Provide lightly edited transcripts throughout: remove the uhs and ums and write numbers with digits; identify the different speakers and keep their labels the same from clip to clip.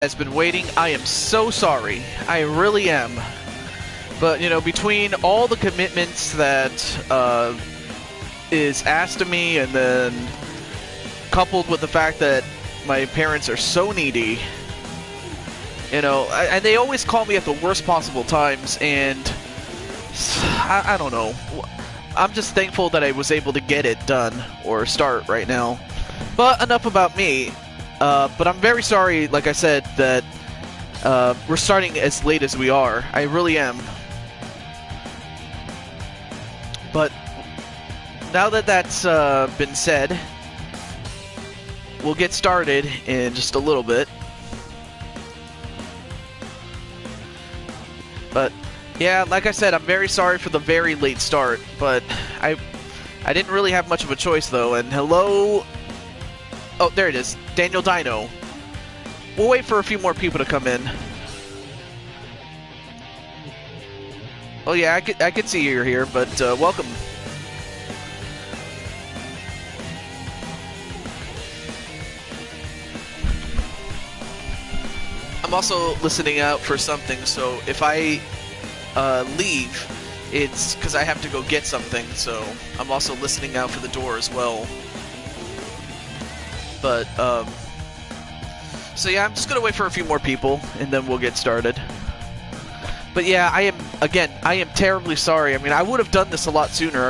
Speaker 1: has been waiting. I am so sorry. I really am. But, you know, between all the commitments that is asked of me, and then coupled with the fact that my parents are so needy, you know, and they always call me at the worst possible times, and I don't know. I'm just thankful that I was able to get it done, or start right now. But enough about me. But I'm very sorry, like I said, that we're starting as late as we are. I really am. But now that that's been said, we'll get started in just a little bit. But yeah, like I said, I'm very sorry for the very late start, but I didn't really have much of a choice though. And hello. Oh, there it is. Daniel Dino. We'll wait for a few more people to come in. Oh yeah, I could see you're here, but welcome. I'm also listening out for something, so if I leave, it's because I have to go get something, so I'm also listening out for the door as well. But, so yeah, I'm just gonna wait for a few more people, and then we'll get started. But yeah, I am terribly sorry. I mean, I would have done this a lot sooner. I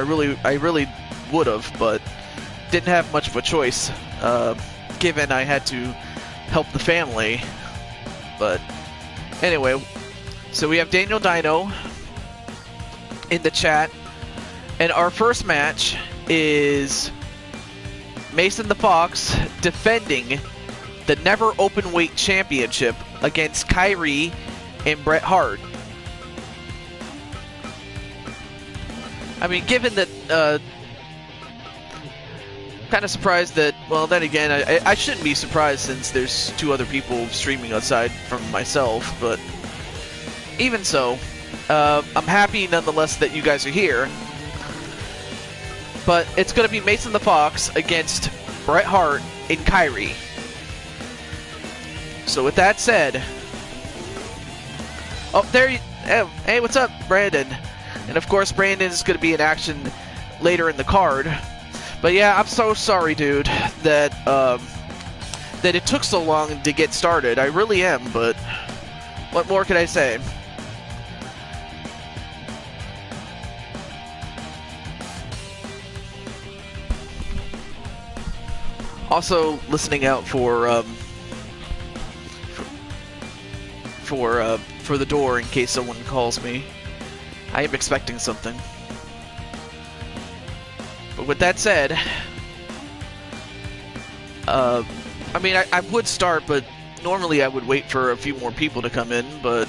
Speaker 1: really would have, but didn't have much of a choice, given I had to help the family. But anyway, so we have Daniel Dino in the chat, and our first match is Mason the Fox defending the Never Openweight Championship against Kyrie and Bret Hart. I mean, given that, kind of surprised that, well, then again, I shouldn't be surprised since there's two other people streaming aside from myself, but even so, I'm happy nonetheless that you guys are here. But it's going to be Mason the Fox against Bret Hart and Kyrie. So with that said, oh, there you, hey, what's up, Brandon? And of course, Brandon's going to be in action later in the card. But yeah, I'm so sorry, dude, that that it took so long to get started. I really am, but what more can I say? Also, listening out for the door in case someone calls me. I am expecting something. But with that said, I mean, I would start, but normally I would wait for a few more people to come in, but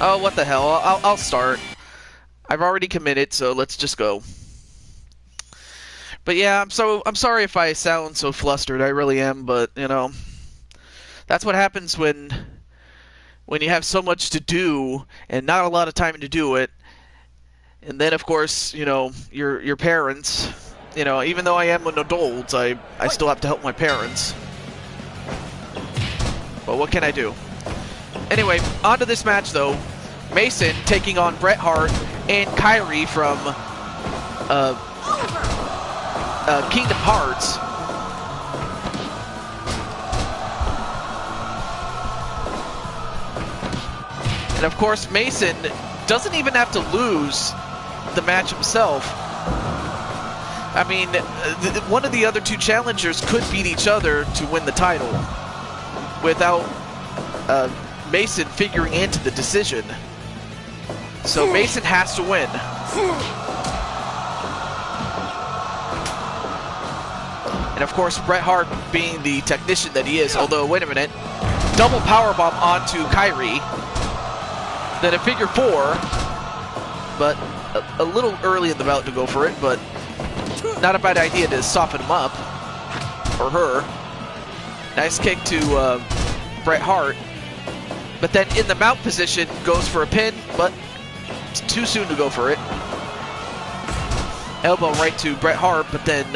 Speaker 1: oh, what the hell? I'll start. I've already committed, so let's just go. But yeah, I'm sorry if I sound so flustered. I really am, but you know, that's what happens when you have so much to do and not a lot of time to do it. And then of course, you know, your parents, you know, even though I am an adult, I still have to help my parents. But what can I do? Anyway, on to this match though. Mason taking on Bret Hart and Kyrie from Kingdom Hearts. And of course, Mason doesn't even have to lose the match himself. I mean, one of the other two challengers could beat each other to win the title without Mason figuring into the decision. So Mason has to win. And of course, Bret Hart being the technician that he is, although, wait a minute, double powerbomb onto Kyrie. Then a figure four, but a little early in the bout to go for it, but not a bad idea to soften him up, or her. Nice kick to Bret Hart. But then in the mount position, goes for a pin, but it's too soon to go for it. elbow right to Bret Hart, but then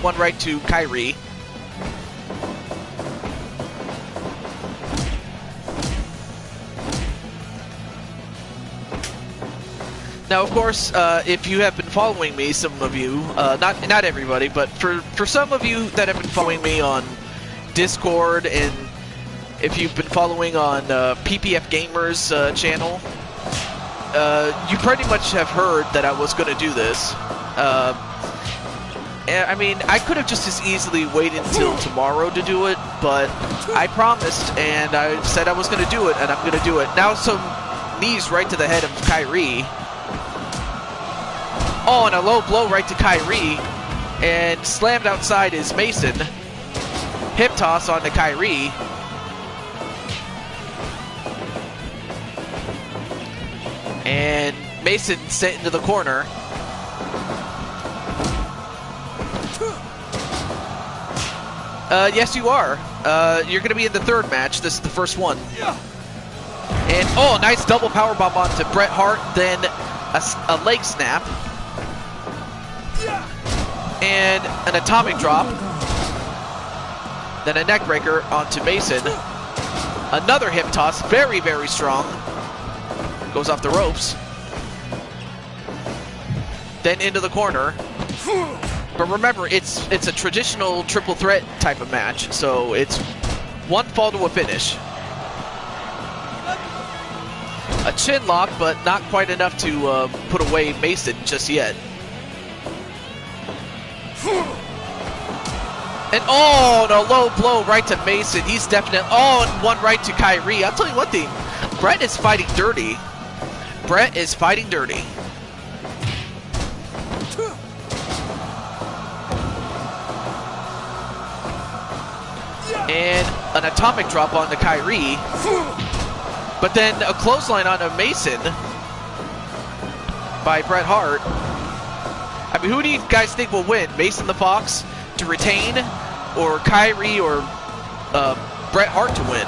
Speaker 1: one right to Kyrie. Now, of course, if you have been following me, some of you, not everybody, but for some of you that have been following me on Discord, and if you've been following on PPF Gamers channel, you pretty much have heard that I was going to do this. I mean, I could have just as easily waited until tomorrow to do it, but I promised, and I said I was going to do it, and I'm going to do it. Now some knees right to the head of Kyrie. Oh, and a low blow right to Kyrie, and slammed outside is Mason. Hip toss onto Kyrie. And Mason sent into the corner. Yes, you are. You're going to be in the third match. This is the first one. And, oh, nice double powerbomb onto Bret Hart, then a leg snap. And an atomic drop. Then a neck breaker onto Mason. Another hip toss, very, very strong. Goes off the ropes. Then into the corner. But remember, it's a traditional triple threat type of match, so it's one fall to a finish. A chin lock, but not quite enough to put away Mason just yet. And oh, no, low blow right to Mason. He's definitely, oh, and one right to Kyrie. I'll tell you one thing, Bret is fighting dirty. Bret is fighting dirty. And an atomic drop onto Kyrie. But then a clothesline onto Mason by Bret Hart. I mean, who do you guys think will win? Mason the Fox to retain, or Kyrie or Bret Hart to win?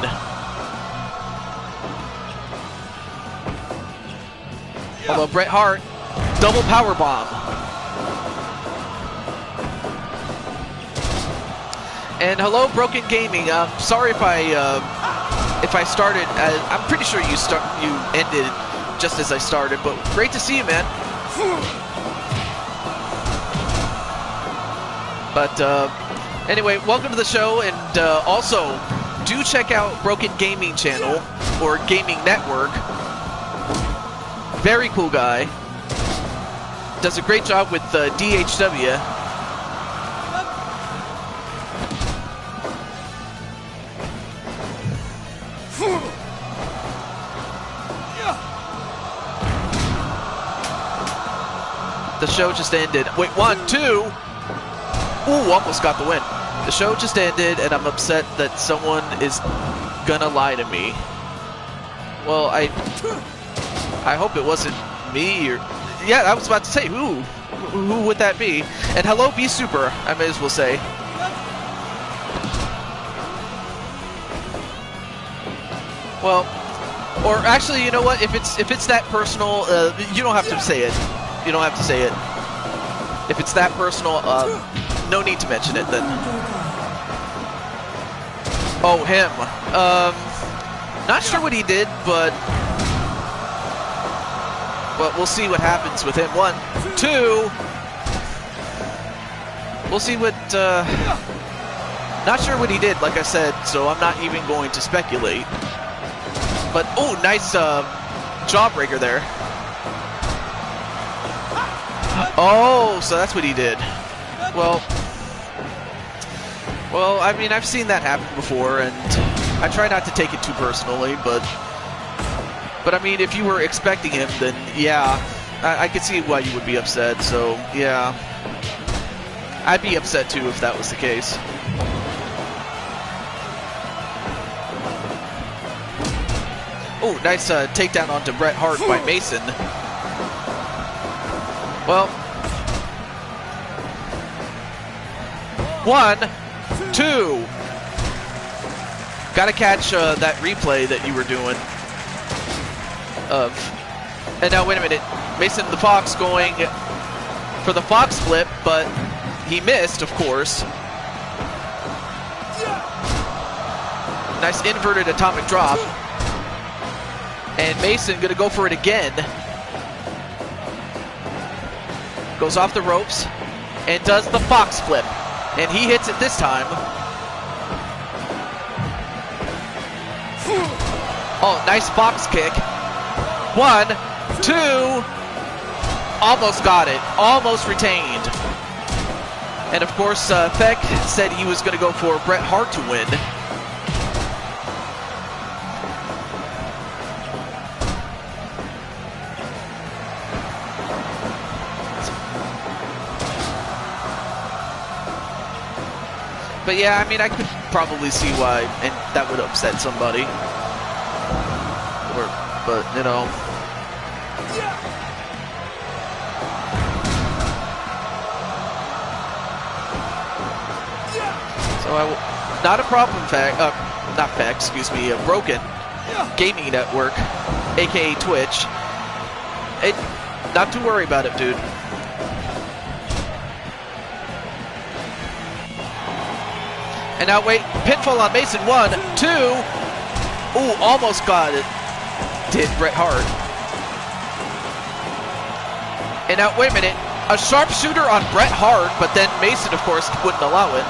Speaker 1: Yeah. Although Bret Hart, double power bomb. And hello, Broken Gaming. Sorry if I started. I'm pretty sure you ended just as I started, but great to see you, man. But anyway, welcome to the show, and also do check out Broken Gaming channel or Gaming Network. Very cool guy. Does a great job with DHW. The show just ended. Wait, 1, 2. Ooh, almost got the win. The show just ended, and I'm upset that someone is gonna lie to me. Well, I hope it wasn't me, or... Yeah, I was about to say, who would that be? And hello, Be Super, I may as well say. Well, or actually, you know what? If it's that personal, you don't have to say it. You don't have to say it. If it's that personal, no need to mention it then. Oh, him. Not sure what he did, but we'll see what happens with him. 1, 2. We'll see what. Not sure what he did, like I said, so I'm not even going to speculate. But oh, nice jawbreaker there. Oh, so that's what he did. Well, I mean, I've seen that happen before, and I try not to take it too personally, but I mean, if you were expecting him, then yeah, I could see why you would be upset, so yeah. I'd be upset too if that was the case. Oh, nice takedown onto Bret Hart by Mason. Well, 1, 2. Gotta catch that replay that you were doing. And now, wait a minute. Mason the Fox going for the Fox flip, but he missed, of course. Nice inverted atomic drop. And Mason gonna go for it again. Goes off the ropes and does the Fox flip. And he hits it this time. Oh, nice Fox kick. 1, 2. Almost got it. Almost retained. And of course, Feck said he was going to go for Bret Hart to win. But yeah, I mean, I could probably see why, and that would upset somebody. But, you know. So, not a problem, not Fact, excuse me, Broken Gaming Network, aka Twitch. Not to worry about it, dude. And now wait, pinfall on Mason, 1, 2. Ooh, almost got it. Did Bret Hart. And now, wait a minute. A sharpshooter on Bret Hart, but then Mason, of course, wouldn't allow it.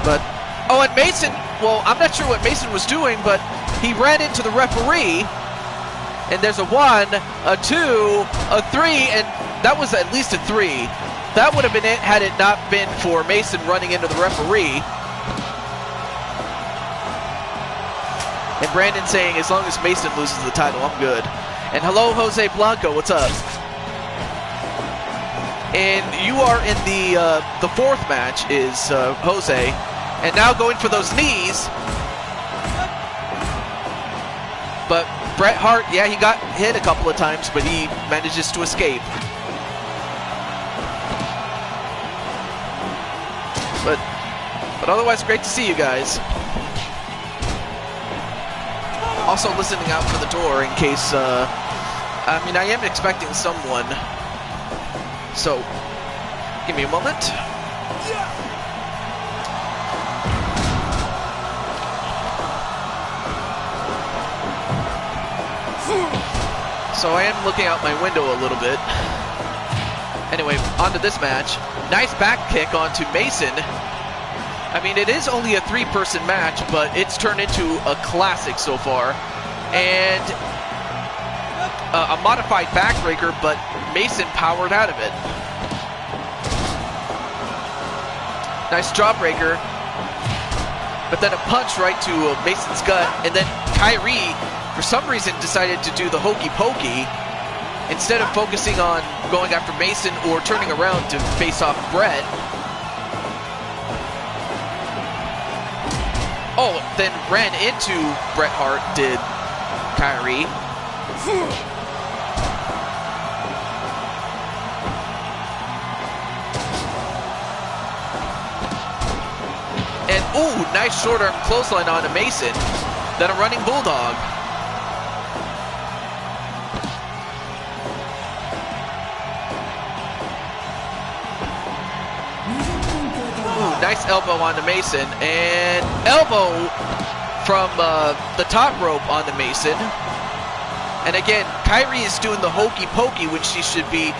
Speaker 1: But, oh, and Mason, well, I'm not sure what Mason was doing, but he ran into the referee. And there's a 1, a 2, a 3, and that was at least a 3. That would have been it had it not been for Mason running into the referee. And Brandon saying, as long as Mason loses the title, I'm good. And hello, Jose Blanco, what's up? And you are in the fourth match is Jose. And now going for those knees. But Bret Hart, yeah, he got hit a couple of times, but he manages to escape. But otherwise, great to see you guys. Also listening out for the door in case, I mean, I am expecting someone. So, give me a moment. So I am looking out my window a little bit. Anyway, on to this match. Nice back kick onto Mason. I mean, it is only a 3-person match, but it's turned into a classic so far. And a modified backbreaker, but Mason powered out of it. Nice jawbreaker. But then a punch right to Mason's gut. And then Kyrie, for some reason, decided to do the hokey pokey instead of focusing on going after Mason or turning around to face off Bret. Oh, then ran into Bret Hart, did Kyrie. And, ooh, nice short arm clothesline onto Mason. Then a running bulldog. Nice elbow onto Mason, and elbow from the top rope onto Mason. And again, Kyrie is doing the hokey pokey when she should be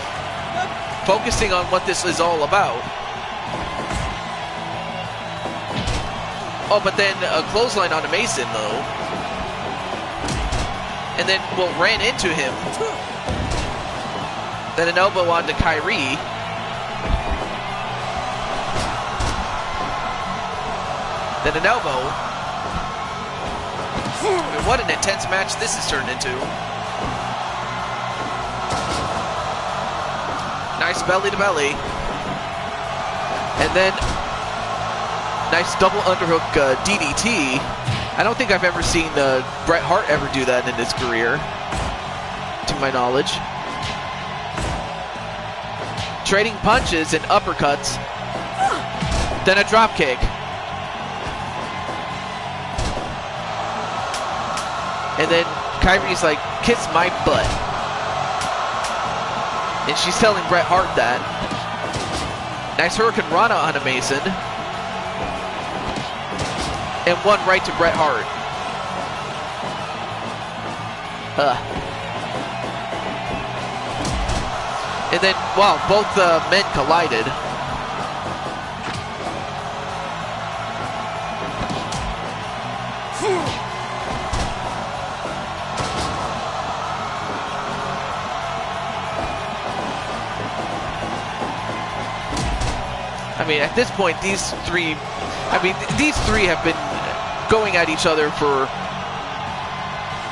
Speaker 1: focusing on what this is all about. Oh, but then a clothesline onto Mason, though. And then, well, ran into him. Then an elbow onto Kyrie. Then an elbow. I mean, what an intense match this has turned into. Nice belly to belly. And then nice double underhook DDT. I don't think I've ever seen Bret Hart ever do that in his career, to my knowledge. Trading punches and uppercuts. Then a drop kick. And then Kyrie's like, kiss my butt. And she's telling Bret Hart that. Nice Hurricane Rana on a Mason. And one right to Bret Hart. And then, wow, both men collided. I mean, at this point, these three have been going at each other for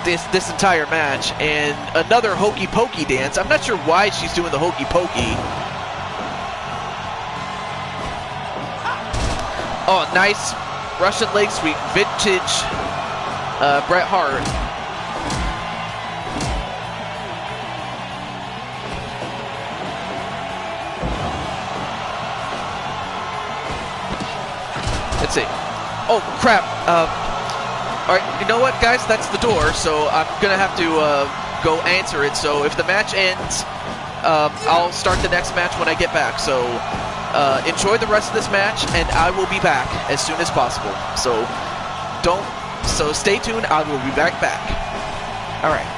Speaker 1: this entire match. And another hokey pokey dance. I'm not sure why she's doing the hokey pokey. Oh, nice Russian leg sweep, vintage Bret Hart. Let's see. Oh, crap. All right, you know what, guys? That's the door, so I'm going to have to go answer it. So if the match ends, I'll start the next match when I get back. So enjoy the rest of this match, and I will be back as soon as possible. So stay tuned. I will be back. All right.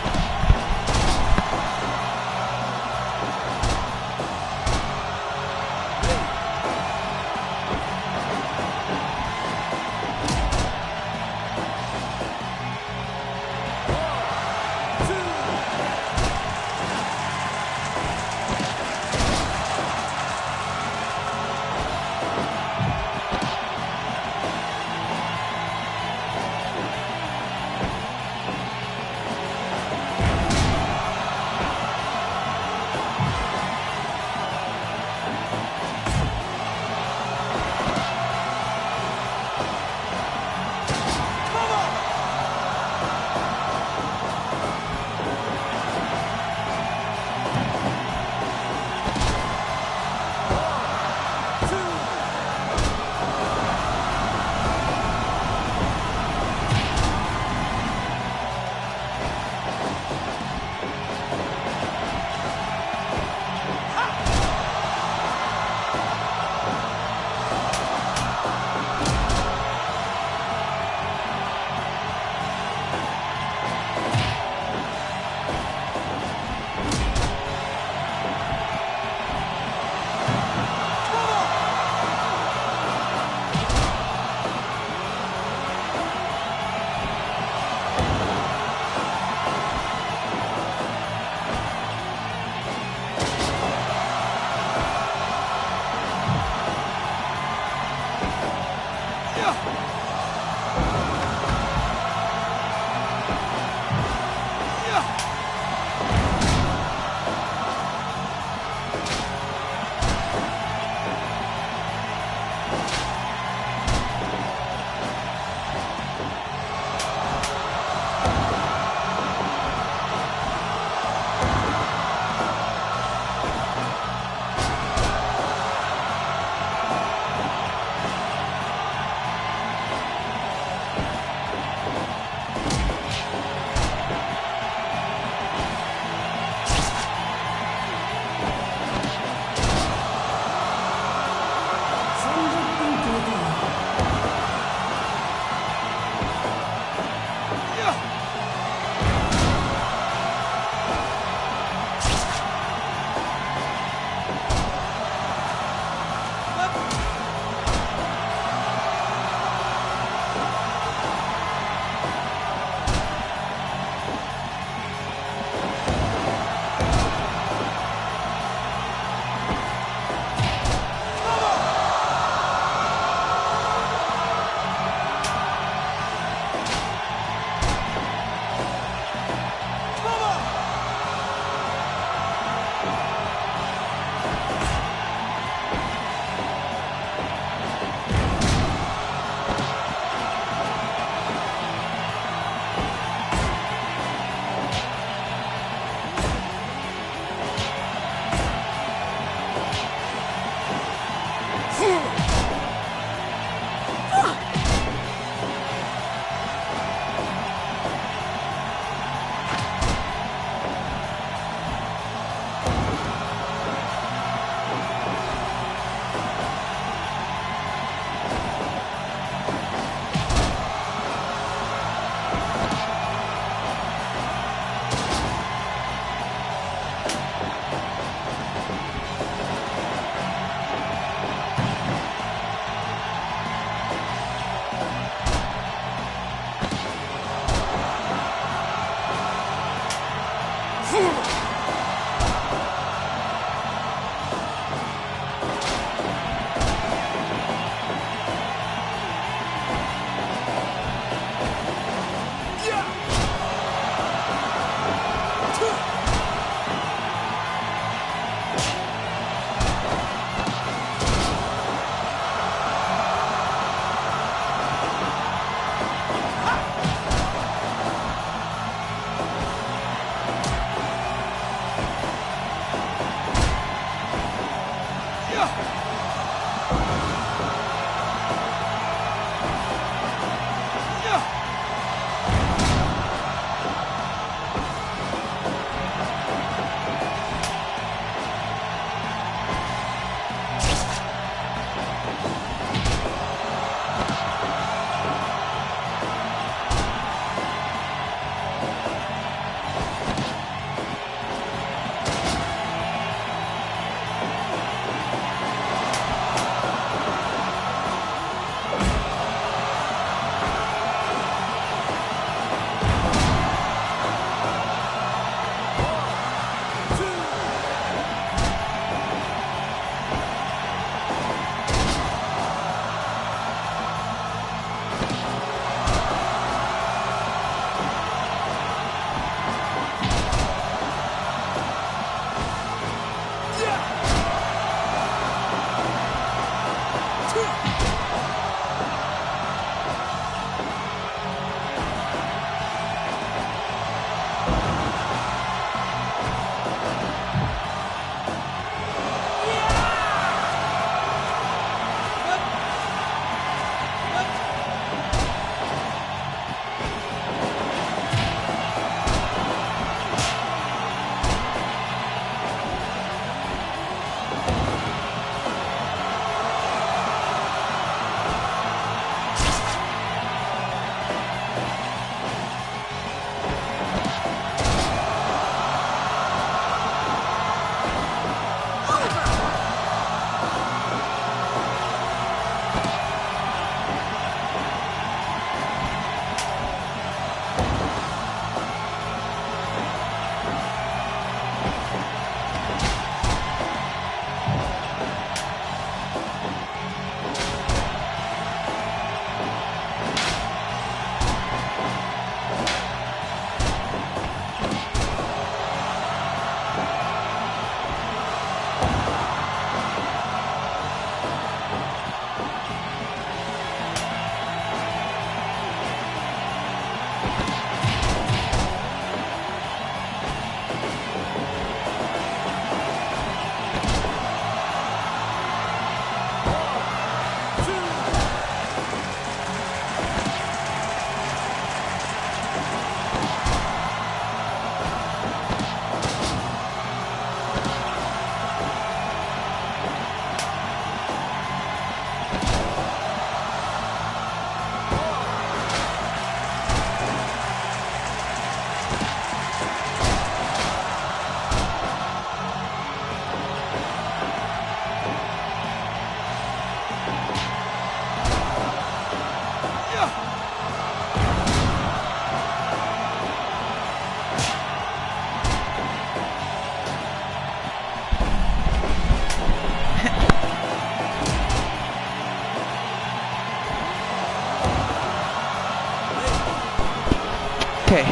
Speaker 1: Okay.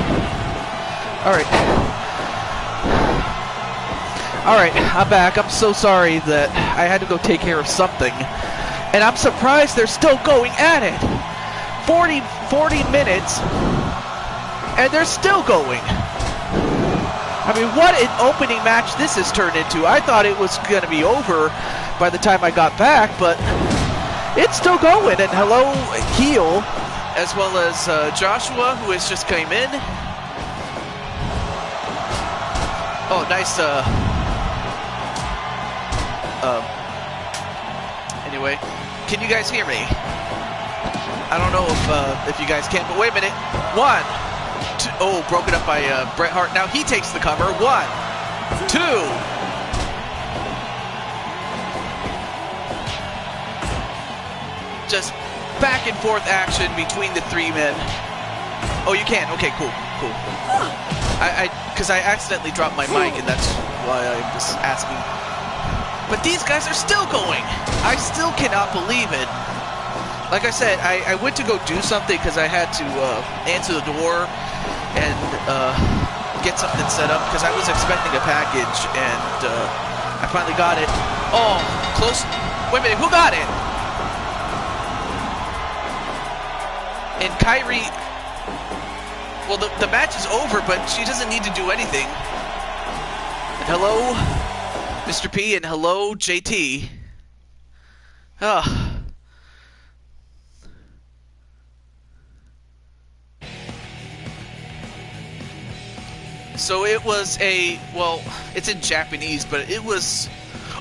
Speaker 1: Alright. Alright, I'm back. I'm so sorry that I had to go take care of something. And I'm surprised they're still going at it. 40 minutes, and they're still going. I mean, what an opening match this has turned into. I thought it was going to be over by the time I got back, but it's still going. And hello, Heel, as well as Joshua, who has just came in. Oh, nice. Anyway, can you guys hear me? I don't know if you guys can, but wait a minute. 1, 2. Oh, broken up by Bret Hart. Now he takes the cover. 1, 2. Just back and forth action between the three men. Oh, you can. Okay, cool. Because I accidentally dropped my mic, and that's why I was asking. But these guys are still going. I still cannot believe it. Like I said, I went to go do something because I had to answer the door and get something set up because I was expecting a package, and I finally got it. Oh, close. Wait a minute, who got it? And Kyrie, well, the match is over, but she doesn't need to do anything. And hello, Mr. P, and hello, JT. Ugh. So it was well, it's in Japanese, but it was,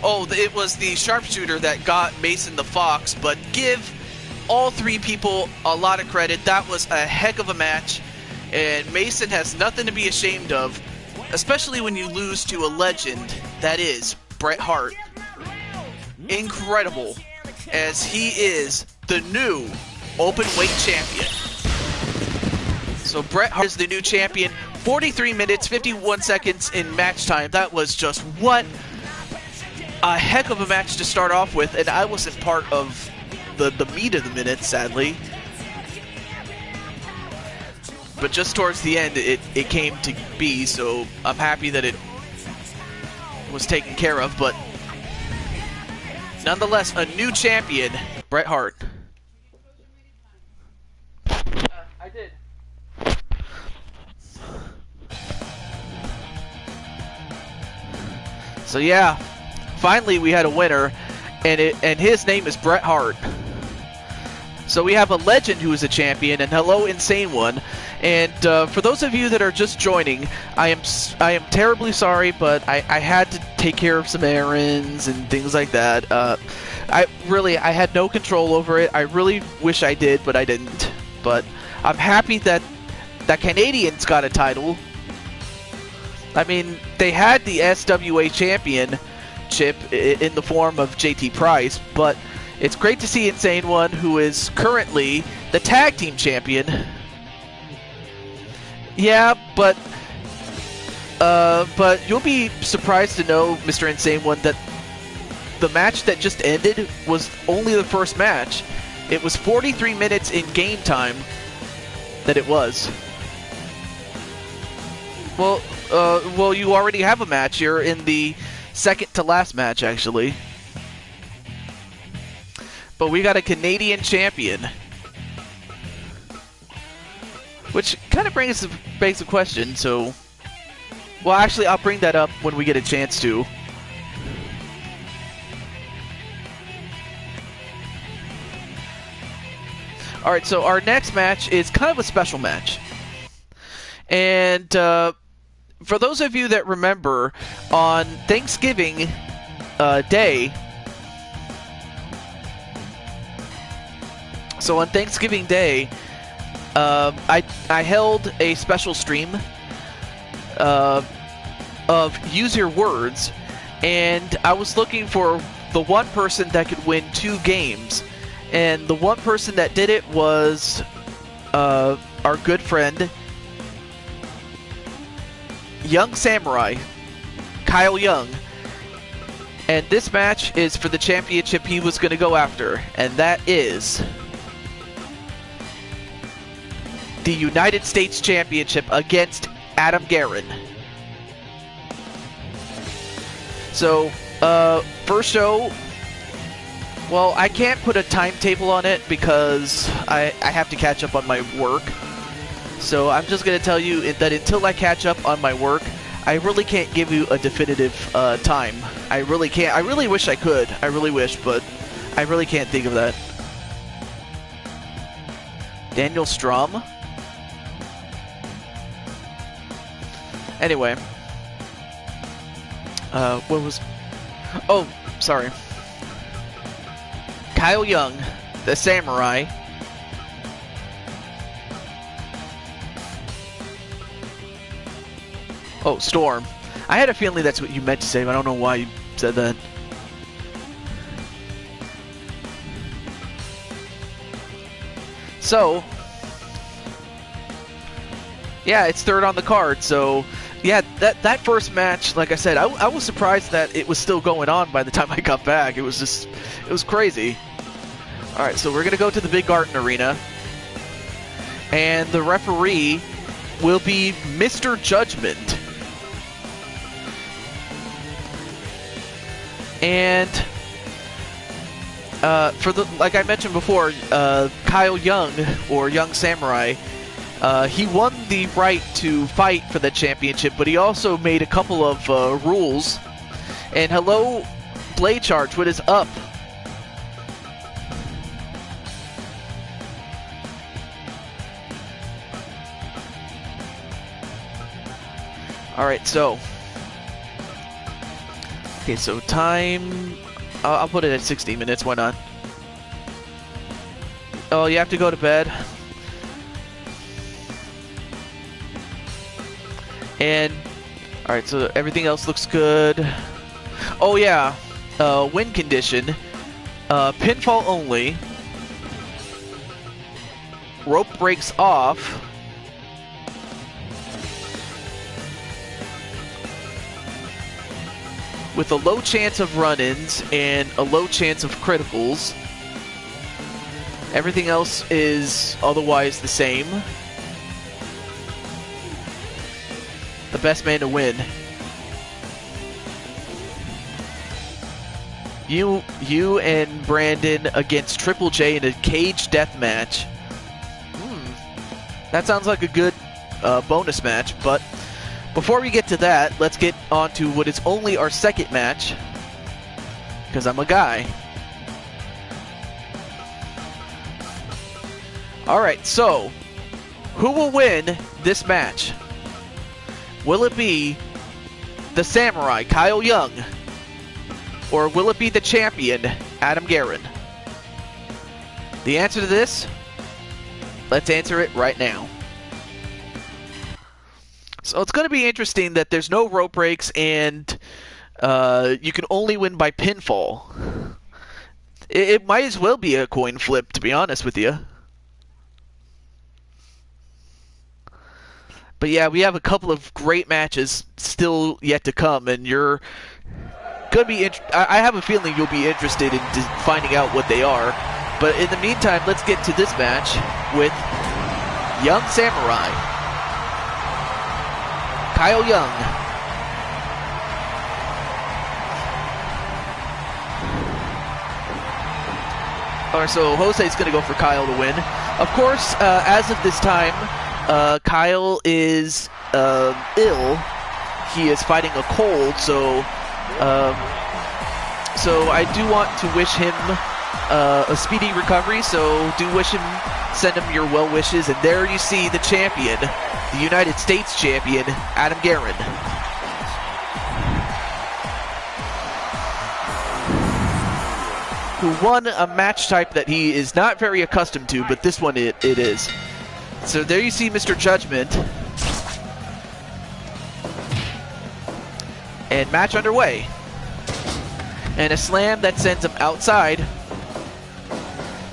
Speaker 1: it was the sharpshooter that got Mason the Fox, but give all three people a lot of credit. That was a heck of a match, and Mason has nothing to be ashamed of, especially when you lose to a legend that is Bret Hart. Incredible, as he is the new open-weight champion. So Bret Hart is the new champion. 43 minutes, 51 seconds in match time. That was just what a heck of a match to start off with, and I wasn't part of the meat of the minute, sadly. But just towards the end, it came to be, so I'm happy that it was taken care of. But nonetheless, a new champion, Bret Hart. I did. So yeah, finally we had a winner, and his name is Bret Hart. So we have a legend who is a champion, and hello, Insane One. And for those of you that are just joining, I am terribly sorry, but I had to take care of some errands and things like that. I had no control over it. I really wish I did, but I didn't. But I'm happy that Canadians got a title. I mean, they had the SWA championship in the form of JT Price, but it's great to see Insane One, who is currently the tag team champion. Yeah, but you'll be surprised to know, Mr. Insane One, that the match that just ended was only the first match. It was 43 minutes in game time that it was. Well, you already have a match. You're in the second to last match, actually. But we got a Canadian champion. Which kind of begs a question, so... Well, actually, I'll bring that up when we get a chance to. Alright, so our next match is kind of a special match. And, for those of you that remember, on Thanksgiving Day... So on Thanksgiving Day, I held a special stream of Use Your Words, and I was looking for the one person that could win 2 games. And the one person that did it was our good friend, Young Samurai, Kyle Young. And this match is for the championship he was going to go after, and that is the United States Championship against Adam Guerin. So, first show, well, I can't put a timetable on it because I have to catch up on my work. So I'm just going to tell you that until I catch up on my work, I really can't give you a definitive time. I really can't. I really wish I could. I really wish, but I really can't think of that. Daniel Strom? Anyway. What was... Oh, sorry. Kyle Young, the Samurai. Oh, Storm. I had a feeling that's what you meant to say, but I don't know why you said that. So, yeah, it's third on the card, so... Yeah, that first match, like I said, I was surprised that it was still going on by the time I got back. It was crazy. Alright, so we're going to go to the Big Garden Arena. And the referee will be Mr. Judgment. And like I mentioned before, Kyle Young, or Young Samurai, he won the right to fight for the championship, but he also made a couple of rules. And hello, Blade Charge, what is up? Alright, so... Okay, so time... I'll put it at 60 minutes, why not? Oh, you have to go to bed. And... Alright, so everything else looks good. Oh yeah, win condition. Pinfall only. Rope breaks off. With a low chance of run-ins and a low chance of criticals. Everything else is otherwise the same. The best man to win. You and Brandon against Triple J in a cage death match. That sounds like a good bonus match, but before we get to that, let's get on to what is only our second match, because I'm a guy. Alright, so, who will win this match? Will it be the Samurai, Kyle Young? Or will it be the champion, Adam Guerin? The answer to this? Let's answer it right now. So it's going to be interesting that there's no rope breaks and you can only win by pinfall. It might as well be a coin flip, to be honest with you. But yeah, we have a couple of great matches still yet to come, and you're going to be... I have a feeling you'll be interested in finding out what they are. But in the meantime, let's get to this match with Young Samurai. Kyle Young. Alright, so Jose's going to go for Kyle to win. Of course, as of this time, Kyle is ill. He is fighting a cold, so I do want to wish him a speedy recovery, so do send him your well wishes. And there you see the champion, the United States champion, Adam Guerin. Who won a match type that he is not very accustomed to, but this one it is. So there you see Mr. Judgment. And match underway. And a slam that sends him outside.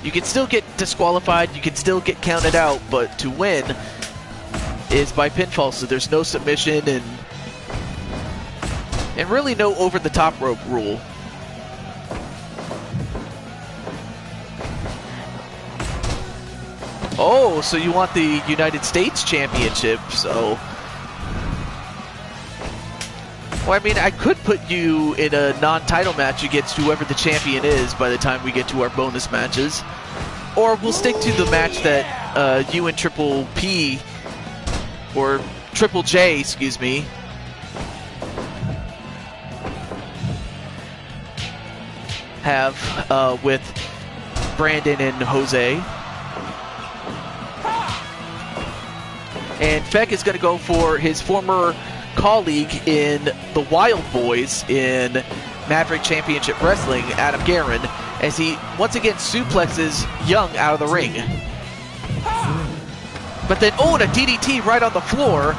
Speaker 1: You can still get disqualified, you can still get counted out, but to win is by pinfall, so there's no submission and really no over-the-top rope rule. Oh, so you want the United States Championship, so... Well, I mean, I could put you in a non-title match against whoever the champion is by the time we get to our bonus matches. Or we'll stick to the match that you and Triple P, or Triple J, excuse me, have with Brandon and Jose. And Feck is going to go for his former colleague in the Wild Boys in Maverick Championship Wrestling, Adam Guerin, as he once again suplexes Young out of the ring. But then, oh, and a DDT right on the floor.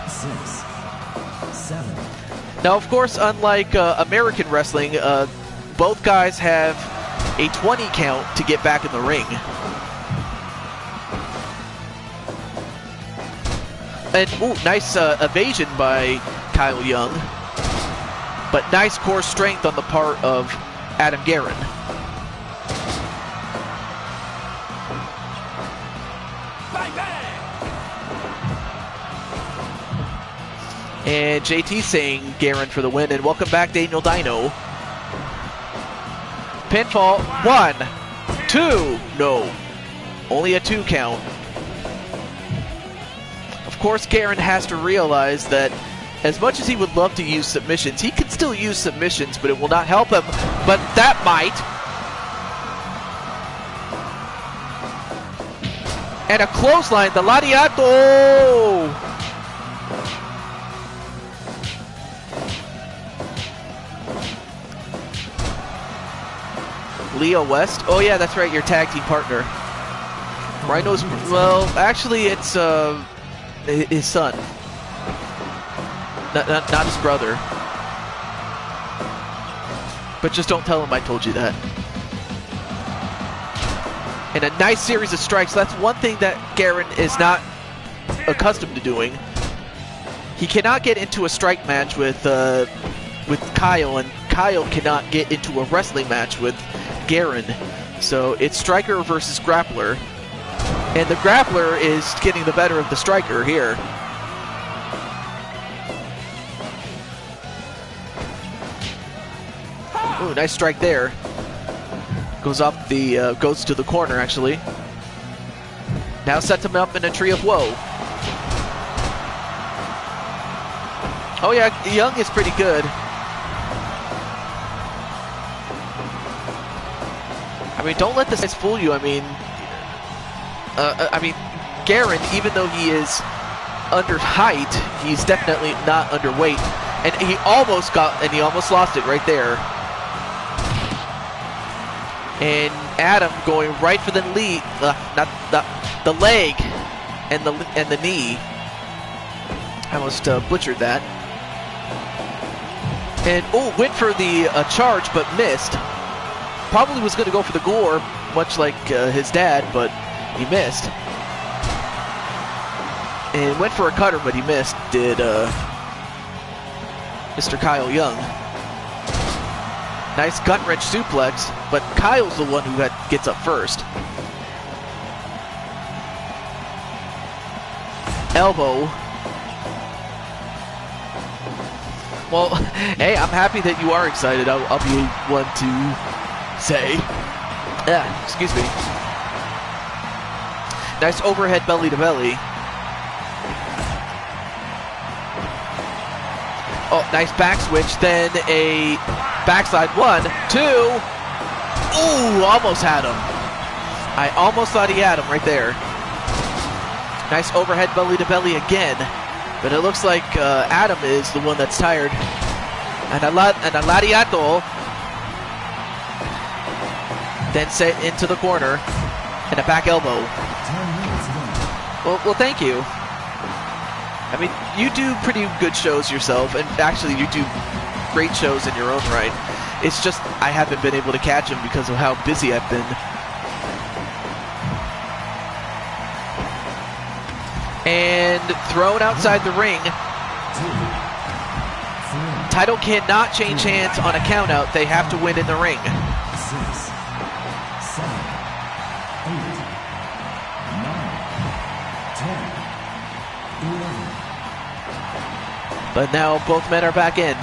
Speaker 2: 6, 7.
Speaker 1: Now, of course, unlike American wrestling, both guys have a 20 count to get back in the ring. And, ooh, nice evasion by Kyle Young. But nice core strength on the part of Adam Guerin.
Speaker 2: Bang, bang.
Speaker 1: And JT saying Guerin for the win. And welcome back, Daniel Dino. Pinfall. 1, 2. No. Only a 2 count. Of course, Guerin has to realize that as much as he would love to use submissions, he can still use submissions, but it will not help him. But that might. And a clothesline, the Lariato. Leo West. Oh yeah, that's right, your tag team partner. Rhino's, well, actually it's his son. Not his brother. But just don't tell him I told you that. And a nice series of strikes. That's one thing that Garen is not accustomed to doing. He cannot get into a strike match with Kyle, and Kyle cannot get into a wrestling match with Garen. So it's striker versus grappler. And the grappler is getting the better of the striker here. Ooh, nice strike there. Goes off the, goes to the corner actually. Now sets him up in a tree of woe. Oh yeah, Young is pretty good. I mean, don't let this guys fool you. I mean, Garen, even though he is under height, he's definitely not underweight. And he almost lost it right there. And Adam going right for the lead, not the leg, and the knee. I almost butchered that. And oh, went for the charge but missed. Probably was going to go for the gore, much like his dad, but he missed. And went for a cutter, but he missed. Did Mr. Kyle Young. Nice gut-wrench suplex, but Kyle's the one who gets up first. Elbow. Well, hey, I'm happy that you are excited. I'll be one to say. Yeah, excuse me. Nice overhead belly to belly. Oh, nice back switch, then a backside 1, 2. Ooh, almost had him. I almost thought he had him right there. Nice overhead belly to belly again. But it looks like Adam is the one that's tired. And a lariato. Then set into the corner. And a back elbow. Well, thank you. I mean, you do pretty good shows yourself, and actually you do great shows in your own right. It's just I haven't been able to catch them because of how busy I've been. And thrown outside the ring. Title cannot change hands on a countout. They have to win in the ring.
Speaker 2: 6, 7, 8, 9, 10, 11.
Speaker 1: But now both men are back in.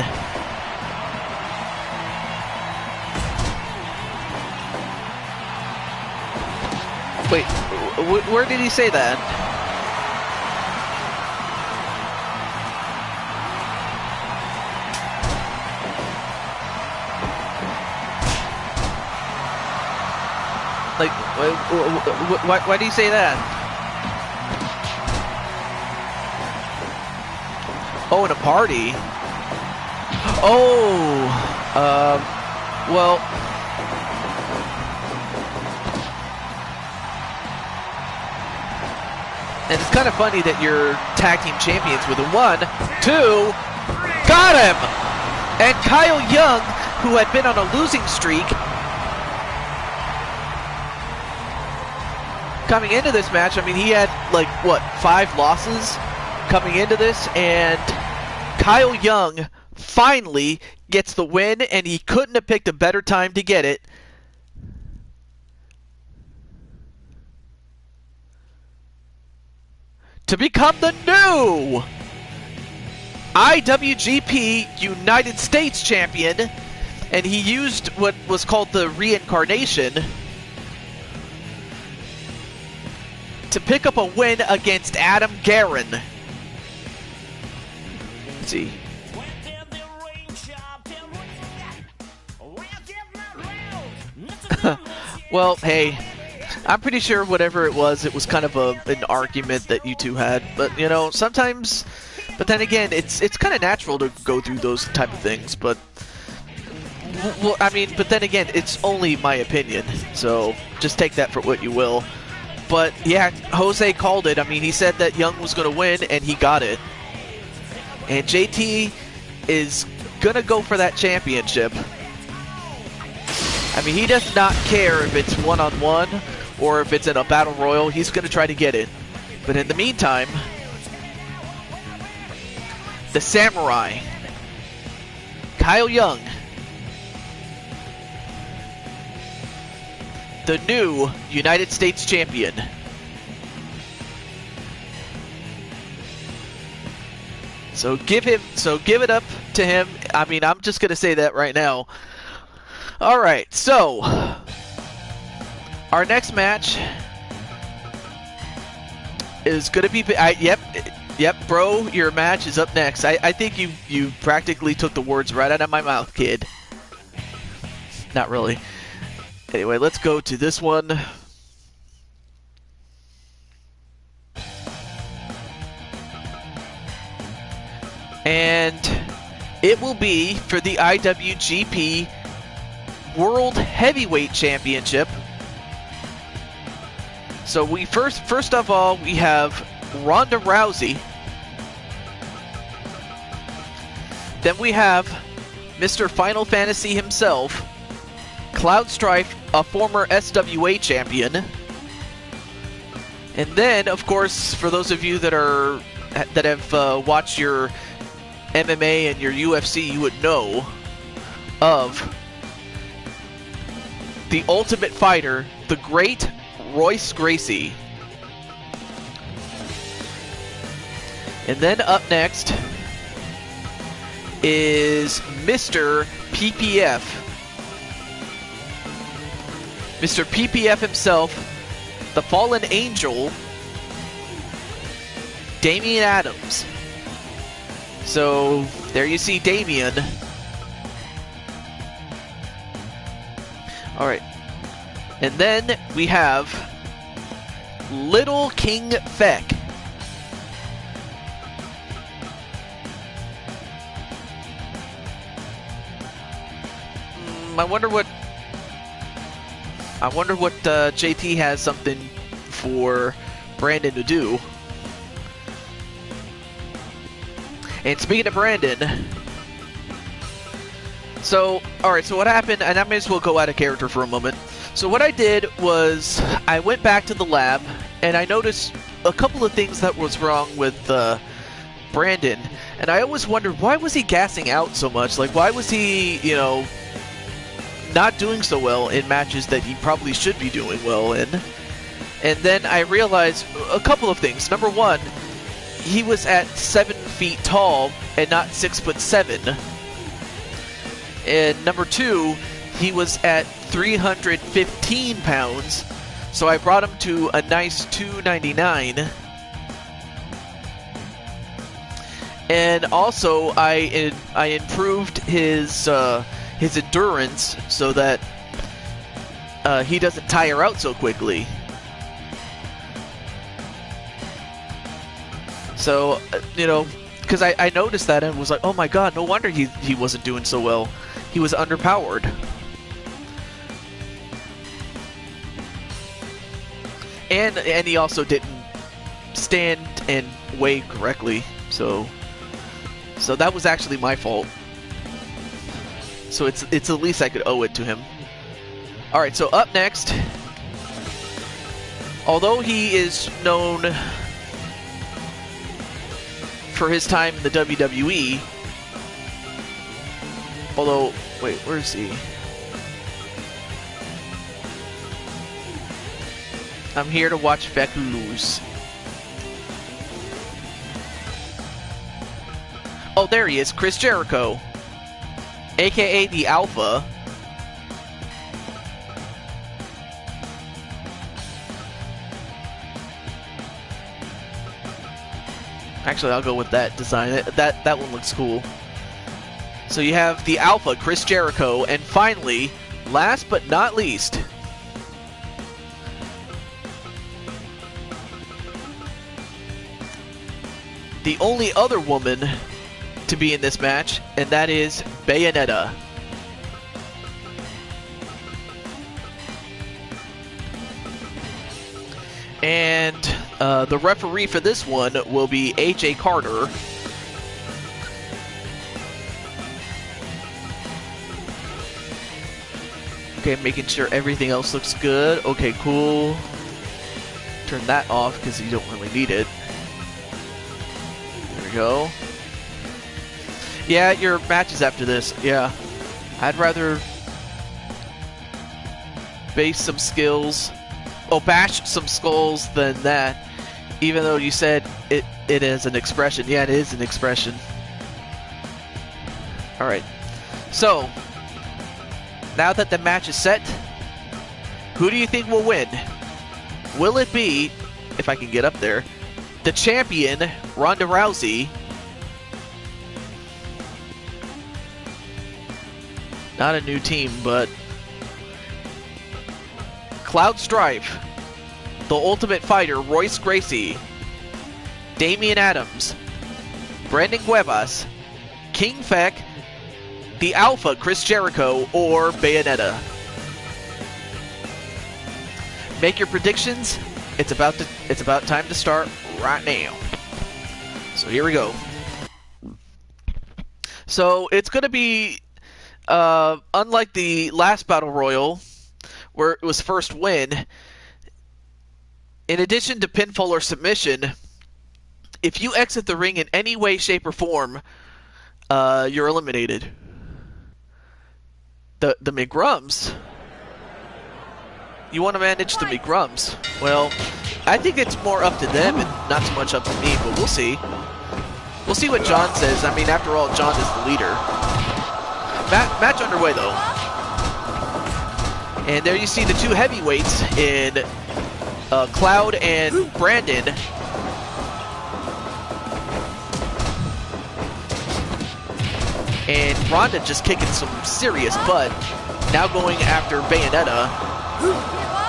Speaker 1: Wait, where did he say that? Like, why do you say that? Oh, in a party? Oh, well... And it's kind of funny that you're tag team champions with a 1, 2, got him! And Kyle Young, who had been on a losing streak, coming into this match, I mean, he had, like, what, 5 losses coming into this, and Kyle Young finally gets the win, and he couldn't have picked a better time to get it. To become the new IWGP United States Champion, and he used what was called the reincarnation to pick up a win against Adam Garen. Let's see. Well, hey, I'm pretty sure whatever it was kind of an argument that you two had. But, you know, sometimes... But then again, it's kind of natural to go through those type of things. But Well, I mean, but then again, it's only my opinion, so just take that for what you will. But yeah, Jose called it. I mean, he said that Young was going to win, and he got it. And JT is going to go for that championship. I mean, he does not care if it's one-on-one or if it's in a battle royal. He's going to try to get it. But in the meantime, the Samurai, Kyle Young, the new United States champion. So give it up to him. I mean, I'm just going to say that right now. All right, so our next match is going to be... Yep, bro, your match is up next. I think you practically took the words right out of my mouth, kid. Not really. Anyway, let's go to this one. And it will be for the IWGP World Heavyweight Championship. So we first of all, we have Ronda Rousey. Then we have Mr. Final Fantasy himself, Cloud Strife, a former SWA champion. And then, of course, for those of you that have watched your MMA and your UFC, you would know of the Ultimate Fighter, the great Royce Gracie. And then up next is Mr. PPF. Mr. PPF himself, the Fallen Angel, Damian Adams. So there you see Damian. All right. And then we have Little King Feck. I wonder what JT has something for Brandon to do. And speaking of Brandon, so, alright, so what happened, and I may as well go out of character for a moment. So what I did was, I went back to the lab, and I noticed a couple of things that was wrong with Brandon. And I always wondered, why was he gassing out so much? Like, why was he, you know, not doing so well in matches that he probably should be doing well in? And then I realized a couple of things. Number one, he was at 7 feet tall and not 6'7". And number two, he was at 315 pounds. So I brought him to a nice 299. And also I improved his endurance so that he doesn't tire out so quickly. So, you know, because I noticed that and was like, oh my god, no wonder he wasn't doing so well. He was underpowered. And he also didn't stand and weigh correctly. So that was actually my fault. So it's the least I could owe it to him. Alright, so up next, although he is known for his time in the WWE, although, wait, where is he? I'm here to watch Feck lose. Oh, there he is, Chris Jericho, aka the Alpha. Actually, I'll go with that design. That one looks cool. So you have the Alpha, Chris Jericho, and finally, last but not least, the only other woman to be in this match, and that is Bayonetta. And the referee for this one will be A.J. Carter. Okay, making sure everything else looks good. Okay, cool. Turn that off because you don't really need it. There we go. Yeah, your matches after this. Yeah. I'd rather base some skills. Oh, bash some skulls than that. Even though you said it is an expression. Yeah, it is an expression. Alright. So, now that the match is set, who do you think will win? Will it be, if I can get up there, the champion, Ronda Rousey? Not a new team, but Cloud Strife, the Ultimate Fighter, Royce Gracie, Damian Adams, Brandon Cuevas, King Feck, the Alpha, Chris Jericho, or Bayonetta. Make your predictions. It's about time to start right now. So here we go. So it's gonna be unlike the last Battle Royal, where it was first win. In addition to pinfall or submission, if you exit the ring in any way, shape, or form, you're eliminated. The McGrums? You want to manage the McGrums? Well, I think it's more up to them and not so much up to me, but we'll see. We'll see what John says. I mean, after all, John is the leader. Match underway, though. And there you see the two heavyweights in Cloud and Brandon. And Ronda just kicking some serious butt. Now going after Bayonetta.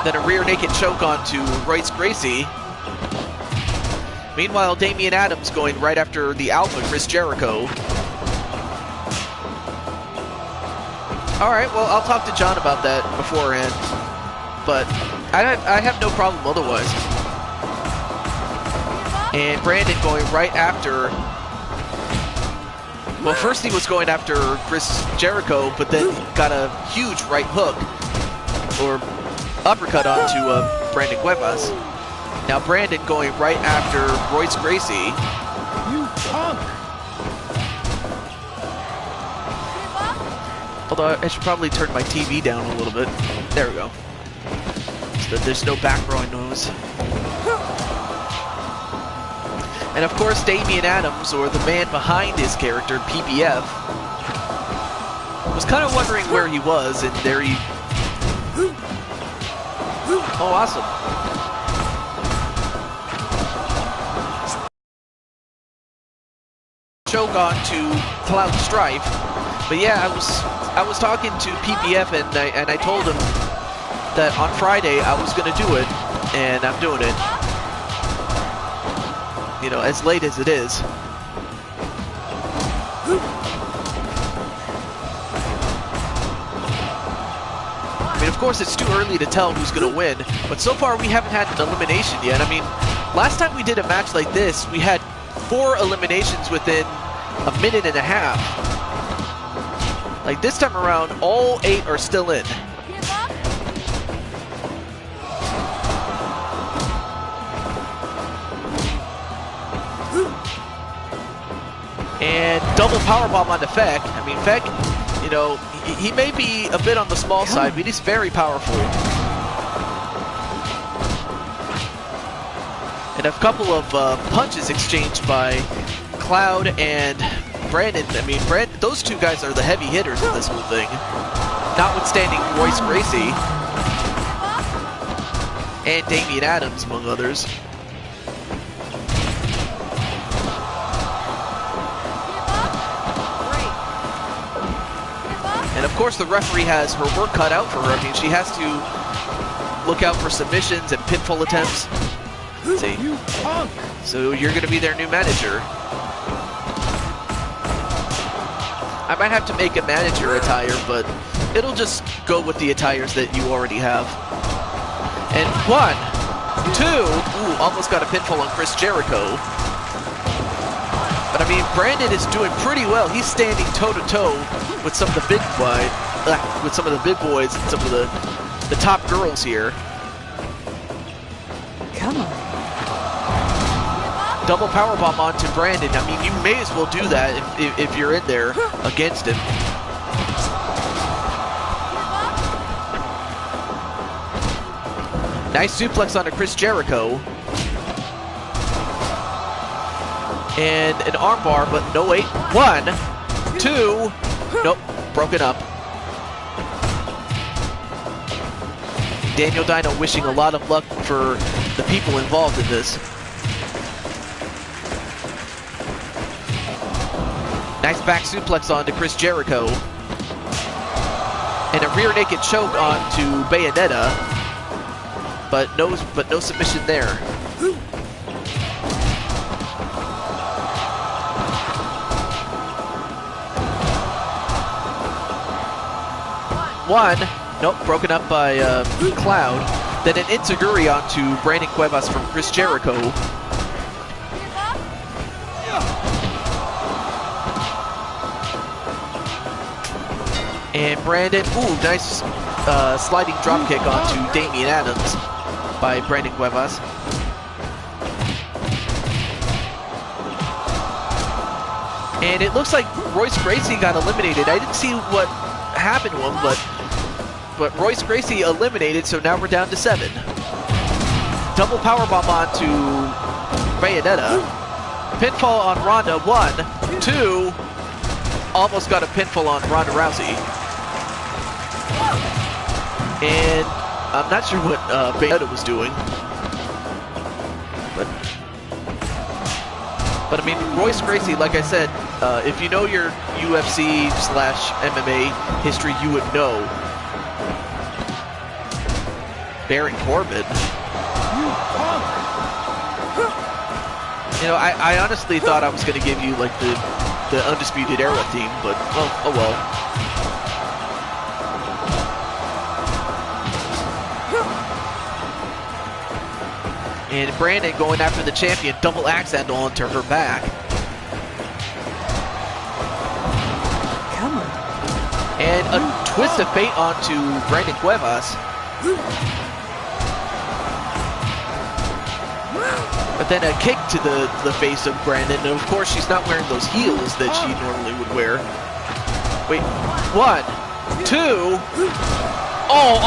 Speaker 1: Then a rear naked choke onto Royce Gracie. Meanwhile, Damian Adams going right after the Alpha, Chris Jericho. Alright, well, I'll talk to John about that beforehand. But I have no problem otherwise. And Brandon going right after... Well, first he was going after Chris Jericho, but then got a huge right hook, or uppercut onto Brandon Cuevas. Now Brandon going right after Royce Gracie.
Speaker 2: You punk!
Speaker 1: Although I should probably turn my TV down a little bit. There we go. So that there's no background noise. And of course, Damian Adams, or the man behind his character, PPF, was kind of wondering where he was, and there he... Oh, awesome. Choke on to Cloud Strife. But yeah, I was talking to PPF, and I told him that on Friday I was going to do it, and I'm doing it. You know, as late as it is. I mean, of course, it's too early to tell who's going to win, but so far we haven't had an elimination yet. I mean, last time we did a match like this, we had 4 eliminations within a minute and a half. Like, this time around, all 8 are still in. And double powerbomb onto Feck. I mean, Feck, you know, he may be a bit on the small side, but he's very powerful. And a couple of punches exchanged by Cloud and Brandon. I mean, those two guys are the heavy hitters in this whole thing. Notwithstanding Royce Gracie and Damian Adams, among others. And of course, the referee has her work cut out for her. I mean, she has to look out for submissions and pinfall attempts. Let's see. So you're going to be their new manager. I might have to make a manager attire, but it'll just go with the attires that you already have. And 1, 2. Ooh, almost got a pinfall on Chris Jericho. But I mean, Brandon is doing pretty well. He's standing toe-to-toe with some of the big boys, and some of the top girls here.
Speaker 3: Come on.
Speaker 1: Double powerbomb onto Brandon. I mean, you may as well do that if you're in there against him. Nice suplex onto Chris Jericho. And an armbar, but no wait. 1, 2. Nope, broken up. Daniel Dino wishing a lot of luck for the people involved in this. Nice back suplex onto Chris Jericho. And a rear naked choke onto Bayonetta. But no submission there. One, nope, broken up by Cloud. Then an Enziguri onto Brandon Cuevas from Chris Jericho. And Brandon, ooh, nice sliding dropkick onto Damian Adams by Brandon Cuevas. And it looks like Royce Gracie got eliminated. I didn't see what happened to him, but Royce Gracie eliminated, so now we're down to 7. Double powerbomb onto Bayonetta. Pinfall on Ronda. 1, 2. Almost got a pinfall on Ronda Rousey. And I'm not sure what Bayonetta was doing. But I mean, Royce Gracie, like I said, if you know your UFC/MMA history, you would know. Baron Corbin. You know, I honestly thought I was going to give you like the Undisputed Era theme, but oh well. And Brandon going after the champion, double axe handle onto her back.
Speaker 3: Come on.
Speaker 1: And a twist of fate onto Brandon Cuevas. But then a kick to the face of Brandon. And of course, she's not wearing those heels that she normally would wear. Wait, 1, 2. Oh,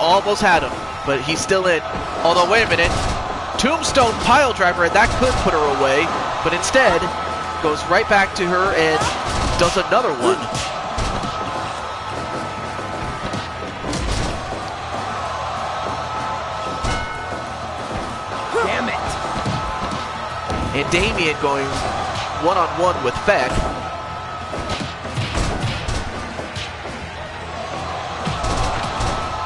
Speaker 1: almost had him. But he's still in. Although, wait a minute. Tombstone pile driver, and that could put her away, but instead goes right back to her and does another one.
Speaker 2: Damn it.
Speaker 1: And Damian going one-on-one with Feck.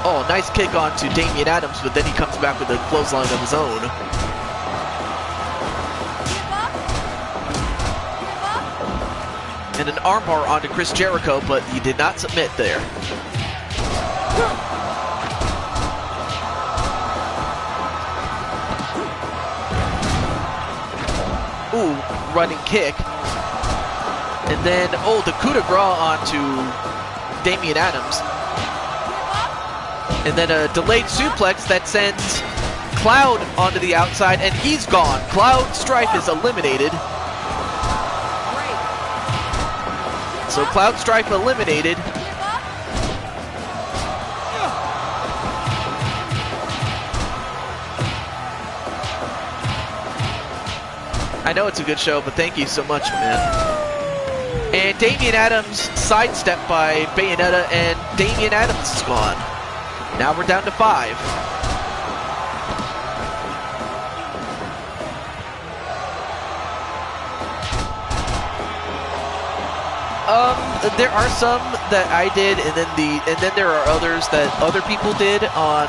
Speaker 1: Oh, nice kick onto Damian Adams, but then he comes back with a clothesline of his own. And an armbar onto Chris Jericho, but he did not submit there. Ooh, running kick. And then, oh, the coup de grace onto Damian Adams. And then a delayed suplex that sends Cloud onto the outside, and he's gone. Cloud Strife is eliminated. So Cloud Strife eliminated. I know it's a good show, but thank you so much, man. And Damian Adams sidestepped by Bayonetta, and Damian Adams is gone. Now we're down to 5. There are some that I did, and then there are others that other people did on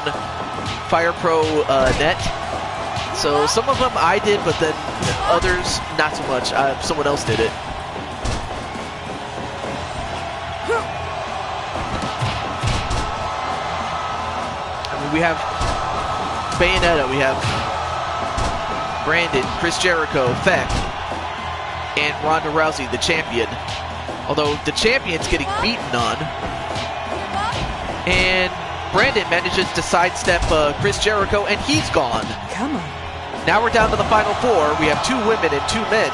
Speaker 1: Fire Pro Net. So some of them I did, but then others not so much. Someone else did it. We have Bayonetta, we have Brandon, Chris Jericho, Feck, and Ronda Rousey, the champion. Although the champion's getting beaten on. And Brandon manages to sidestep Chris Jericho, and he's gone.
Speaker 3: Come on.
Speaker 1: Now we're down to the final four. We have 2 women and 2 men.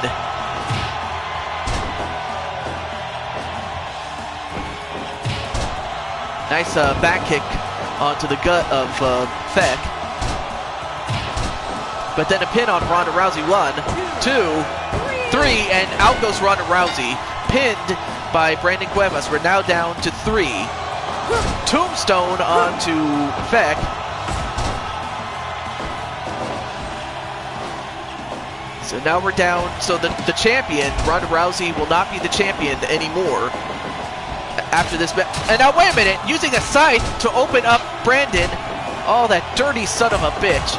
Speaker 1: Nice back kick onto the gut of Feck. But then a pin on Ronda Rousey. 1, 2, 3, and out goes Ronda Rousey. Pinned by Brandon Cuevas. We're now down to 3. Tombstone onto Feck. So now we're down. So the champion, Ronda Rousey, will not be the champion anymore after this. And now, wait a minute. Using a scythe to open up Brandon. Oh, that dirty son of a bitch.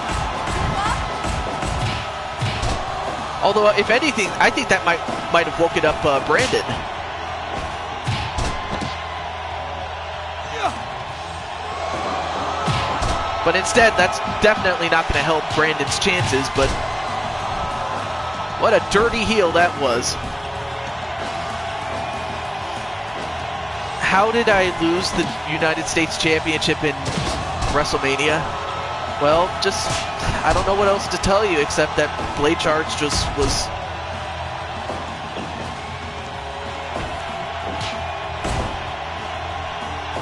Speaker 1: Although, if anything, I think that might have woken up Brandon. But instead, that's definitely not going to help Brandon's chances. But what a dirty heel that was. How did I lose the United States Championship in WrestleMania? Well, just, I don't know what else to tell you except that Blade Charge just was...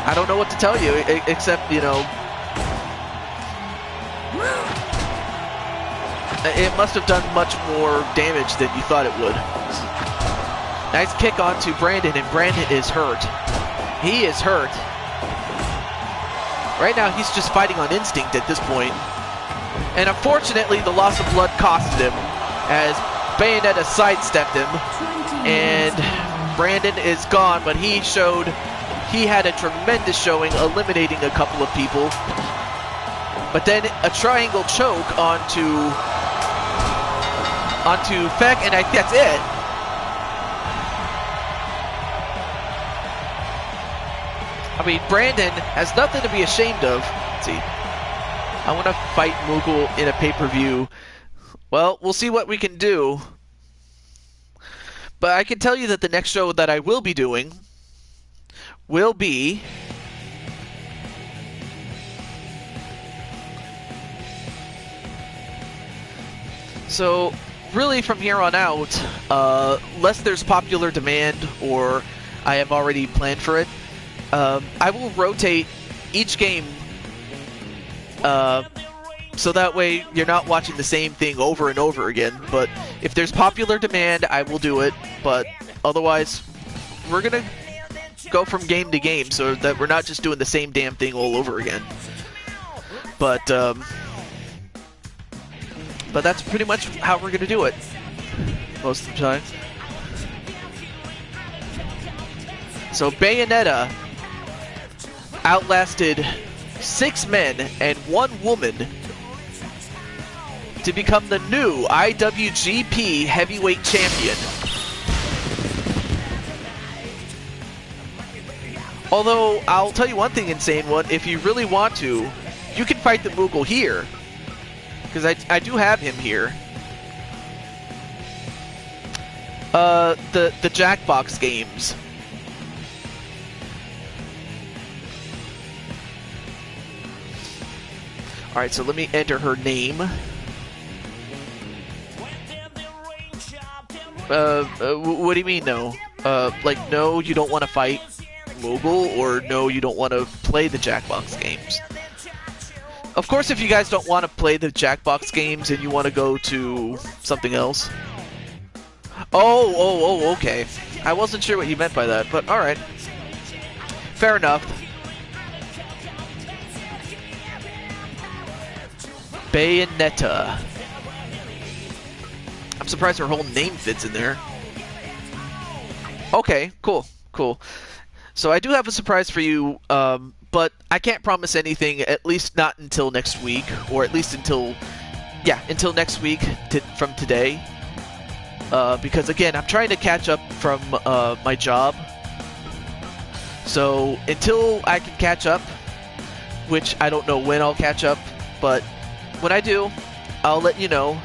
Speaker 1: I don't know what to tell you except, you know... It must have done much more damage than you thought it would. Nice kick onto Brandon, and Brandon is hurt. He is hurt. Right now, he's just fighting on instinct at this point. And unfortunately, the loss of blood costed him as Bayonetta sidestepped him. And Brandon is gone, but he had a tremendous showing, eliminating a couple of people. But then a triangle choke onto Feck, and I think that's it. I mean, Brandon has nothing to be ashamed of. Let's see. I want to fight Mughal in a pay-per-view. Well, we'll see what we can do. But I can tell you that the next show that I will be doing will be... So, really from here on out, unless there's popular demand or I have already planned for it, I will rotate each game so that way you're not watching the same thing over and over again. But if there's popular demand, I will do it. But otherwise, we're going to go from game to game so that we're not just doing the same damn thing all over again. But that's pretty much how we're going to do it most of the time. So Bayonetta outlasted 6 men and 1 woman to become the new IWGP Heavyweight Champion. Although, I'll tell you one thing, Insane One, if you really want to, you can fight the Mughal here. Because I do have him here. The Jackbox games. Alright, so let me enter her name. What do you mean, no? Like, no, you don't want to fight Mughal, or no, you don't want to play the Jackbox games? Of course, if you guys don't want to play the Jackbox games and you want to go to something else. Oh, okay. I wasn't sure what you meant by that, but alright. Fair enough. Bayonetta. I'm surprised her whole name fits in there. Okay, cool. So I do have a surprise for you, but I can't promise anything, at least not until next week, or at least until next week from today. Because again, I'm trying to catch up from my job. So until I can catch up, which I don't know when I'll catch up, but when I do, I'll let you know,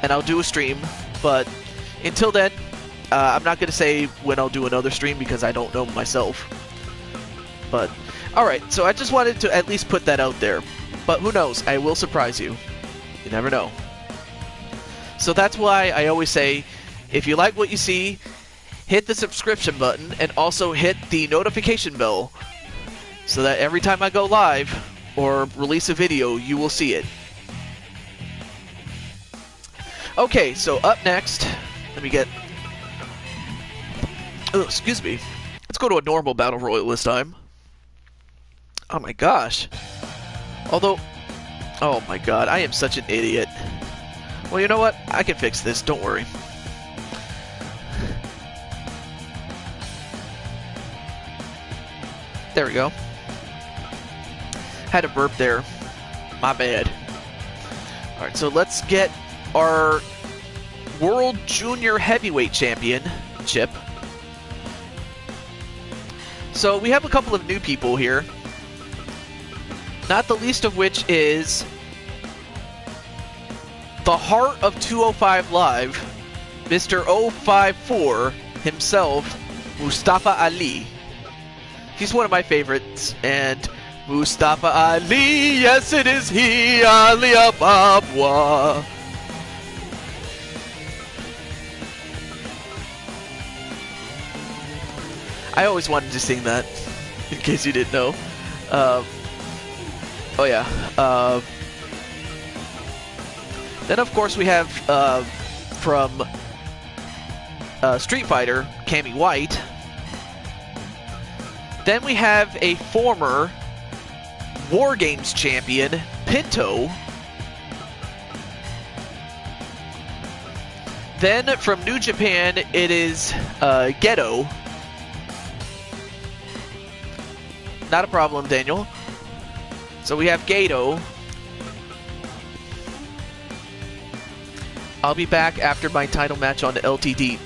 Speaker 1: and I'll do a stream. But until then, I'm not going to say when I'll do another stream because I don't know myself. But, alright, so I just wanted to at least put that out there. But who knows, I will surprise you. You never know. So that's why I always say, if you like what you see, hit the subscription button and also hit the notification bell so that every time I go live or release a video, you will see it. Okay, so up next, let me get... Oh, excuse me. Let's go to a normal Battle Royale this time. Oh my gosh. Although... Oh my god, I am such an idiot. Well, you know what? I can fix this, don't worry. There we go. Had a burp there. My bad. Alright, so let's get our World Junior Heavyweight Championship. So we have a couple of new people here. Not the least of which is the heart of 205 Live, Mr. 054 himself, Mustafa Ali. He's one of my favorites, and Mustafa Ali, yes it is he, Ali Ababwa. I always wanted to sing that, in case you didn't know. Oh yeah. Then of course we have from Street Fighter, Cammy White. Then we have a former War Games champion, Pinto. Then from New Japan, it is Geto. Not a problem, Daniel. So we have Gato. I'll be back after my title match on LTD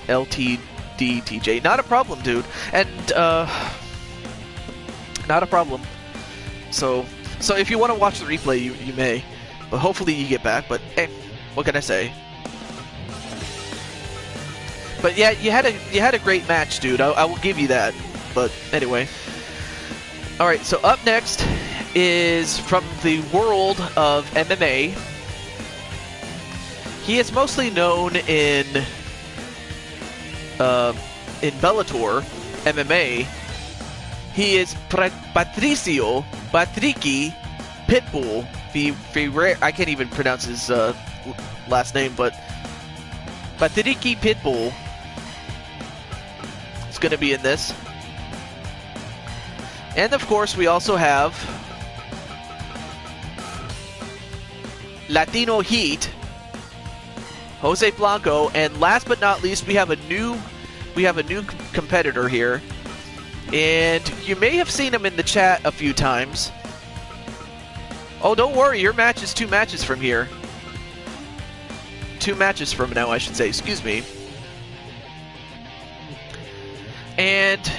Speaker 1: TJ. Not a problem, dude. And not a problem. So if you want to watch the replay, you may. But hopefully you get back. But hey, what can I say? But yeah, you had a great match, dude. I will give you that. But anyway. All right. So up next is from the world of MMA. He is mostly known in Bellator MMA. He is Patricio Patricky Pitbull. I can't even pronounce his last name, but Patricky Pitbull is going to be in this. And of course, we also have Latino Heat, Jose Blanco, and last but not least, we have a new competitor here, and you may have seen him in the chat a few times. Oh, don't worry, your match is 2 matches from here. 2 matches from now, I should say. Excuse me. And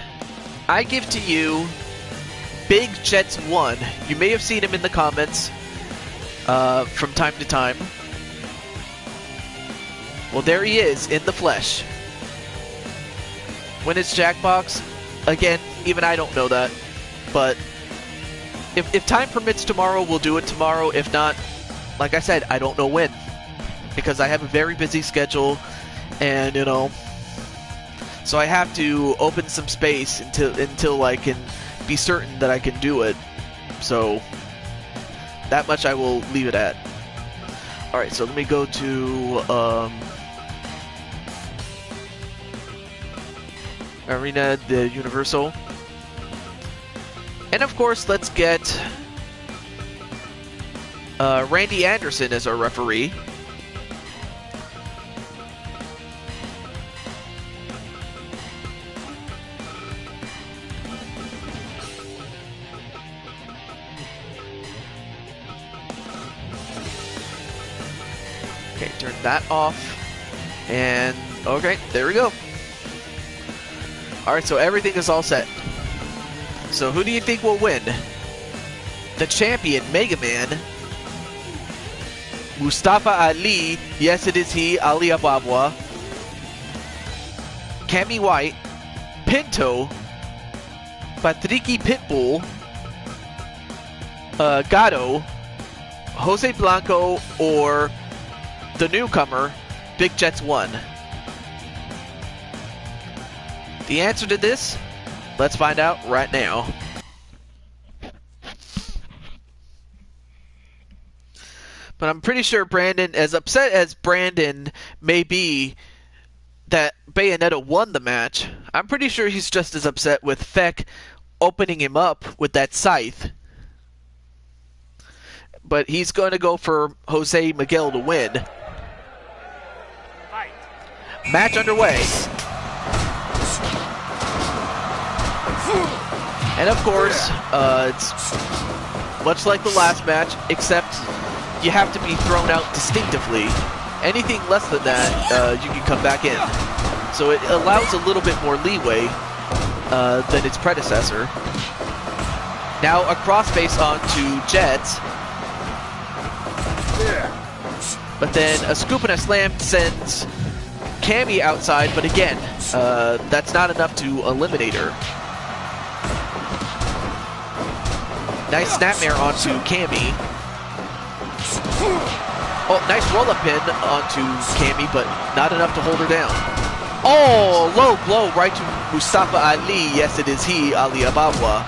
Speaker 1: I give to you Big Jets 1. You may have seen him in the comments from time to time. Well, there he is in the flesh. When it's Jackbox, again, even I don't know that. But if time permits tomorrow, we'll do it tomorrow. If not, like I said, I don't know when. Because I have a very busy schedule, and you know, so I have to open some space until I can be certain that I can do it. So that much I will leave it at. Alright, so let me go to Arena de Universal. And of course, let's get Randy Anderson as our referee. Okay, turn that off. And okay, there we go. Alright, so everything is all set. So who do you think will win? The champion, Mega Man, Mustafa Ali, yes it is he, Ali Ababwa, Cammy White, Pinto, Patricky Pitbull, Gato, Jose Blanco, or the newcomer, Big Jets 1? The answer to this, let's find out right now. But I'm pretty sure Brandon, as upset as Brandon may be that Bayonetta won the match, I'm pretty sure he's just as upset with Feck opening him up with that scythe. But he's going to go for Jose Miguel to win. Match underway. And of course, it's much like the last match, except you have to be thrown out distinctively. Anything less than that, you can come back in. So it allows a little bit more leeway than its predecessor. Now a crossface onto Jets. But then a scoop and a slam sends Cammy outside, but again, that's not enough to eliminate her. Nice snapmare onto Cammy. Oh, nice roll-up pin onto Cammy, but not enough to hold her down. Oh, low blow right to Mustafa Ali. Yes, it is he, Ali Ababwa.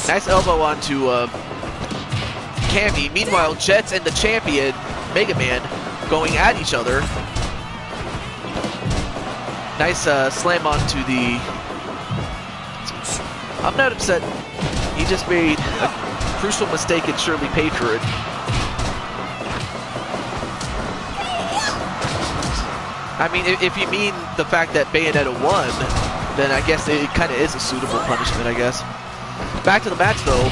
Speaker 1: Nice elbow onto Cammy. Meanwhile, Jets and the champion, Mega Man, going at each other. Nice slam onto the... I'm not upset. He just made a crucial mistake and surely paid for it. I mean, if you mean the fact that Bayonetta won, then I guess it kind of is a suitable punishment, I guess. Back to the match, though.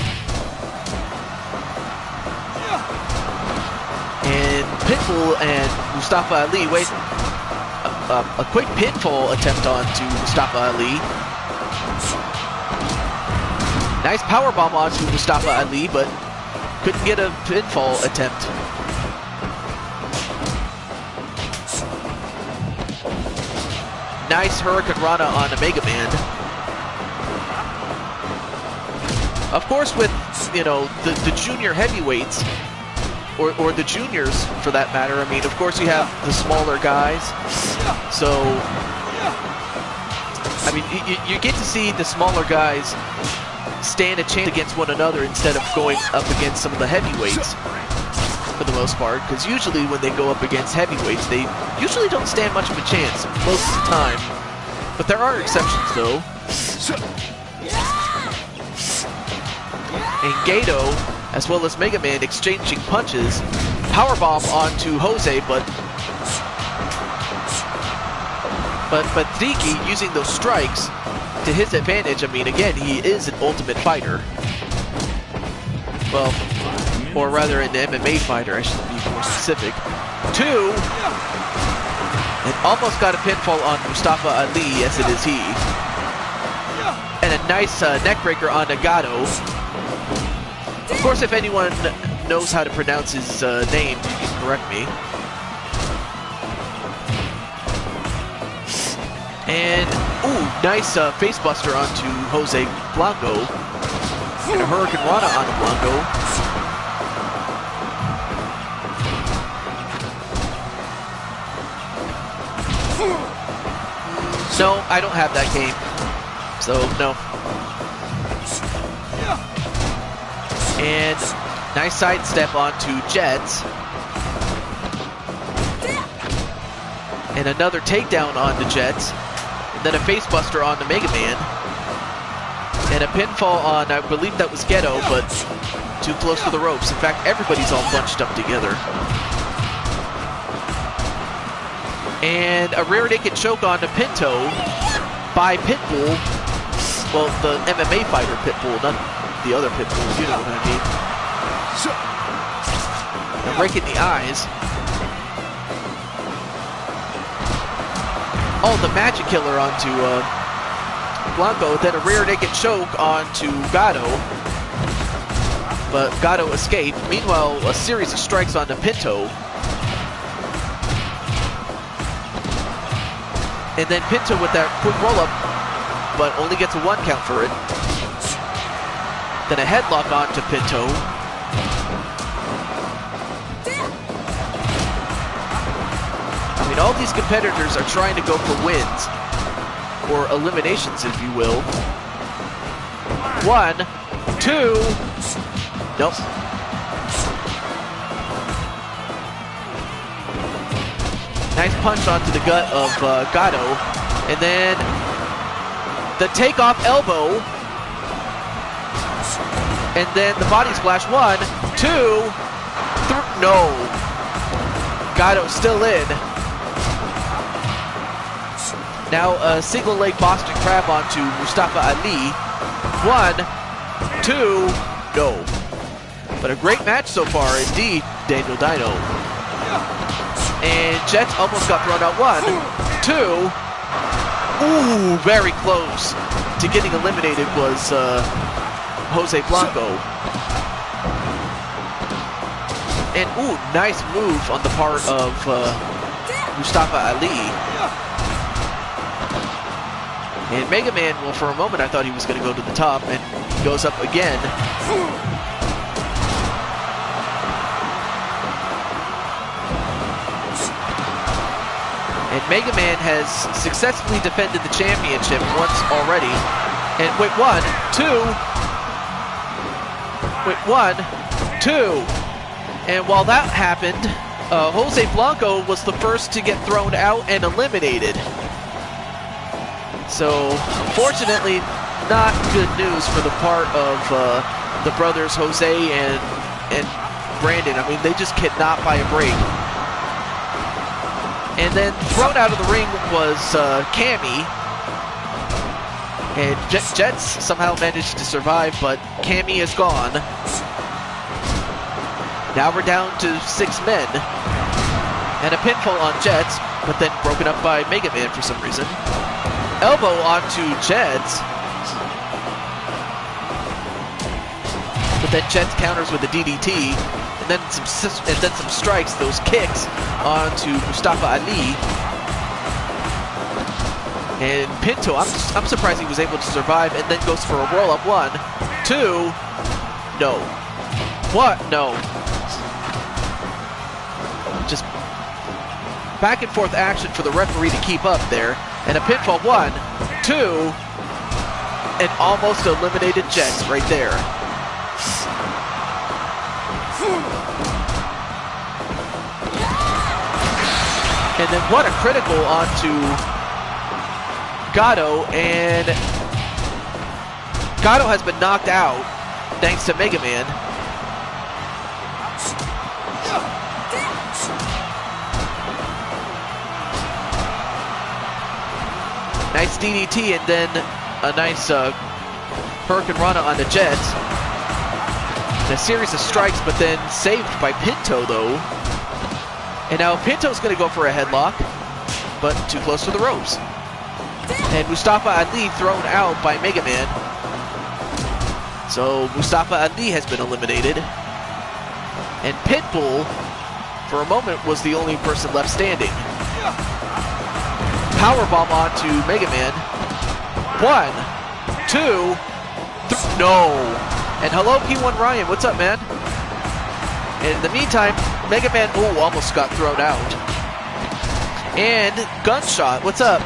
Speaker 1: And Pitbull and Mustafa Ali, wait, a quick pinfall attempt onto Mustafa Ali. Nice powerbomb onto Mustafa Ali, but couldn't get a pinfall attempt. Nice Hurricane Rana on a Mega Man. Of course, with, you know, the junior heavyweights, or the juniors for that matter, I mean, of course you have the smaller guys. So, I mean, you get to see the smaller guys stand a chance against one another instead of going up against some of the heavyweights for the most part, because usually when they go up against heavyweights, they usually don't stand much of a chance most of the time. But there are exceptions, though. And Gato, as well as Mega Man, exchanging punches. Powerbomb onto Jose, but Patricky using those strikes to his advantage. I mean, again, he is an ultimate fighter. Well, or rather an MMA fighter, I should be more specific. 2, and almost got a pinfall on Mustafa Ali, yes it is he. And a nice neckbreaker on Nagato. Of course, if anyone knows how to pronounce his name, you can correct me. And, ooh, nice facebuster onto Jose Blanco. And a Hurricane Rana onto Blanco. No, I don't have that game. So, no. And nice sidestep onto Jets. And another takedown onto Jets. And then a facebuster on the Mega Man. And a pinfall on, I believe that was Ghetto, but too close to the ropes. In fact, everybody's all bunched up together. And a rear naked choke onto Pinto by Pitbull. Well, the MMA fighter Pitbull, not the other Pitbull, you know what I mean. And raking the eyes. Oh, the Magic Killer onto Blanco, then a rear naked choke onto Gato. but Gato escaped. Meanwhile, a series of strikes onto Pinto. And then Pinto with that quick roll-up, but only gets a 1 count for it. Then a headlock onto Pinto. I mean, all these competitors are trying to go for wins, or eliminations, if you will. 1, 2, nope. Nice punch onto the gut of Gato, and then the takeoff elbow, and then the body splash. 1, 2, 3, no. Gato still in. Now a single leg Boston Crab onto Mustafa Ali. 1, 2, no. But a great match so far, indeed, Daniel Dino. And Jets almost got thrown out. 1, 2. Ooh, very close to getting eliminated was Jose Blanco. And ooh, nice move on the part of Mustafa Ali. And Mega Man, well, for a moment I thought he was going to go to the top, and he goes up again. And Mega Man has successfully defended the championship once already. And wait, 1, 2. Wait, 1, 2. And while that happened, Jose Blanco was the first to get thrown out and eliminated. So, unfortunately, not good news for the part of the brothers Jose and Brandon. I mean, they just cannot buy a break. And then thrown out of the ring was Cammy. And Jets somehow managed to survive, but Cammy is gone. Now we're down to 6 men. And a pinfall on Jets, but then broken up by Mega Man for some reason. Elbow onto Jets. But then Jets counters with a DDT. And then some strikes, those kicks, onto Mustafa Ali. And Pinto, I'm surprised he was able to survive, and then goes for a roll-up. 1, 2, no. What? No. Just back and forth action for the referee to keep up there. And a pinfall. 1, 2, and almost eliminated Jets right there. And then what a critical onto Gato, and Gato has been knocked out thanks to Mega Man. Nice DDT, and then a nice Hurricane Rana on the Jets. And a series of strikes, but then saved by Pinto, though. And now Pinto's going to go for a headlock, but too close to the ropes. And Mustafa Ali thrown out by Mega Man. So Mustafa Ali has been eliminated. And Pitbull, for a moment, was the only person left standing. Powerbomb onto Mega Man. 1, 2, 3, no. And hello, P1 Ryan, what's up, man? And in the meantime, Mega Man, ooh, almost got thrown out. And Gunshot, what's up?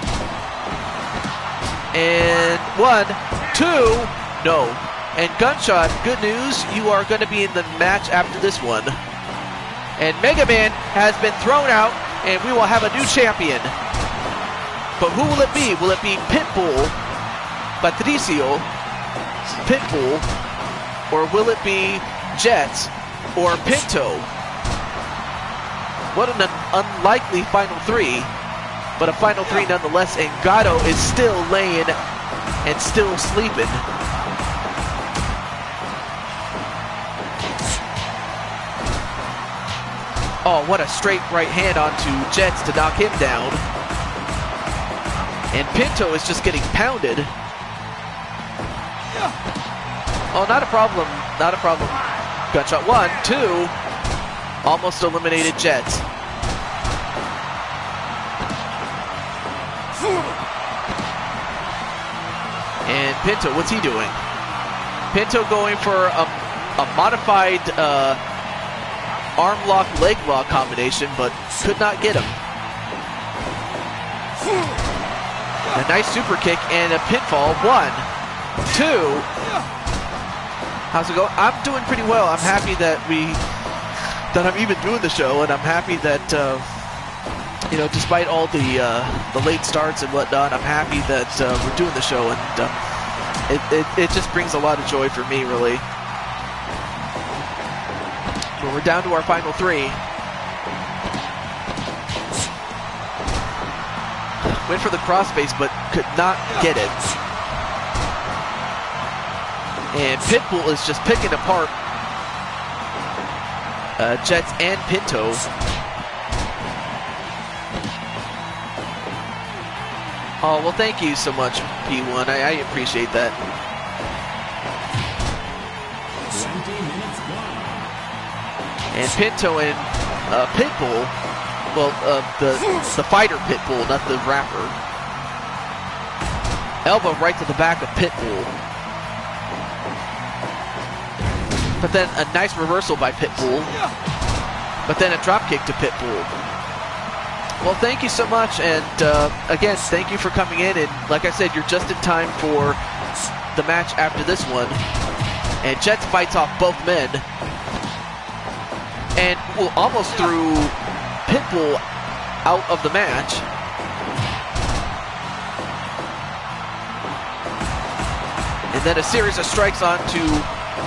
Speaker 1: And 1, 2, no. And Gunshot, good news, you are going to be in the match after this one. And Mega Man has been thrown out, and we will have a new champion. But who will it be? Will it be Pitbull, Patricio, Pitbull, or will it be Jets or Pinto? What an unlikely final 3, but a final 3 nonetheless, and Gato is still laying and still sleeping. Oh, what a straight right hand onto Jets to knock him down. And Pinto is just getting pounded. Oh, not a problem, not a problem. Gunshot 1, 2. Almost eliminated Jets. And Pinto, what's he doing? Pinto going for a modified arm lock, leg lock combination, but could not get him. A nice super kick and a pinfall. 1, 2. How's it going? I'm doing pretty well. I'm happy that I'm even doing the show, and I'm happy that you know, despite all the late starts and whatnot, I'm happy that we're doing the show, and it just brings a lot of joy for me, really. But we're down to our final 3. Went for the crossface, but could not get it. And Pitbull is just picking apart Jets and Pinto. Oh, well, thank you so much, P1. I appreciate that.
Speaker 2: 20 minutes gone.
Speaker 1: And Pinto and Pitbull, well, the fighter Pitbull, not the rapper. Elbow right to the back of Pitbull. But then a nice reversal by Pitbull. But then a dropkick to Pitbull. Well, thank you so much, and again, thank you for coming in, and like I said, you're just in time for the match after this one. And Jets fights off both men, and well, almost threw Pitbull out of the match. And then a series of strikes onto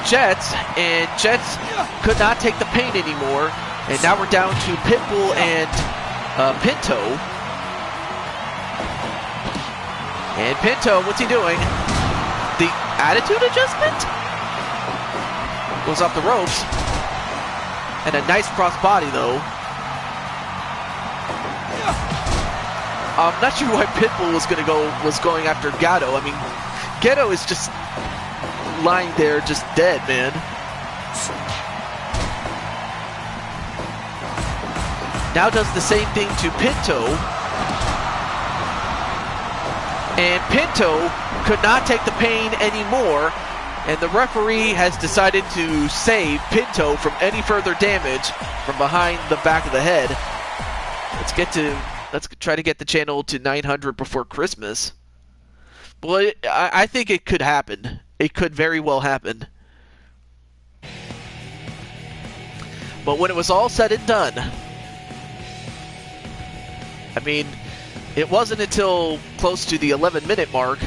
Speaker 1: Jets, and Jets could not take the pain anymore, and now we're down to Pitbull and Pinto. And Pinto, what's he doing? The attitude adjustment? Goes off the ropes. And a nice cross body, though. I'm not sure why Pitbull was going after Gatto. I mean, Gatto is just lying there, just dead, man. Now does the same thing to Pinto. And Pinto could not take the pain anymore. And the referee has decided to save Pinto from any further damage from behind the back of the head. Let's try to get the channel to 900 before Christmas. Well, I think it could happen. It could very well happen. But when it was all said and done, I mean, it wasn't until close to the 11-minute mark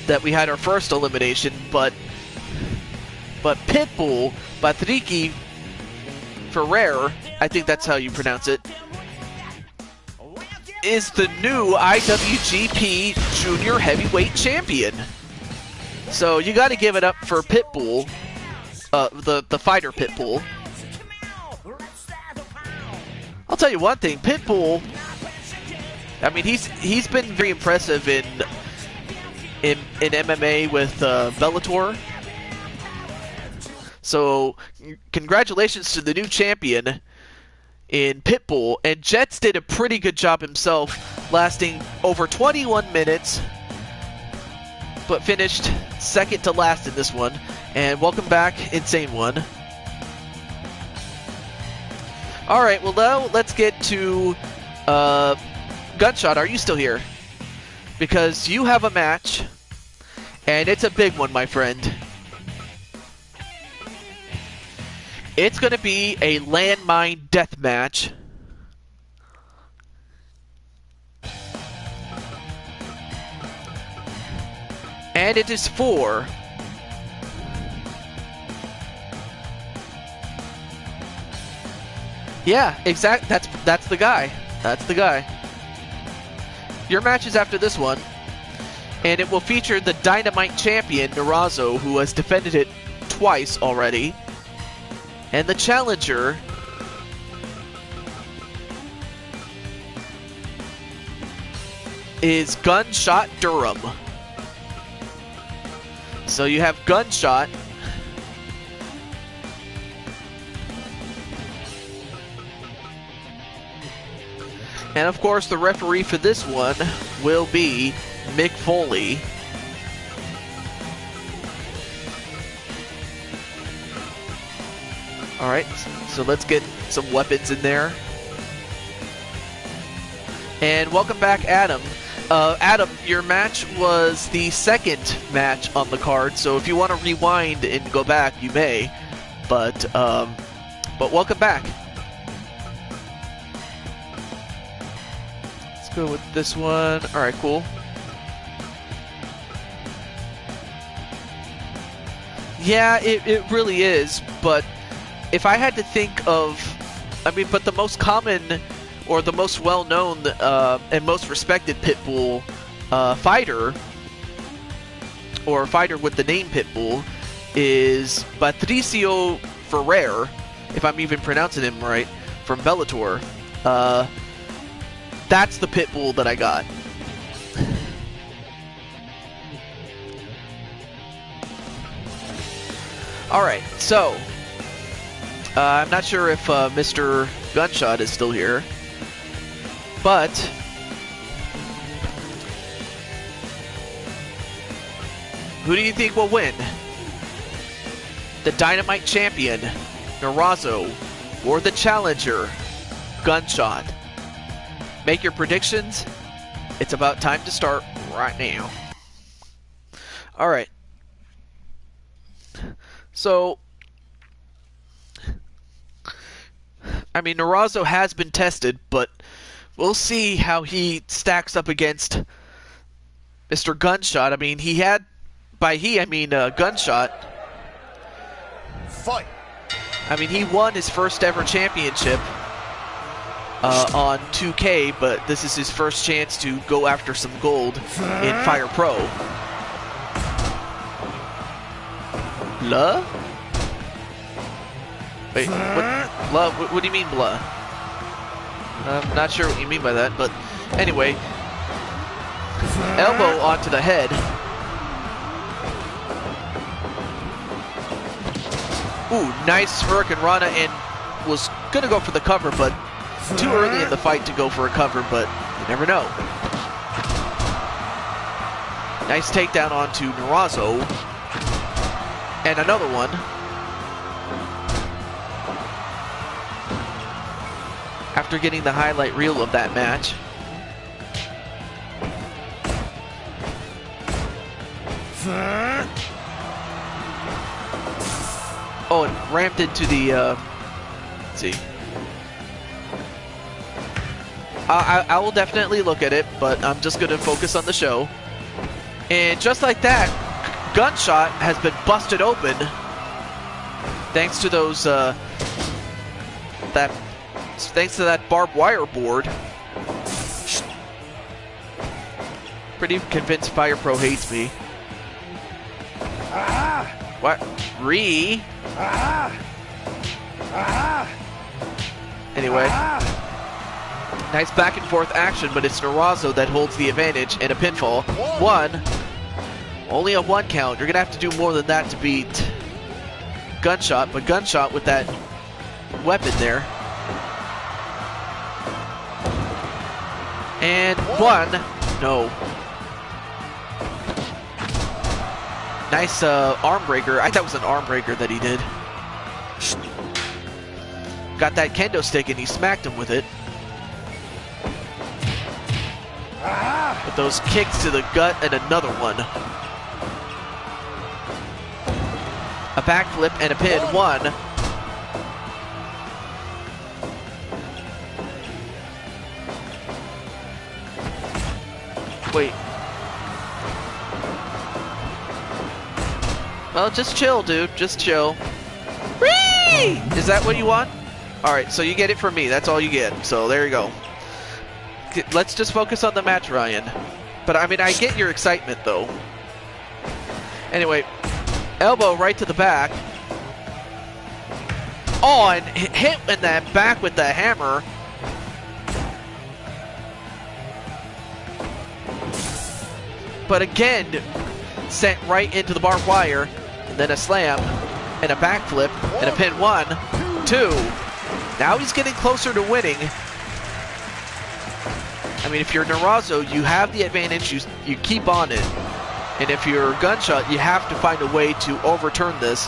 Speaker 1: that we had our first elimination, but Pitbull, Patrick Ferrer, I think that's how you pronounce it, is the new IWGP Junior Heavyweight Champion. So you got to give it up for Pitbull, the fighter Pitbull. I'll tell you one thing, Pitbull, I mean, he's been very impressive in MMA with Bellator. So congratulations to the new champion in Pitbull. And Jets did a pretty good job himself, lasting over 21 minutes, but finished second to last in this one. And welcome back, Insane One. Alright, well now let's get to Gunshot. Are you still here? Because you have a match, and it's a big one, my friend. It's going to be a landmine death match. And it is for yeah, exact. That's the guy. That's the guy. Your match is after this one, and it will feature the Dynamite Champion, Narazo, who has defended it twice already, and the challenger is Gunshot Durham. So you have Gunshot And of course, the referee for this one will be Mick Foley. Alright, so let's get some weapons in there. And welcome back, Adam. Adam, your match was the second match on the card, so if you want to rewind and go back, you may. But welcome back. Let's go with this one. Alright, cool. Yeah, it really is, but if I had to think of, but the most common or the most well-known and most respected Pitbull fighter, or fighter with the name Pitbull, is Patricio Ferrer, if I'm even pronouncing him right, from Bellator. That's the Pitbull that I got. Alright, so I'm not sure if Mr. Gunshot is still here, but who do you think will win? The Dynamite Champion, Narazo, or the Challenger, Gunshot? Make your predictions. It's about time to start right now. Alright. So, Narazo has been tested, but we'll see how he stacks up against Mr. Gunshot. He had, by he, Gunshot.
Speaker 4: Fight.
Speaker 1: He won his first ever championship on 2K, but this is his first chance to go after some gold in Fire Pro. Blah? Wait, what? Blah? What do you mean, blah? I'm not sure what you mean by that, but anyway. Elbow onto the head. Ooh, nice Hurricane Rana, and was gonna go for the cover, but too early in the fight to go for a cover, but you never know. Nice takedown onto Narazo. And another one. After getting the highlight reel of that match. Oh, and ramped into the, let's see. I will definitely look at it, but I'm just going to focus on the show. And just like that, Gunshot has been busted open thanks to those thanks to that barbed wire board. Pretty convinced Fire Pro hates me. What? Anyway, nice back and forth action, but it's Narazo that holds the advantage and a pinfall. One. Only a 1 count. You're going to have to do more than that to beat Gunshot, but Gunshot with that weapon there. And 1. No. Nice arm breaker. I thought that was an arm breaker that he did. Got that kendo stick and he smacked him with it. With those kicks to the gut and another one. A backflip and a pin. 1. Wait. Well, just chill, dude. Just chill. Whee! Is that what you want? Alright, so you get it from me. That's all you get. So there you go. Let's just focus on the match, Ryan. But I get your excitement, though. Anyway. Elbow right to the back. Oh, and hit in that back with the hammer. But again, sent right into the barbed wire. And then a slam. And a backflip. And a pin. 1, 2. Now he's getting closer to winning. I mean, if you're Narazo, you have the advantage, you keep on it. And if you're Gunshot, you have to find a way to overturn this.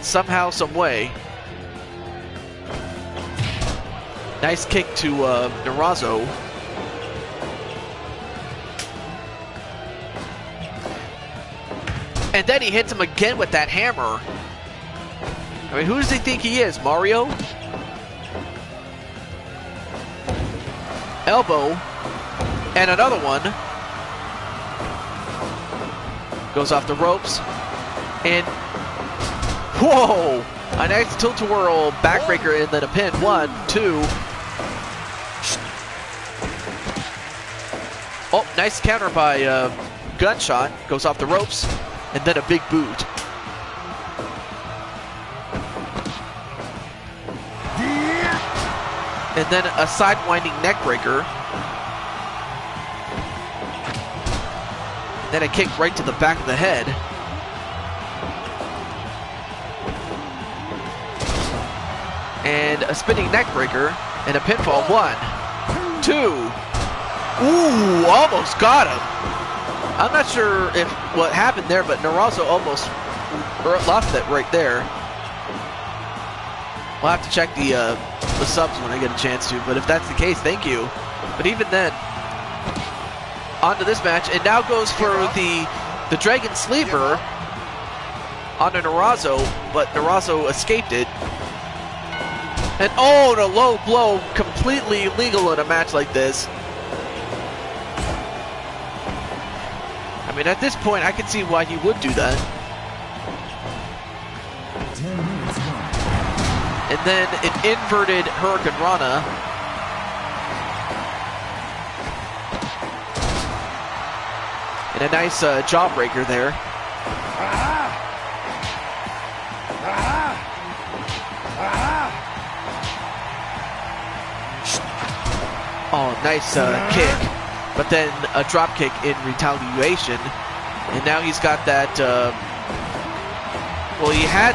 Speaker 1: Somehow, some way. Nice kick to Narazo. And then he hits him again with that hammer. I mean, who does he think he is, Mario? Elbow. And another one. Goes off the ropes. And whoa! A nice tilt-a-whirl backbreaker and then a pin. 1, 2. Oh, nice counter by Gunshot. Goes off the ropes. And then a big boot. And then a sidewinding neckbreaker. Then a kick right to the back of the head. And a spinning neckbreaker. And a pinfall. 1, 2. Ooh, almost got him. I'm not sure if what happened there, but Narazo almost lost it right there. We'll have to check the subs when I get a chance to, but if that's the case, thank you. But even then, on to this match, and now goes for the Dragon Sleeper onto Narazo, but Narazo escaped it. And oh, and a low blow, completely illegal in a match like this. I mean, at this point, I can see why he would do that.
Speaker 2: 10 minutes gone.
Speaker 1: And then an inverted Hurricane Rana. And a nice jawbreaker there. Oh, nice kick. But then a drop kick in retaliation. And now he's got that, well, he had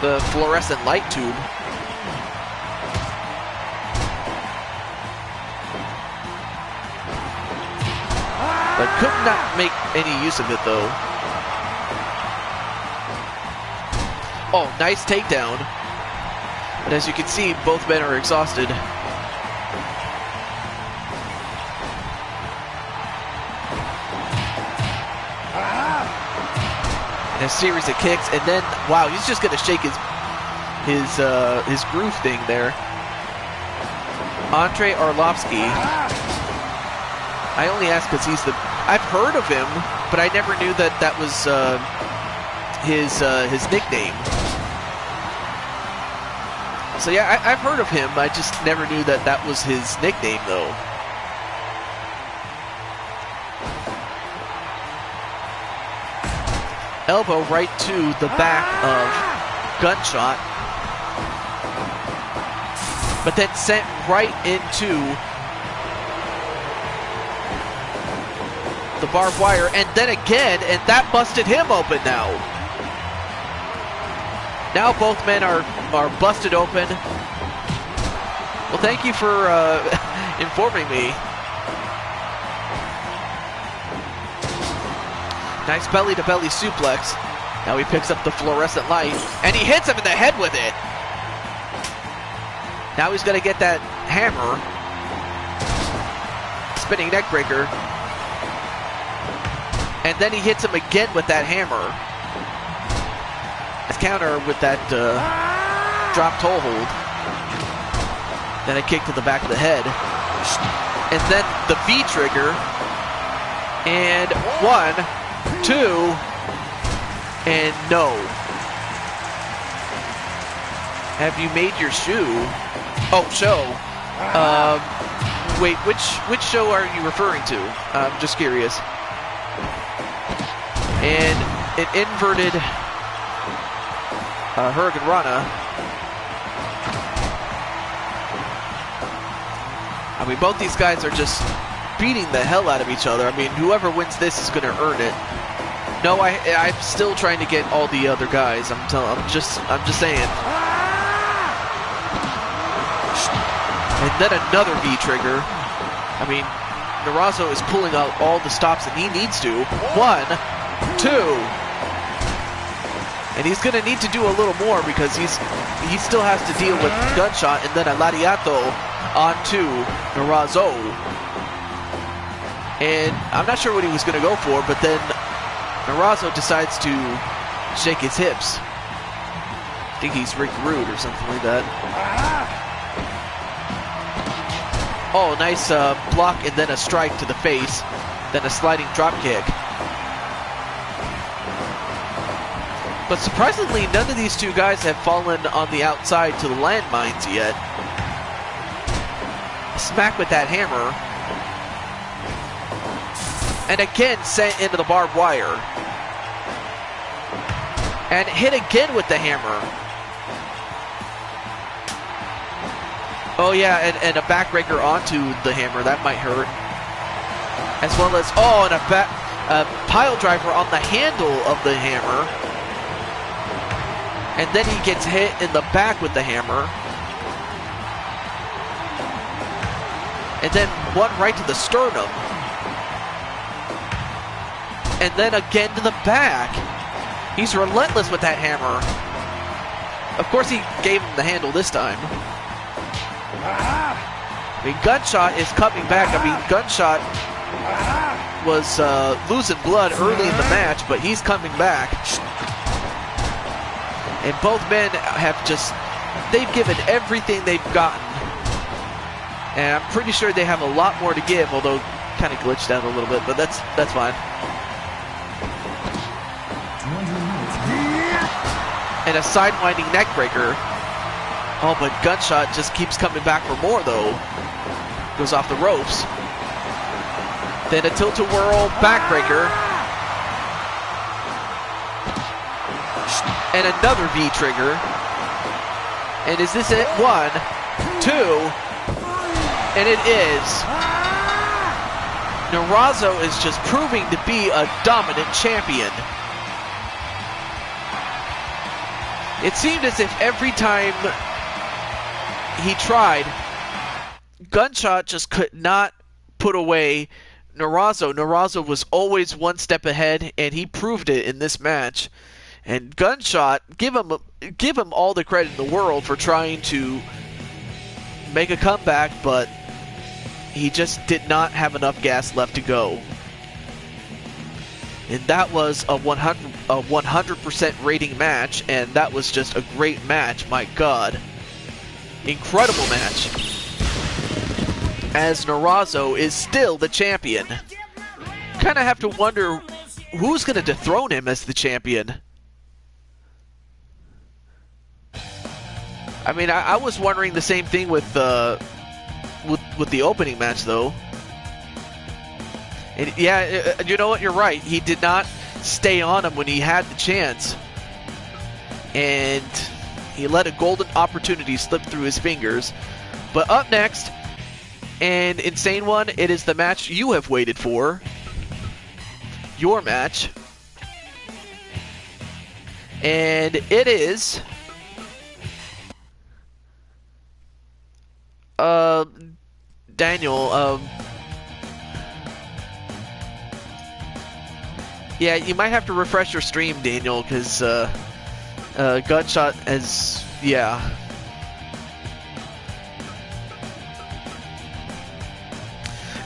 Speaker 1: the fluorescent light tube. But could not make any use of it, though. Oh, nice takedown. But as you can see, both men are exhausted. And a series of kicks, and then wow, he's just gonna shake his groove thing there. Andrei Arlovsky. I only ask because I've heard of him, but I never knew that that was his nickname. So yeah, I've heard of him. I just never knew that that was his nickname, though. Elbow right to the back of Gunshot. But then sent right into the barbed wire. And then again, and that busted him open now. Now both men are busted open. Well, thank you for informing me. Nice belly-to-belly suplex. Now he picks up the fluorescent light, and he hits him in the head with it. Now he's going to get that hammer. Spinning neckbreaker. And then he hits him again with that hammer. His counter with that drop toe hold. Then a kick to the back of the head. And then the V trigger. And 1, 2, and no. Have you made your shoe? Oh, show. Wait, which show are you referring to? I'm just curious. And an inverted Hurricane Rana. I mean, both these guys are just beating the hell out of each other. I mean, whoever wins this is going to earn it. No, I'm still trying to get all the other guys. I'm just saying. And then another V trigger. I mean, Narazo is pulling out all the stops that he needs to. 1, 2. And he's going to need to do a little more because he still has to deal with Gunshot and then a Lariato onto Narazo. And I'm not sure what he was going to go for, but then Narazo decides to shake his hips. I think he's Rick Rude or something like that. Oh, nice block and then a strike to the face. Then a sliding drop kick. But surprisingly, none of these two guys have fallen on the outside to the landmines yet. Smack with that hammer. And again sent into the barbed wire. And hit again with the hammer. Oh yeah, and a backbreaker onto the hammer. That might hurt. As well as, oh, and a pile driver on the handle of the hammer. And then he gets hit in the back with the hammer. And then one right to the sternum. And then again to the back. He's relentless with that hammer. Of course he gave him the handle this time. I mean, Gunshot is coming back. I mean, Gunshot was losing blood early in the match, but he's coming back. And both men have they've given everything they've gotten. And I'm pretty sure they have a lot more to give, although kind of glitched out a little bit, but that's fine.
Speaker 2: 20 minutes.
Speaker 1: And a sidewinding neck breaker. Oh, but Gunshot just keeps coming back for more, though. Goes off the ropes. Then a tilt-a-whirl backbreaker. And another V trigger. And is this it? 1, 2. And it is. Narazo is just proving to be a dominant champion. It seemed as if every time he tried, Gunshot just could not put away Narazo. Narazo was always one step ahead, and he proved it in this match. And Gunshot, give him all the credit in the world for trying to make a comeback, but he just did not have enough gas left to go. And that was a 100% rating match, and that was just a great match. My God, incredible match. As Narazo is still the champion. Kind of have to wonder who's going to dethrone him as the champion. I mean, I was wondering the same thing with the opening match, though. And yeah, you know what? You're right. He did not stay on him when he had the chance, and he let a golden opportunity slip through his fingers. But up next, and Insane One, it is the match you have waited for. Your match, and it is. Daniel, yeah, you might have to refresh your stream, Daniel, because, Gunshot has, yeah.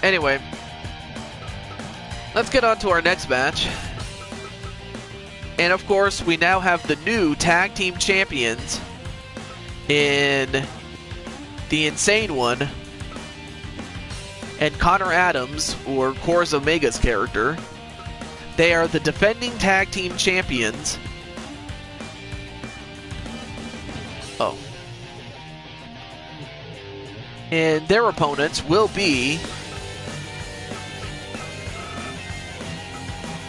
Speaker 1: Anyway, let's get on to our next match. And, of course, we now have the new Tag Team Champions in the Insane One and Connor Adams, or Coraz Omega's character. They are the defending Tag Team Champions. Oh. And their opponents will be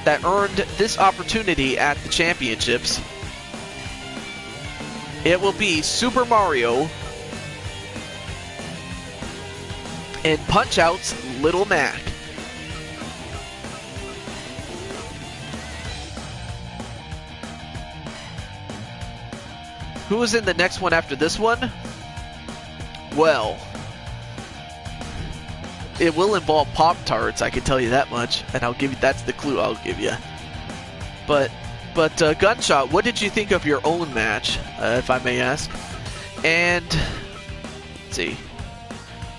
Speaker 1: that earned this opportunity at the championships. It will be Super Mario and Punch-Out's Little Mac. Who is in the next one after this one? Well, it will involve Pop-Tarts, I can tell you that much, and I'll give you, that's the clue I'll give you. But Gunshot, what did you think of your own match, if I may ask? And let's see,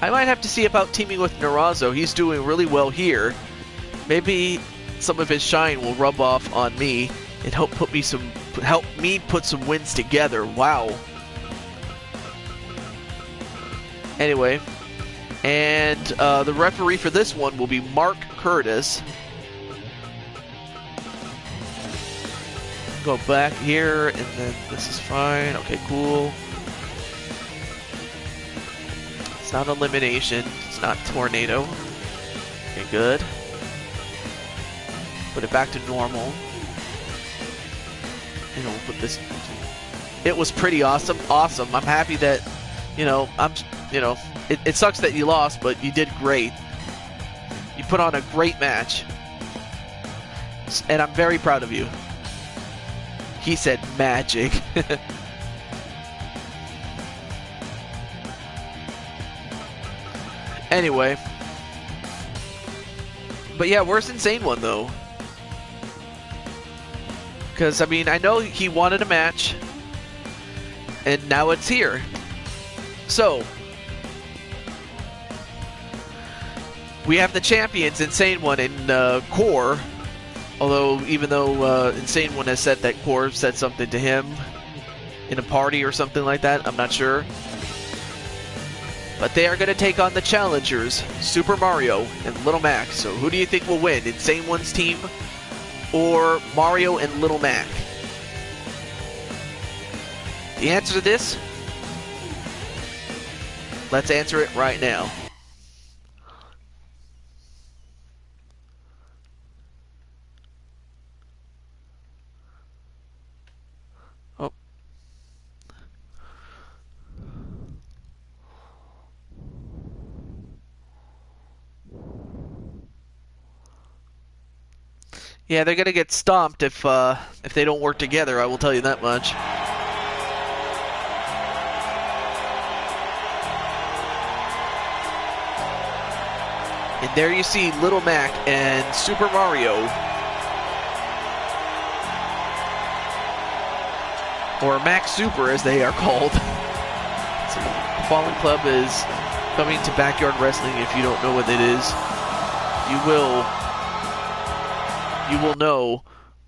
Speaker 1: I might have to see about teaming with Narazo. He's doing really well here. Maybe some of his shine will rub off on me and help me put some wins together. Wow. Anyway, and the referee for this one will be Mark Curtis. Go back here, and then this is fine. Okay, cool. It's not elimination. It's not tornado. Okay, good. Put it back to normal. And we'll put this. It was pretty awesome. Awesome. I'm happy that, it sucks that you lost, but you did great. You put on a great match. And I'm very proud of you. He said magic. Anyway. But yeah, where's Insane One, though? Because, I mean, I know he wanted a match. And now it's here. So. We have the champions, Insane One and Core. Although, even though Insane One has said that Core said something to him in a party or something like that, I'm not sure. But they are going to take on the challengers, Super Mario and Little Mac. So who do you think will win, Insane One's team or Mario and Little Mac? The answer to this? Let's answer it right now. Yeah, they're gonna get stomped if they don't work together. I will tell you that much. And there you see Little Mac and Super Mario, or Mac Super as they are called. So, Fallen Club is coming to Backyard Wrestling. If you don't know what it is, you will know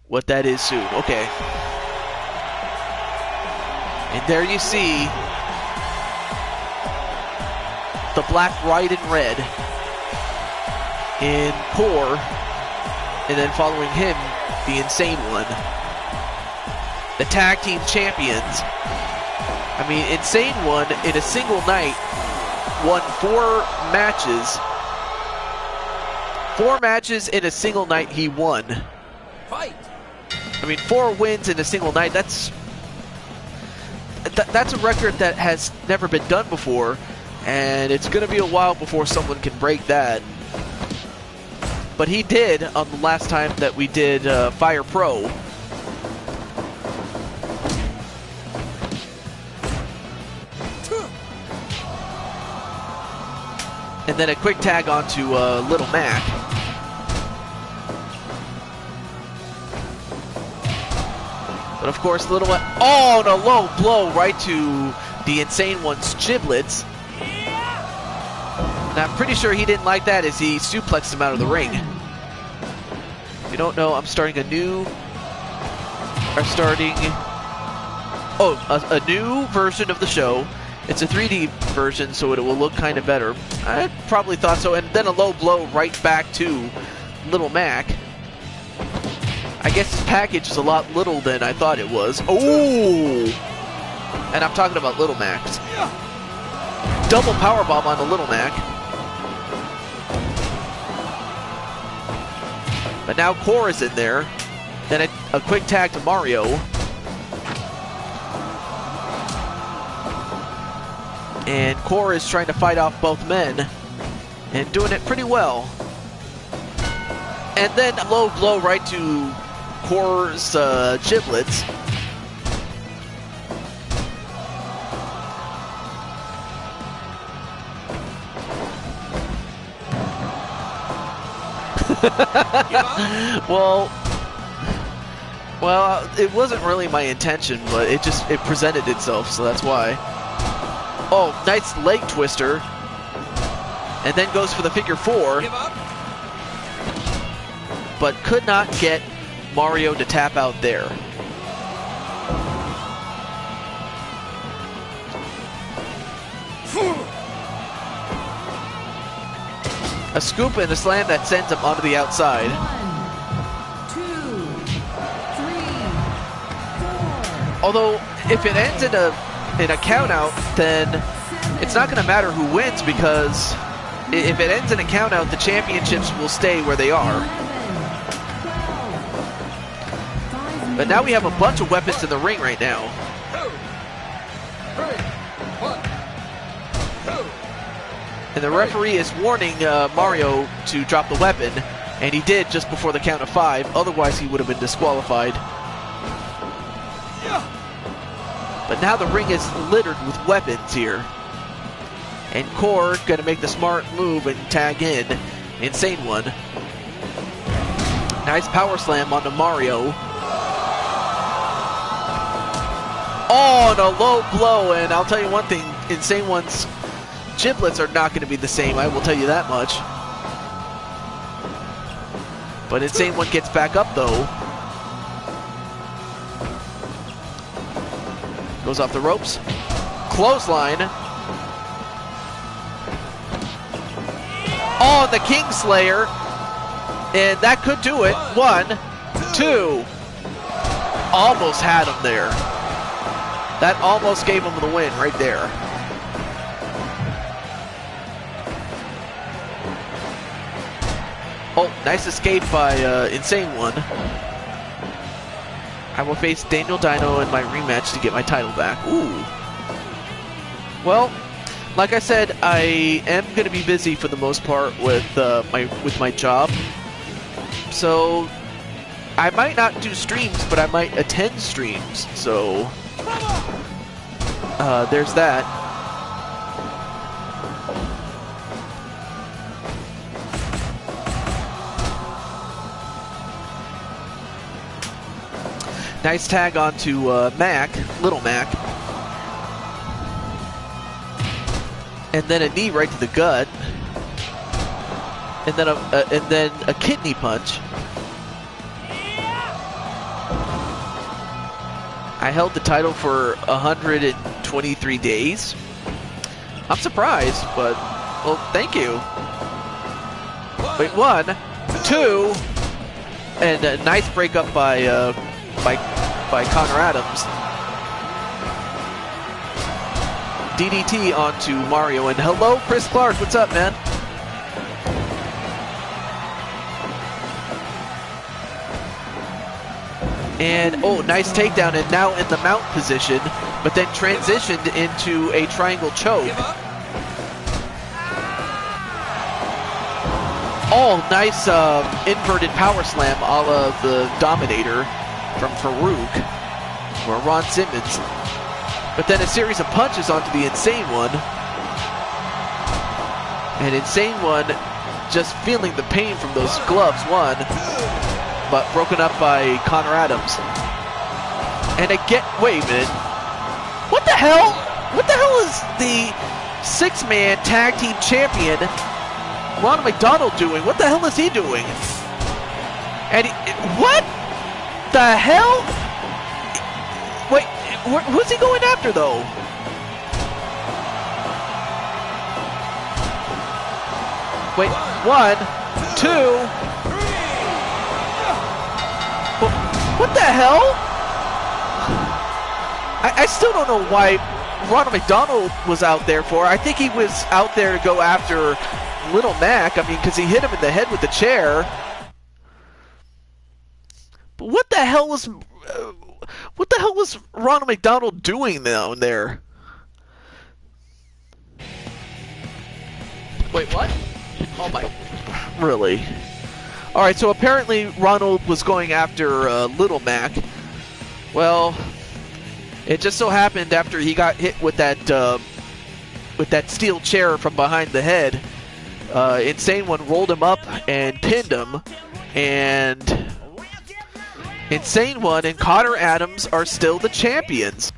Speaker 1: what that is soon. Okay. And there you see the black, white, and red in Core, and then following him, the Insane One. The tag team champions. I mean, Insane One in a single night won 4 matches. 4 matches in a single night he won. Fight. I mean, 4 wins in a single night, that's a record that has never been done before, and it's going to be a while before someone can break that. But he did on the last time that we did Fire Pro. And then a quick tag onto Little Mac. But of course, Little Mac, oh, and a low blow right to the Insane One's giblets. And I'm pretty sure he didn't like that as he suplexed him out of the ring. If you don't know, I'm starting a new new version of the show. It's a 3D version, so it will look kind of better. I probably thought so. And then a low blow right back to Little Mac. I guess his package is a lot little than I thought it was. Oh! And I'm talking about Little Mac's. Double powerbomb on the Little Mac. But now Core is in there. Then a quick tag to Mario. And Core is trying to fight off both men. And doing it pretty well. And then a low blow right to Core's giblets. well, it wasn't really my intention, but it presented itself, so that's why. Oh, nice leg twister. And then goes for the figure 4. But could not get Mario to tap out there. A scoop and a slam that sends him onto the outside.
Speaker 3: 1, 2, 3, 4.
Speaker 1: Although, if it ends in a count out, then it's not going to matter who wins, because if it ends in a count out, the championships will stay where they are. But now we have a bunch of weapons in the ring right now. And the referee is warning Mario to drop the weapon, and he did just before the count of 5, otherwise he would have been disqualified. But now the ring is littered with weapons here. And Core gonna make the smart move and tag in. Insane One. Nice power slam onto Mario. Oh, and a low blow, and I'll tell you one thing, Insane One's giblets are not going to be the same, I will tell you that much. But Insane One gets back up, though. Goes off the ropes. Clothesline. Oh, the Kingslayer. And that could do it. 1, 2. Almost had him there. That almost gave him the win right there. Oh, nice escape by Insane One. I will face Daniel Dino in my rematch to get my title back. Ooh. Well, like I said, I am going to be busy for the most part with my job. So I might not do streams, but I might attend streams. So there's that. Nice tag onto Mac, Little Mac. And then a knee right to the gut. And then a kidney punch. I held the title for 123 days. I'm surprised, but well, thank you. Wait, 1, 2, and a nice breakup by Connor Adams. DDT onto Mario, and hello, Chris Clark. What's up, man? And, oh, nice takedown, and now in the mount position, but then transitioned into a triangle choke. Oh, nice inverted power slam a la the Dominator from Farouk, or Ron Simmons. But then a series of punches onto the Insane One. And Insane One just feeling the pain from those gloves, 1. But broken up by Connor Adams. And again, wait a minute. What the hell? What the hell is the 6-man tag team champion, Ronald McDonald, doing? What the hell is he doing? And what the hell? Wait, who's he going after, though? Wait, 1, 2. What the hell? I still don't know why Ronald McDonald was out there for. I think he was out there to go after Little Mac. I mean, because he hit him in the head with the chair. But what the hell was Ronald McDonald doing down there? Wait, what? Oh my! Really? All right, so apparently Ronald was going after Little Mac. Well, it just so happened after he got hit with that steel chair from behind the head, Insane One rolled him up and pinned him, and Insane One and Connor Adams are still the champions.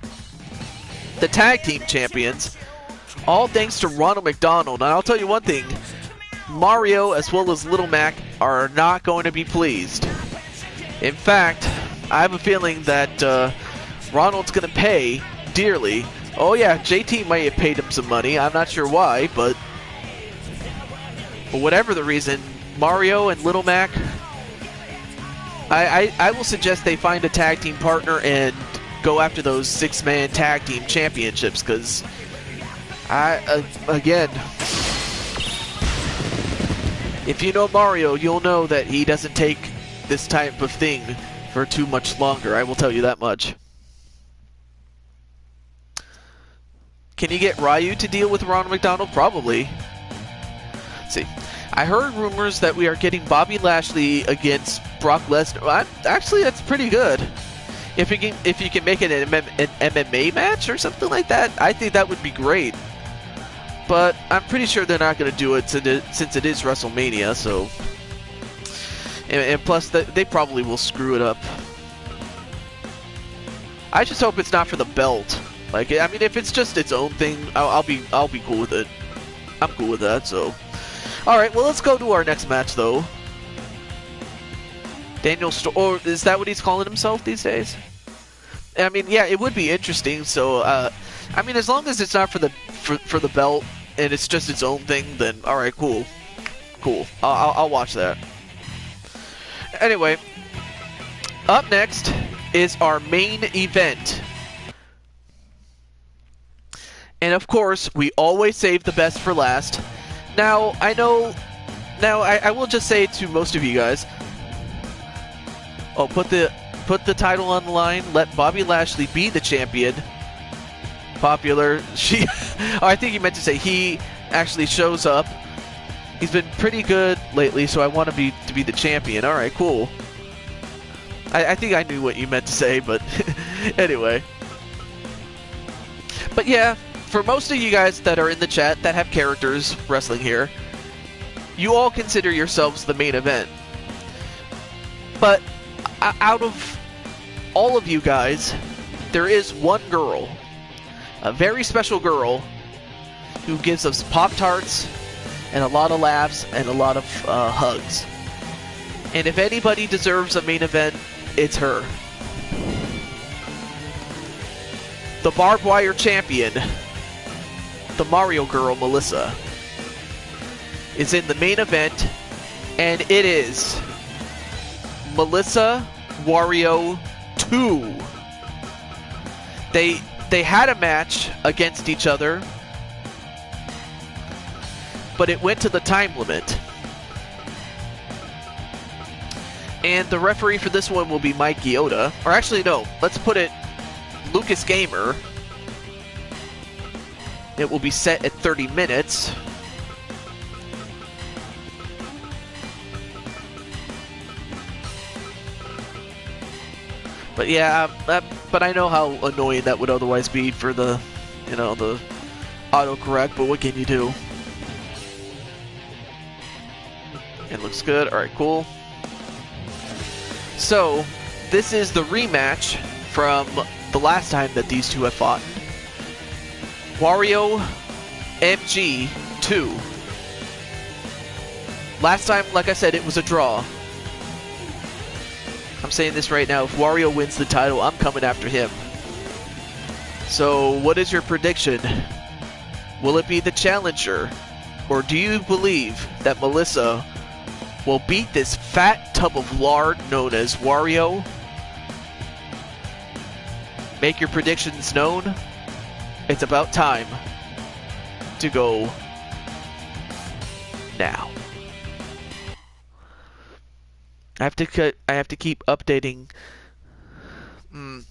Speaker 1: The tag team champions. All thanks to Ronald McDonald. And I'll tell you one thing. Mario as well as Little Mac are not going to be pleased. In fact, I have a feeling that Ronald's going to pay dearly. Oh yeah, JT might have paid him some money. I'm not sure why, but for whatever the reason, Mario and Little Mac, I will suggest they find a tag team partner and go after those 6-man tag team championships, because again, if you know Mario, you'll know that he doesn't take this type of thing for too much longer. I will tell you that much. Can you get Ryu to deal with Ronald McDonald? Probably. Let's see. I heard rumors that we are getting Bobby Lashley against Brock Lesnar. Actually, that's pretty good. If you can make it an MMA match or something like that, I think that would be great. But I'm pretty sure they're not going to do it since it is WrestleMania. So, and plus they probably will screw it up. I just hope it's not for the belt. Like, I mean, if it's just its own thing, I'll be cool with it. I'm cool with that. So. Alright, well, let's go to our next match, though. Daniel or is that what he's calling himself these days? I mean, yeah, it would be interesting. So, I mean, as long as it's not for the belt and it's just its own thing, then alright, cool. Cool. I'll watch that. Anyway, up next is our main event. And, of course, we always save the best for last. Now, I know... Now, I will just say to most of you guys... Oh, put the title on the line. Let Bobby Lashley be the champion. Popular. Oh, I think you meant to say he actually shows up. He's been pretty good lately, so I want to be the champion. Alright, cool. I think I knew what you meant to say, but... anyway. But yeah... For most of you guys that are in the chat that have characters wrestling here, you all consider yourselves the main event. But out of all of you guys, there is one girl, a very special girl, who gives us Pop-Tarts and a lot of laughs and a lot of hugs. And if anybody deserves a main event, it's her. The barbed wire champion, the Mario girl, Melissa, is in the main event, and it is Melissa Wario 2. They had a match against each other, but it went to the time limit. And the referee for this one will be Mike Giotta. Or actually, no, let's put it Lucas Gamer. It will be set at 30 minutes. But yeah, but I know how annoying that would otherwise be for the, you know, the autocorrect, but what can you do? It looks good. Alright, cool. So, this is the rematch from the last time that these two have fought. Wario MG 2. Last time, like I said, it was a draw. I'm saying this right now. If Wario wins the title, I'm coming after him. So, what is your prediction? Will it be the challenger? Or do you believe that Melissa will beat this fat tub of lard known as Wario? Make your predictions known. It's about time to go now. I have to keep updating.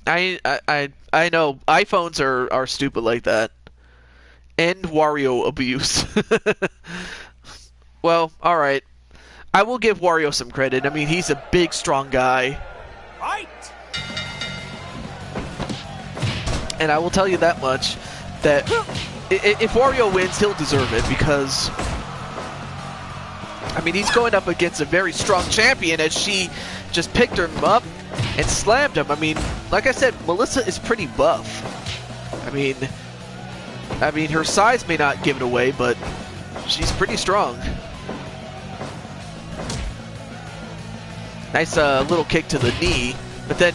Speaker 1: I know iPhones are stupid like that. End Wario abuse. Well, all right. I will give Wario some credit. I mean, he's a big, strong guy.
Speaker 4: Right.
Speaker 1: And I will tell you that much, that if Wario wins, he'll deserve it, because I mean, he's going up against a very strong champion as she just picked him up and slammed him. I mean, like I said, Melissa is pretty buff. I mean, her size may not give it away, but she's pretty strong. Nice little kick to the knee. But then,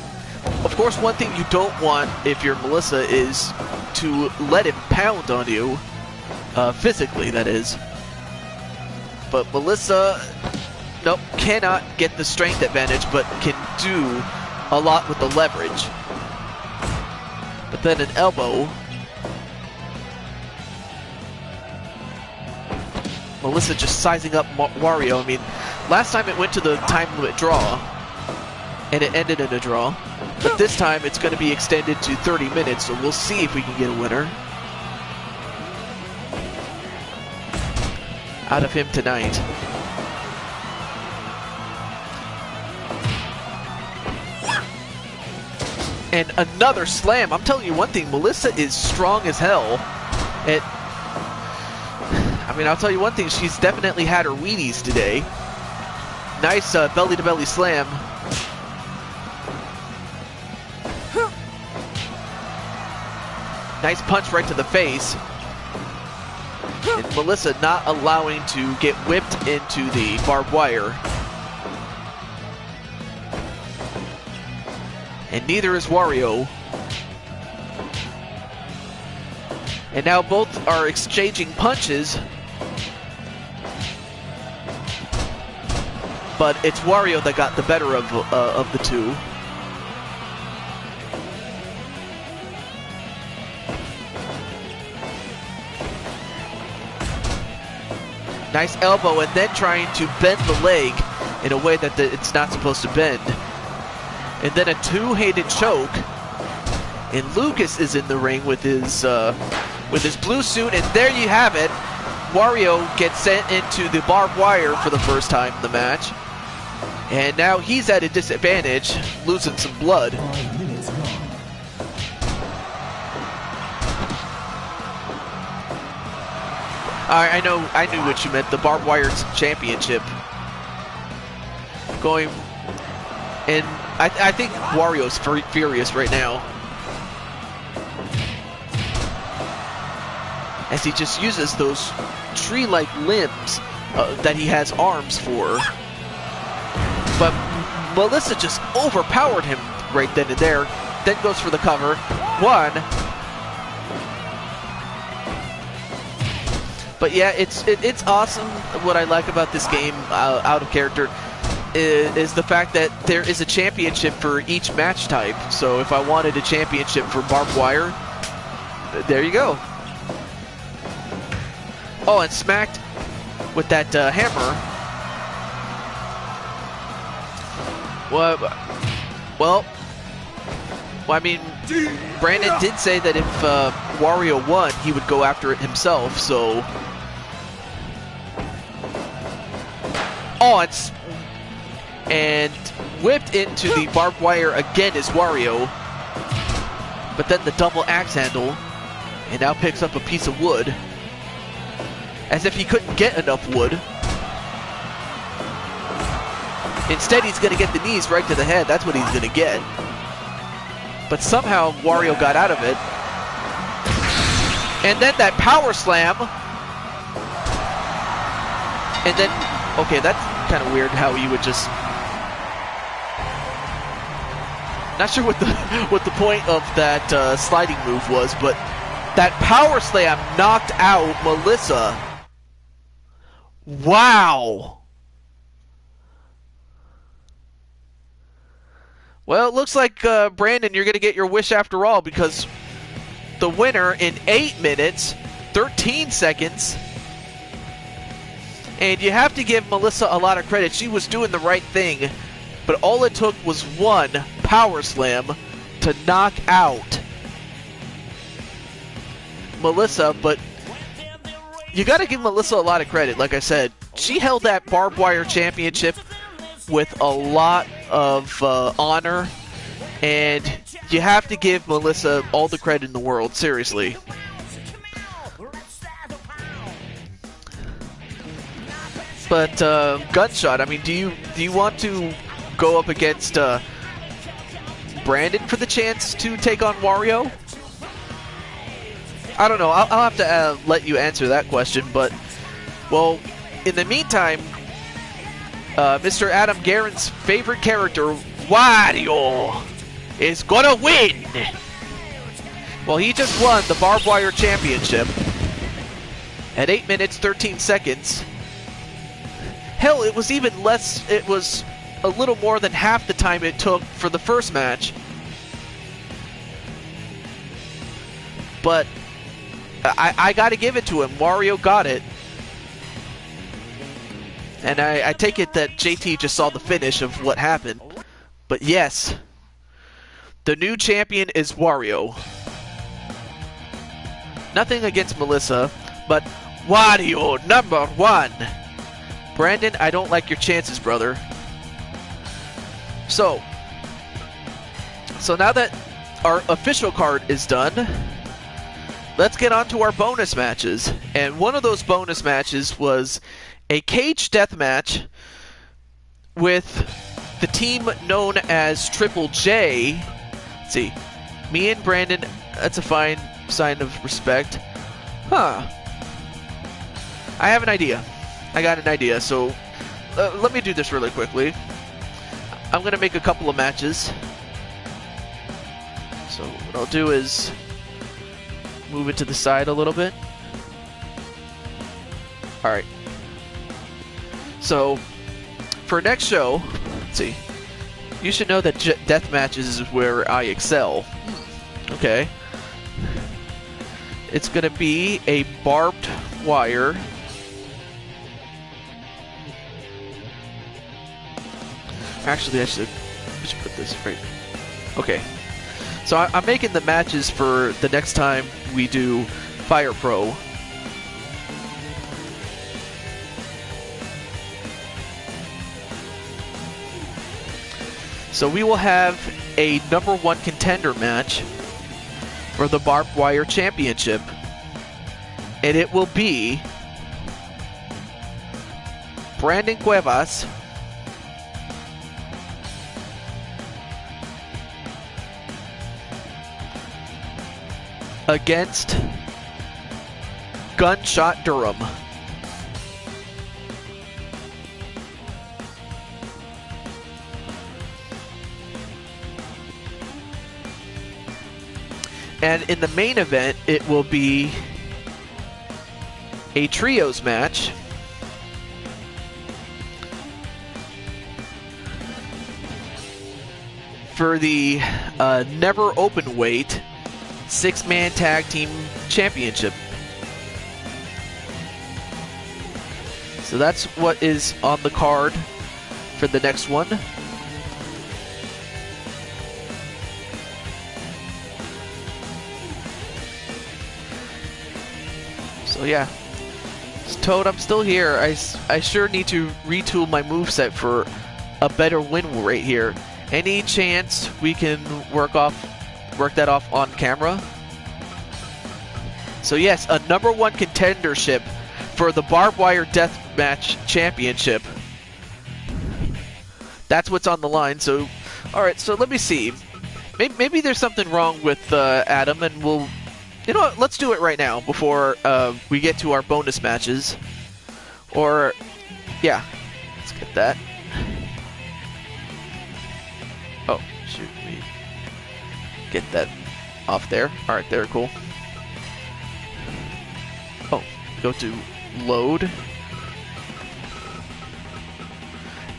Speaker 1: of course, one thing you don't want if you're Melissa is to let him pound on you. Physically, that is. But Melissa, nope, cannot get the strength advantage, but can do a lot with the leverage. But then an elbow. Melissa just sizing up Wario. I mean, last time it went to the time limit draw, and it ended in a draw. But this time it's going to be extended to 30 minutes, so we'll see if we can get a winner out of him tonight. And another slam. I'm telling you one thing, Melissa is strong as hell. I mean, I'll tell you one thing, she's definitely had her Wheaties today. Nice belly-to-belly slam. Nice punch right to the face. And Melissa not allowing to get whipped into the barbed wire. And neither is Wario. And now both are exchanging punches. But it's Wario that got the better of the two. Nice elbow, and then trying to bend the leg in a way that it's not supposed to bend. And then a two-handed choke. And Lucas is in the ring with his blue suit, and there you have it. Wario gets sent into the barbed wire for the first time in the match. And now he's at a disadvantage, losing some blood.
Speaker 2: 5 minutes gone.
Speaker 1: I knew what you meant. The barbed wire championship. Going, and I think Wario's furious right now, as he just uses those tree-like limbs that he has arms for. But Melissa just overpowered him right then and there. Then goes for the cover. One. But yeah, it's awesome. What I like about this game, out of character, is the fact that there is a championship for each match type. So if I wanted a championship for barbed wire, there you go. Oh, and smacked with that hammer. Well, I mean, Brandon did say that if Wario won, he would go after it himself, so... Oh, and whipped into the barbed wire again is Wario. But then the double axe handle, and now picks up a piece of wood. As if he couldn't get enough wood. Instead, he's going to get the knees right to the head. That's what he's going to get. But somehow, Wario got out of it. And then that power slam. And then, okay, that's kind of weird how you would just... Not sure what the point of that sliding move was, but that power slam knocked out Melissa. Wow. Well, it looks like, Brandon, you're going to get your wish after all, because the winner in 8 minutes, 13 seconds, and you have to give Melissa a lot of credit. She was doing the right thing, but all it took was one power slam to knock out Melissa. But you got to give Melissa a lot of credit. Like I said, she held that barbed wire championship with a lot of honor, and you have to give Melissa all the credit in the world, But Gunshot, I mean, do you want to go up against Brandon for the chance to take on Wario? I don't know. I'll have to let you answer that question. But, well, in the meantime, Mr. Adam Guerin's favorite character, Wario, is gonna win. Well, he just won the Barbed Wire Championship at 8 minutes 13 seconds. Hell, it was even less. It was a little more than half the time it took for the first match. But I got to give it to him. Wario got it. And I take it that JT just saw the finish of what happened. But yes, the new champion is Wario. Nothing against Melissa, but Wario #1. Brandon, I don't like your chances, brother. So now that our official card is done, let's get on to our bonus matches. And one of those bonus matches was a cage death match with the team known as Triple J. Let's see. Me and Brandon, that's a fine sign of respect. Huh. I have an idea. I got an idea, so let me do this really quickly. I'm going to make a couple of matches. So what I'll do is move it to the side a little bit. Alright. So, for next show, let's see. You should know that death matches is where I excel. Okay. It's going to be a barbed wire. Actually, I should put this right. Okay. So I'm making the matches for the next time we do Fire Pro. So we will have a #1 contender match for the Barbed Wire Championship. And it will be Brandon Cuevas against Gunshot Durham. And in the main event, it will be a trios match for the never open weight 6-man tag team championship. So that's what is on the card for the next one. So yeah, Toad, I'm still here. I sure need to retool my moveset for a better win rate here. Any chance we can work that off on camera? So yes, a #1 contendership for the Barbed Wire Deathmatch Championship. That's what's on the line. So, all right. So let me see. Maybe there's something wrong with Adam, and we'll. You know what? Let's do it right now before we get to our bonus matches. Or, yeah, let's get that. Oh, shoot me. Get that off there. All right, there, cool. Oh, go to load.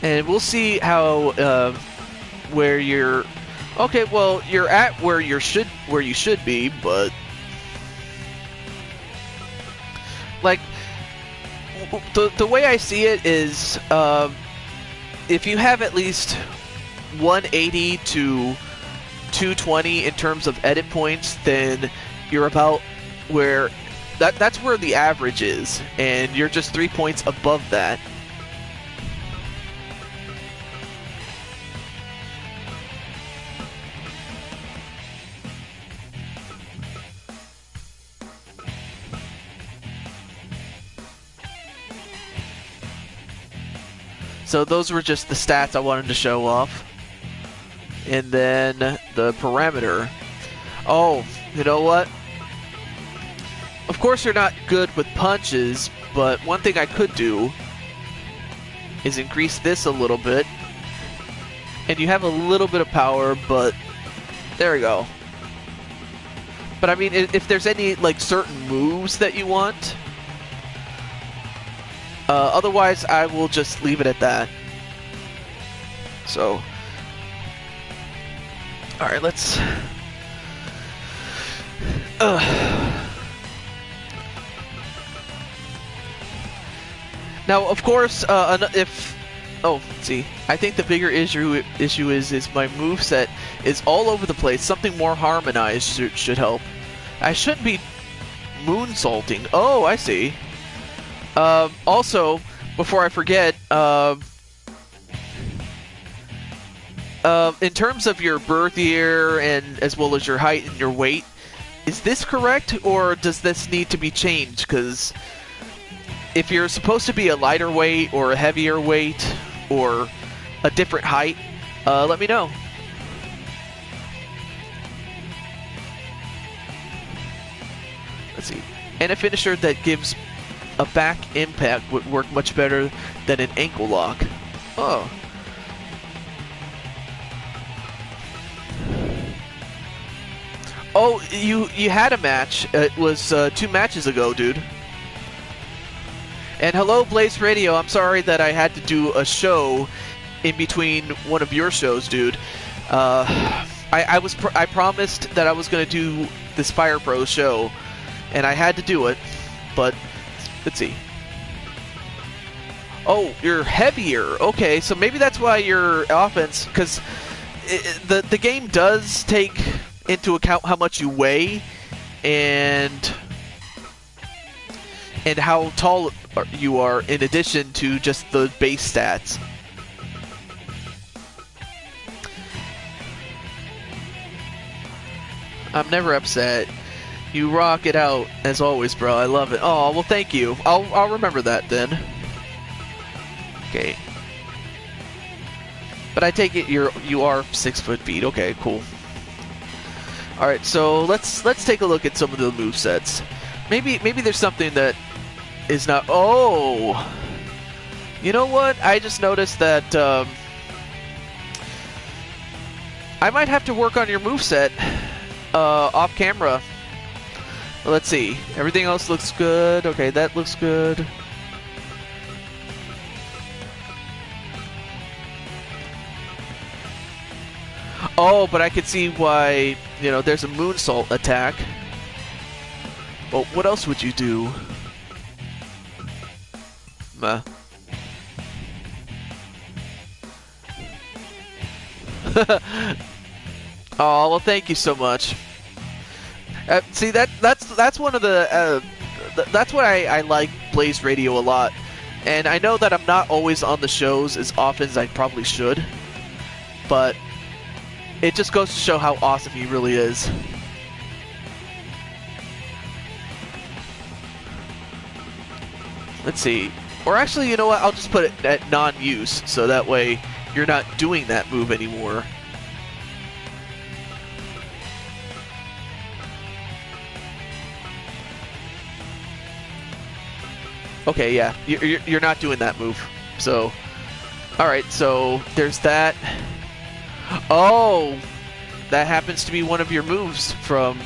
Speaker 1: And we'll see how, where you're, okay, well, you're at where you should be, but like, the way I see it is, if you have at least 180 to 220 in terms of edit points, then you're about where, that's where the average is, and you're just 3 points above that. So those were just the stats I wanted to show off. And then the parameter. Oh, you know what? Of course you're not good with punches, but one thing I could do is increase this a little bit. And you have a little bit of power, but there we go. But I mean, if there's any like certain moves that you want, otherwise I will just leave it at that. So, all right, let's. Now, of course, if let's see, I think the bigger issue is my moveset is all over the place. Something more harmonized should help. I shouldn't be moonsaulting. Oh, I see. Also, before I forget, in terms of your birth year and as well as your height and your weight, is this correct or does this need to be changed? Because if you're supposed to be a lighter weight or a heavier weight or a different height, let me know. Let's see. And a finisher that gives a back impact would work much better than an ankle lock. Oh. Oh, you had a match. It was 2 matches ago, dude. And hello, Blaze Radio. I'm sorry that I had to do a show in between one of your shows, dude. I promised that I was going to do this Fire Pro show, and I had to do it. But let's see. Oh, you're heavier. Okay, so maybe that's why your offense, because the game does take into account how much you weigh and how tall you are in addition to just the base stats. I'm never upset. You rock it out as always, bro. I love it. Oh, well, thank you. I'll remember that then. Okay. But I take it you are 6 feet. Okay, cool. All right, so let's take a look at some of the movesets. Maybe there's something that is not. Oh, you know what? I just noticed that I might have to work on your moveset off camera. Let's see. Everything else looks good. Okay, that looks good. Oh, but I could see why, you know, there's a moonsault attack. Well, what else would you do? Oh, well, thank you so much. See, that's one of the that's why I like Blaze Radio a lot, and I know that I'm not always on the shows as often as I probably should, but it just goes to show how awesome he really is. Let's see. Or actually, you know what? I'll just put it at non-use, so that way you're not doing that move anymore. Okay, yeah, you're not doing that move. So, all right. So there's that. Oh, that happens to be one of your moves from.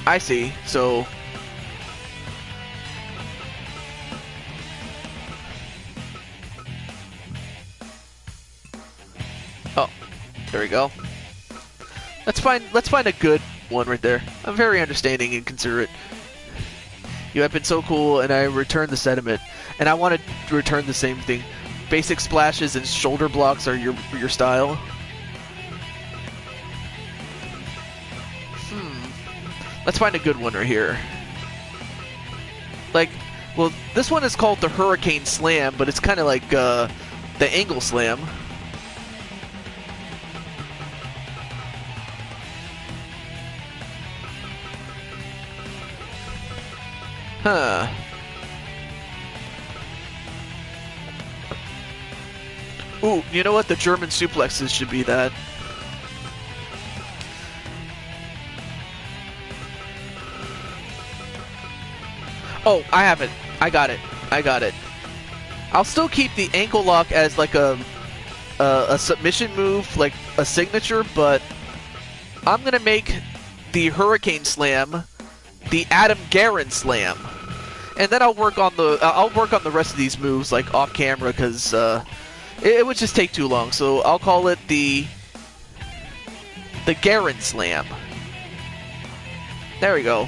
Speaker 1: I see. So. Oh, there we go. Let's find a good one right there. I'm very understanding and considerate. You have been so cool, and I return the sentiment. And I want to return the same thing. Basic splashes and shoulder blocks are your style. Let's find a good one right here. Like, well, this one is called the Hurricane Slam, but it's kind of like the Angle Slam. Huh. Ooh, you know what? The German suplexes should be that. Oh, I have it. I got it. I got it. I'll still keep the ankle lock as like a submission move, like a signature, but I'm gonna make the Hurricane Slam the Adam Guerin Slam, and then I'll work on the rest of these moves like off camera because it would just take too long. So I'll call it the Guerin Slam. There we go.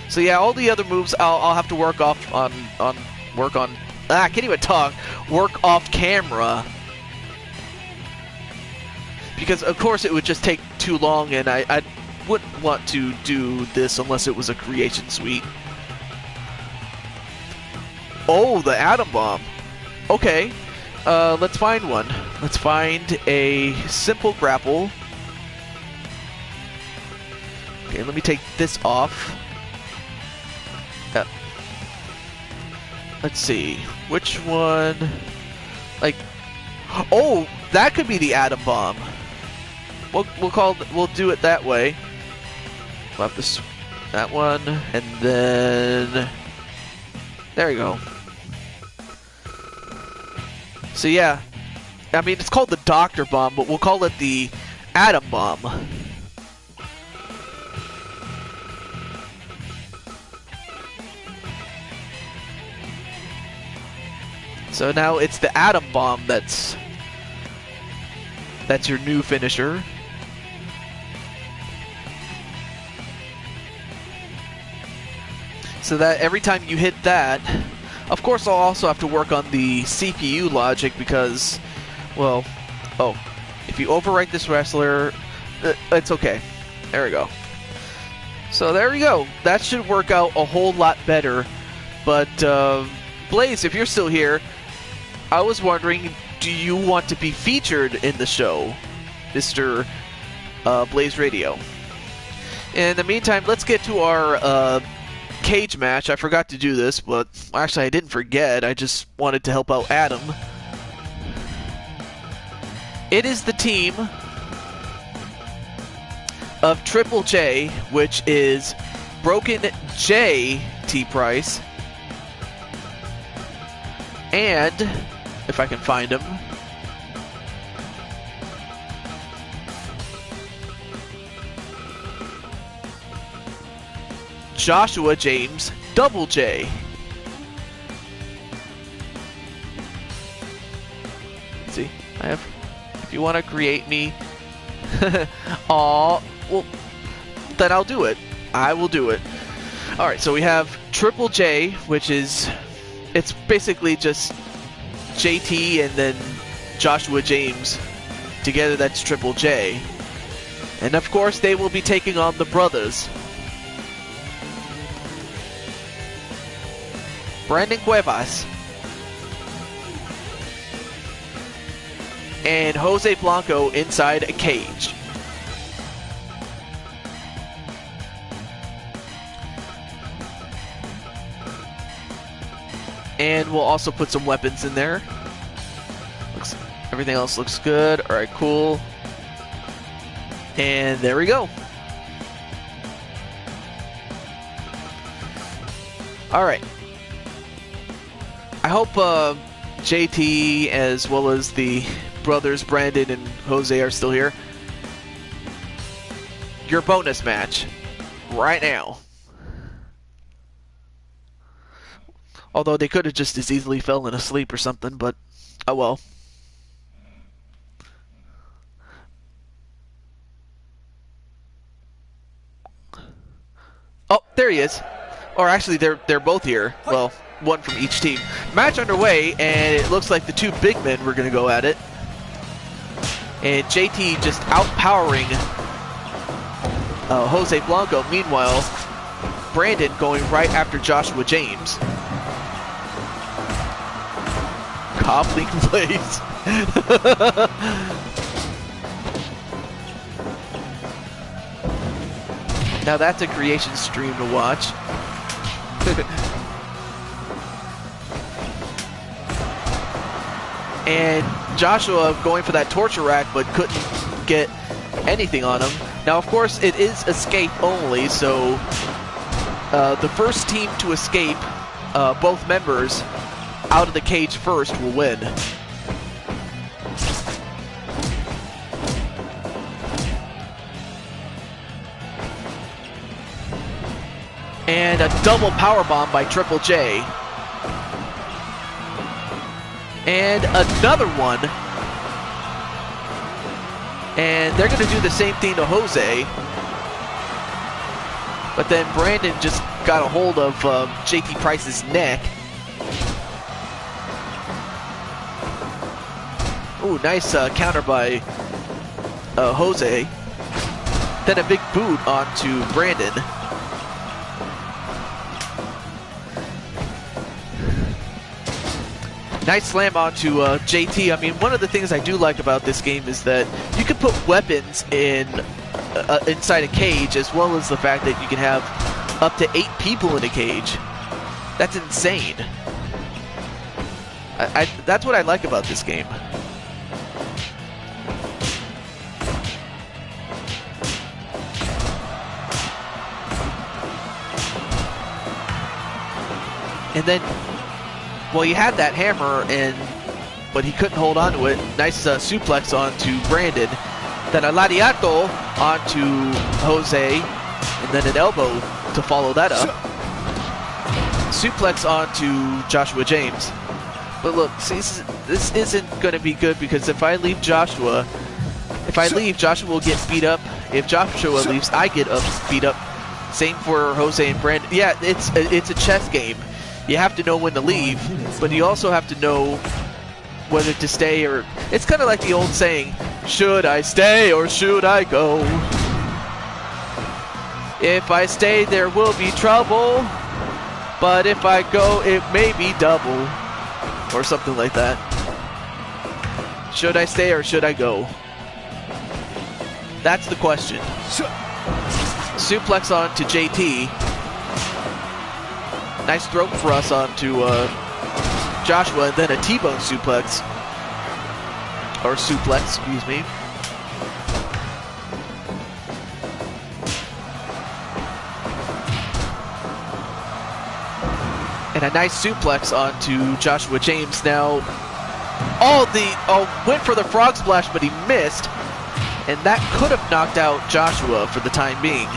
Speaker 1: So yeah, all the other moves I'll have to work off I can't even talk. Work off camera. Because of course it would just take too long, and I wouldn't want to do this unless it was a creation suite. Oh, the Atom Bomb. Okay, let's find one. Let's find a simple grapple. Okay, let me take this off. Let's see, which one? Like, oh, that could be the Atom Bomb. We'll do it that way. We'll have this, that one, and then there you go. So yeah, I mean it's called the Doctor Bomb, but we'll call it the Atom Bomb. So now it's the Atom Bomb that's your new finisher. So that every time you hit that, of course I'll also have to work on the CPU logic because, well, oh, if you overwrite this wrestler, it's okay. There we go. So there we go. That should work out a whole lot better. But Blaze, if you're still here, I was wondering, do you want to be featured in the show, Mr. Blaze Radio? In the meantime, let's get to our cage match. I forgot to do this, but actually I didn't forget. I just wanted to help out Adam. It is the team of Triple J, which is Broken J T-Price, and if I can find him, Joshua James Double J. Let's see, I have, if you want to create me, aw, well, then I'll do it. I will do it. Alright, so we have Triple J, which is, it's basically just JT and then Joshua James. Together that's Triple J. And of course they will be taking on the brothers. Brandon Cuevas and Jose Blanco inside a cage. And we'll also put some weapons in there. Everything else looks good. Alright, cool. And there we go. Alright. I hope JT as well as the brothers Brandon and Jose are still here. Your bonus match. Right now. Although they could have just as easily fallen asleep or something, but oh well. Oh, there he is. Or actually, they're both here. Well, one from each team. Match underway, and it looks like the two big men were going to go at it. And JT just outpowering Jose Blanco. Meanwhile, Brandon going right after Joshua James. Cobbling Blaze. Now that's a creation stream to watch. and Joshua going for that torture rack, but couldn't get anything on him. Now, of course, it is escape only, so the first team to escape, both members, out of the cage first will win. And a double powerbomb by Triple J. And another one. And they're going to do the same thing to Jose. But then Brandon just got a hold of JT Price's neck. Ooh, nice counter by Jose. Then a big boot onto Brandon. Nice slam onto JT. I mean, one of the things I do like about this game is that you can put weapons in inside a cage, as well as the fact that you can have up to 8 people in a cage. That's insane. That's what I like about this game. And then, well, he had that hammer, but he couldn't hold on to it. Nice suplex onto Brandon. Then a lariato onto Jose, and then an elbow to follow that up. Suplex onto Joshua James. But look, see, this isn't going to be good, because if I leave Joshua, Joshua will get beat up. If Joshua leaves, I get beat up. Same for Jose and Brandon. Yeah, it's a chess game. You have to know when to leave, but you also have to know whether to stay or... It's kind of like the old saying, should I stay or should I go? If I stay, there will be trouble, but if I go, it may be double. Or something like that. Should I stay or should I go? That's the question. Suplex on to JT. Nice throat thrust onto Joshua, and then a T-bone suplex. Or suplex, excuse me. And a nice suplex onto Joshua James. Now, went for the frog splash, but he missed. And that could have knocked out Joshua for the time being.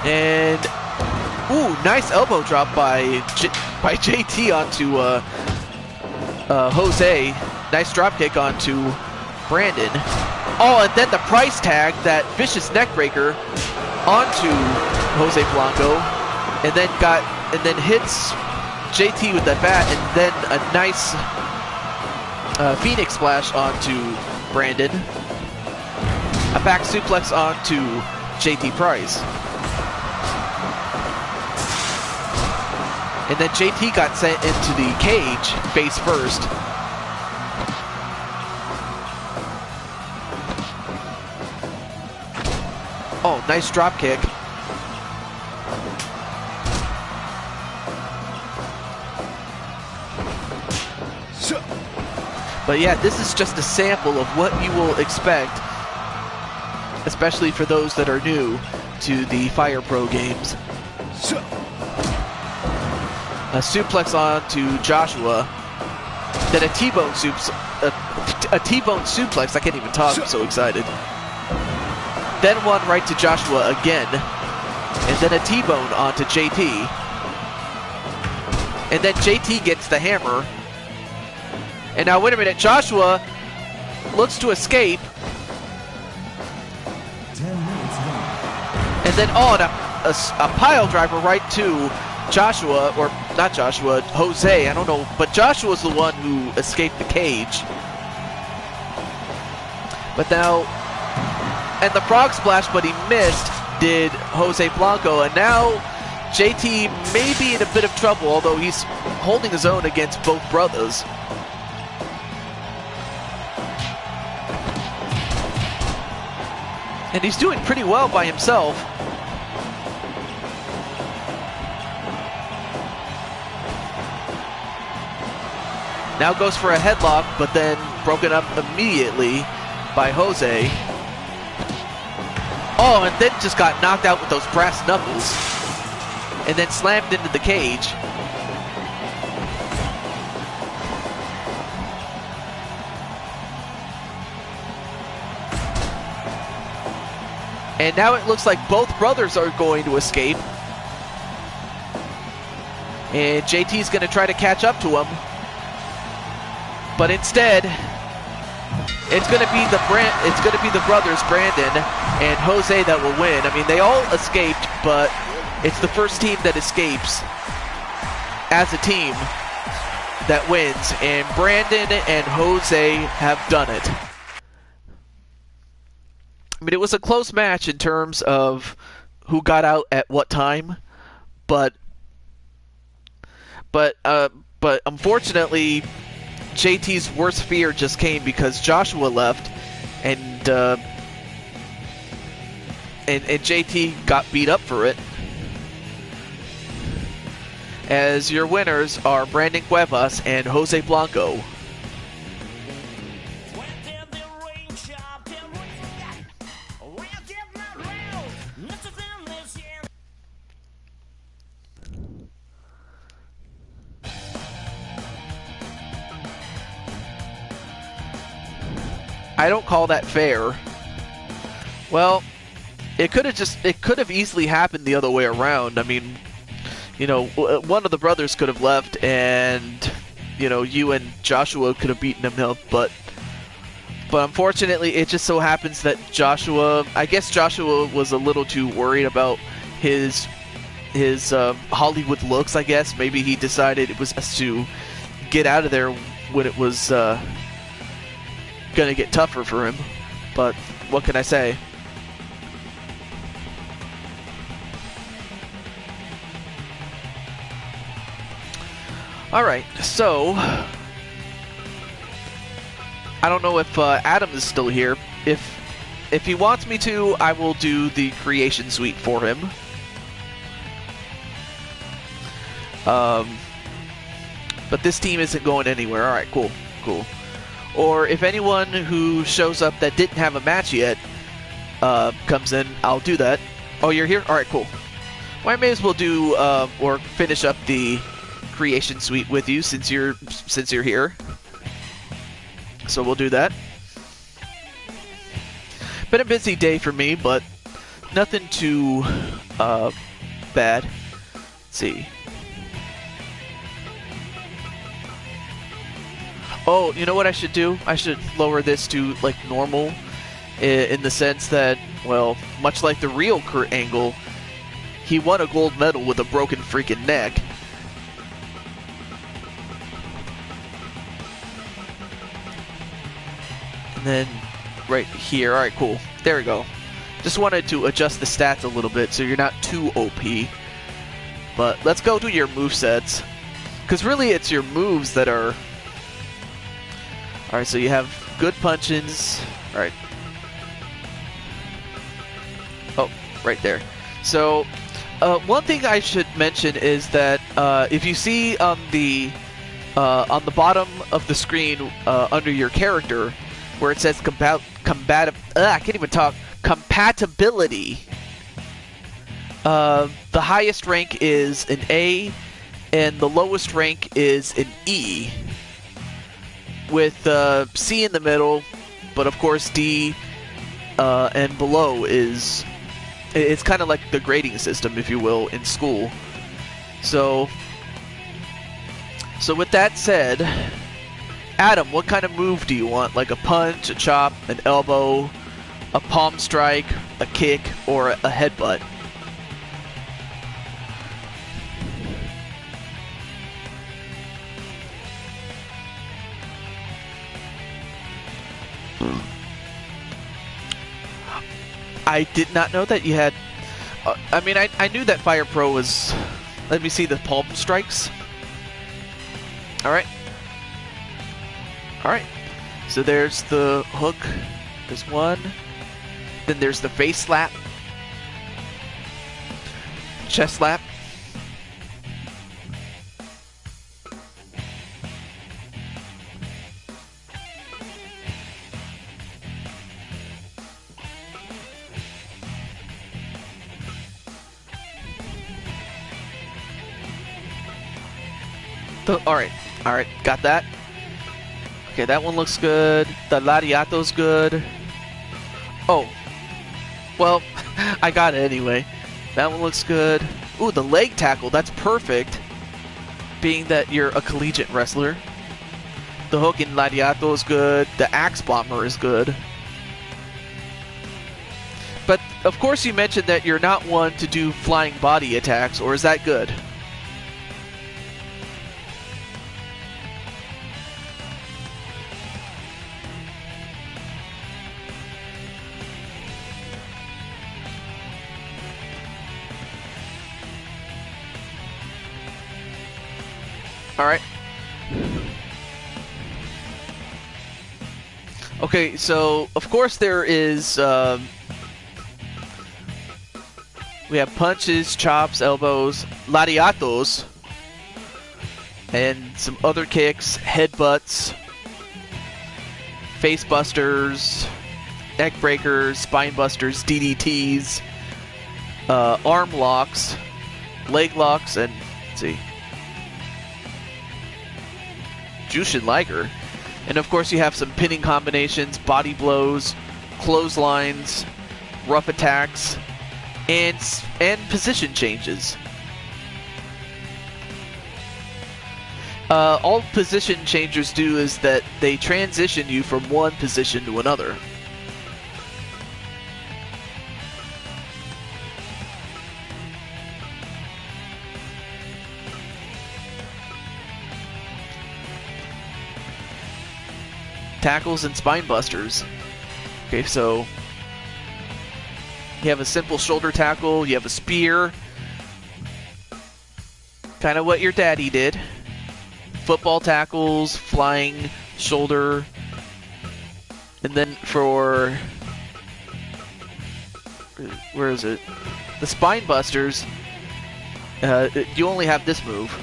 Speaker 1: And, ooh, nice elbow drop by JT onto Jose. Nice drop kick onto Brandon. Oh, and then the price tag, that vicious neck breaker onto Jose Blanco, and then hits JT with that bat, and then a nice Phoenix splash onto Brandon. A back suplex onto JT Price. And then JT got sent into the cage, face first. Oh, nice drop kick. But yeah, this is just a sample of what you will expect, especially for those that are new to the Fire Pro games. A suplex on to Joshua, then a T-bone suplex. I can't even talk, I'm so excited. Then one right to Joshua again, and then a T-bone onto JT. And then JT gets the hammer. And now, wait a minute, Joshua looks to escape.
Speaker 2: 10 minutes left.
Speaker 1: And then, a pile driver right to Joshua, or not Joshua, Jose, I don't know, but Joshua's the one who escaped the cage. But now, and the frog splash, but he missed, did Jose Blanco, and now JT may be in a bit of trouble, although he's holding his own against both brothers. And he's doing pretty well by himself. Now goes for a headlock, but then broken up immediately by Jose. Oh, and then just got knocked out with those brass knuckles. And then slammed into the cage. And now it looks like both brothers are going to escape. And JT's going to try to catch up to him. But instead, it's going to be the brothers, Brandon and Jose, that will win. I mean, they all escaped, but it's the first team that escapes as a team that wins. And Brandon and Jose have done it. I mean, it was a close match in terms of who got out at what time, but unfortunately, JT's worst fear just came because Joshua left, and JT got beat up for it. As your winners are Brandon Cuevas and Jose Blanco. I don't call that fair. Well, it could have easily happened the other way around. I mean, you know, one of the brothers could have left, and you know, you and Joshua could have beaten him up, but unfortunately, it just so happens that I guess Joshua was a little too worried about his Hollywood looks. I guess maybe he decided it was best to get out of there when it was gonna get tougher for him, but what can I say? Alright, so I don't know if Adam is still here. If he wants me to, I will do the creation suite for him. But this team isn't going anywhere. Alright, cool. Or if anyone who shows up that didn't have a match yet comes in, I'll do that. Oh, you're here? Alright, cool. Well, I may as well do or finish up the creation suite with you since you're here. So we'll do that. Been a busy day for me, but nothing too bad. Let's see. Oh, you know what I should do? I should lower this to, like, normal, in the sense that, well, much like the real Kurt Angle, he won a gold medal with a broken freaking neck. And then, right here, alright, cool. There we go. Just wanted to adjust the stats a little bit so you're not too OP. But let's go to your movesets. Because really, it's your moves that are... Alright, so you have good punch-ins. Alright. Oh, right there. So, one thing I should mention is that if you see on the bottom of the screen under your character, where it says I can't even talk. Compatibility. The highest rank is an A, and the lowest rank is an E, with C in the middle, but of course D and below is... It's kind of like the grading system, if you will, in school. So with that said, Adam, what kind of move do you want? Like a punch, a chop, an elbow, a palm strike, a kick, or a headbutt? I did not know that you had... I mean, I knew that Fire Pro was... Let me see the palm strikes. Alright. Alright. So there's the hook. There's one. Then there's the face slap. Chest slap. All right, got that. Okay, that one looks good. The Lariato's good. Oh, well, I got it anyway. That one looks good. Ooh, the leg tackle, that's perfect. Being that you're a collegiate wrestler. The hook in Lariato is good. The axe bomber is good. But, of course, you mentioned that you're not one to do flying body attacks, or is that good? Alright. Okay, so, of course there is, we have punches, chops, elbows, lariatos, and some other kicks, headbutts, face busters, neck breakers, spine busters, DDTs, arm locks, leg locks, and, let's see, Jushin Liger. And of course you have some pinning combinations, body blows, clotheslines, rough attacks, and position changes. All position changers do is that they transition you from one position to another. Tackles and spine busters. Okay, so you have a simple shoulder tackle, you have a spear, kind of what your daddy did. Football tackles, flying shoulder, and then for, where is it? The spine busters, you only have this move.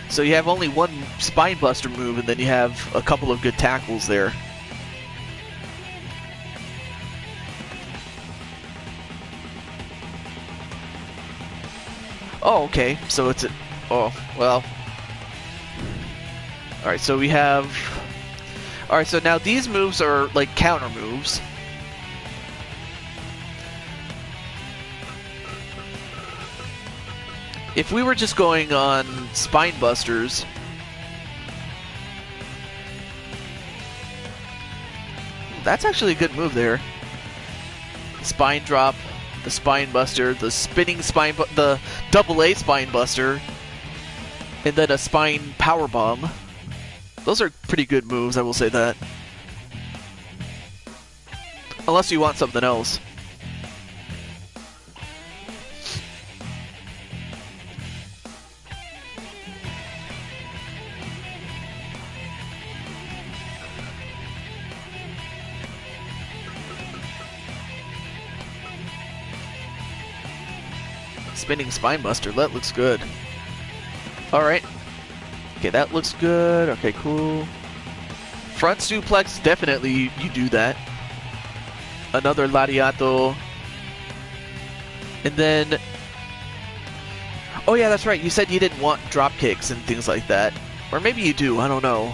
Speaker 1: So you have only one spine buster move, and then you have a couple of good tackles there. Oh, okay. So it's a... Oh, well. Alright, so we have... Alright, so now these moves are like counter moves. If we were just going on spine busters, that's actually a good move there. Spine drop, the spine buster, the spinning spine, the AA spine buster, and then a spine power bomb. Those are pretty good moves, I will say that. Unless you want something else. Spinning spine buster, that looks good. Alright. Okay, that looks good. Okay, cool. Front suplex, definitely you do that. Another lariato. And then... Oh yeah, that's right, you said you didn't want drop kicks and things like that. Or maybe you do, I don't know.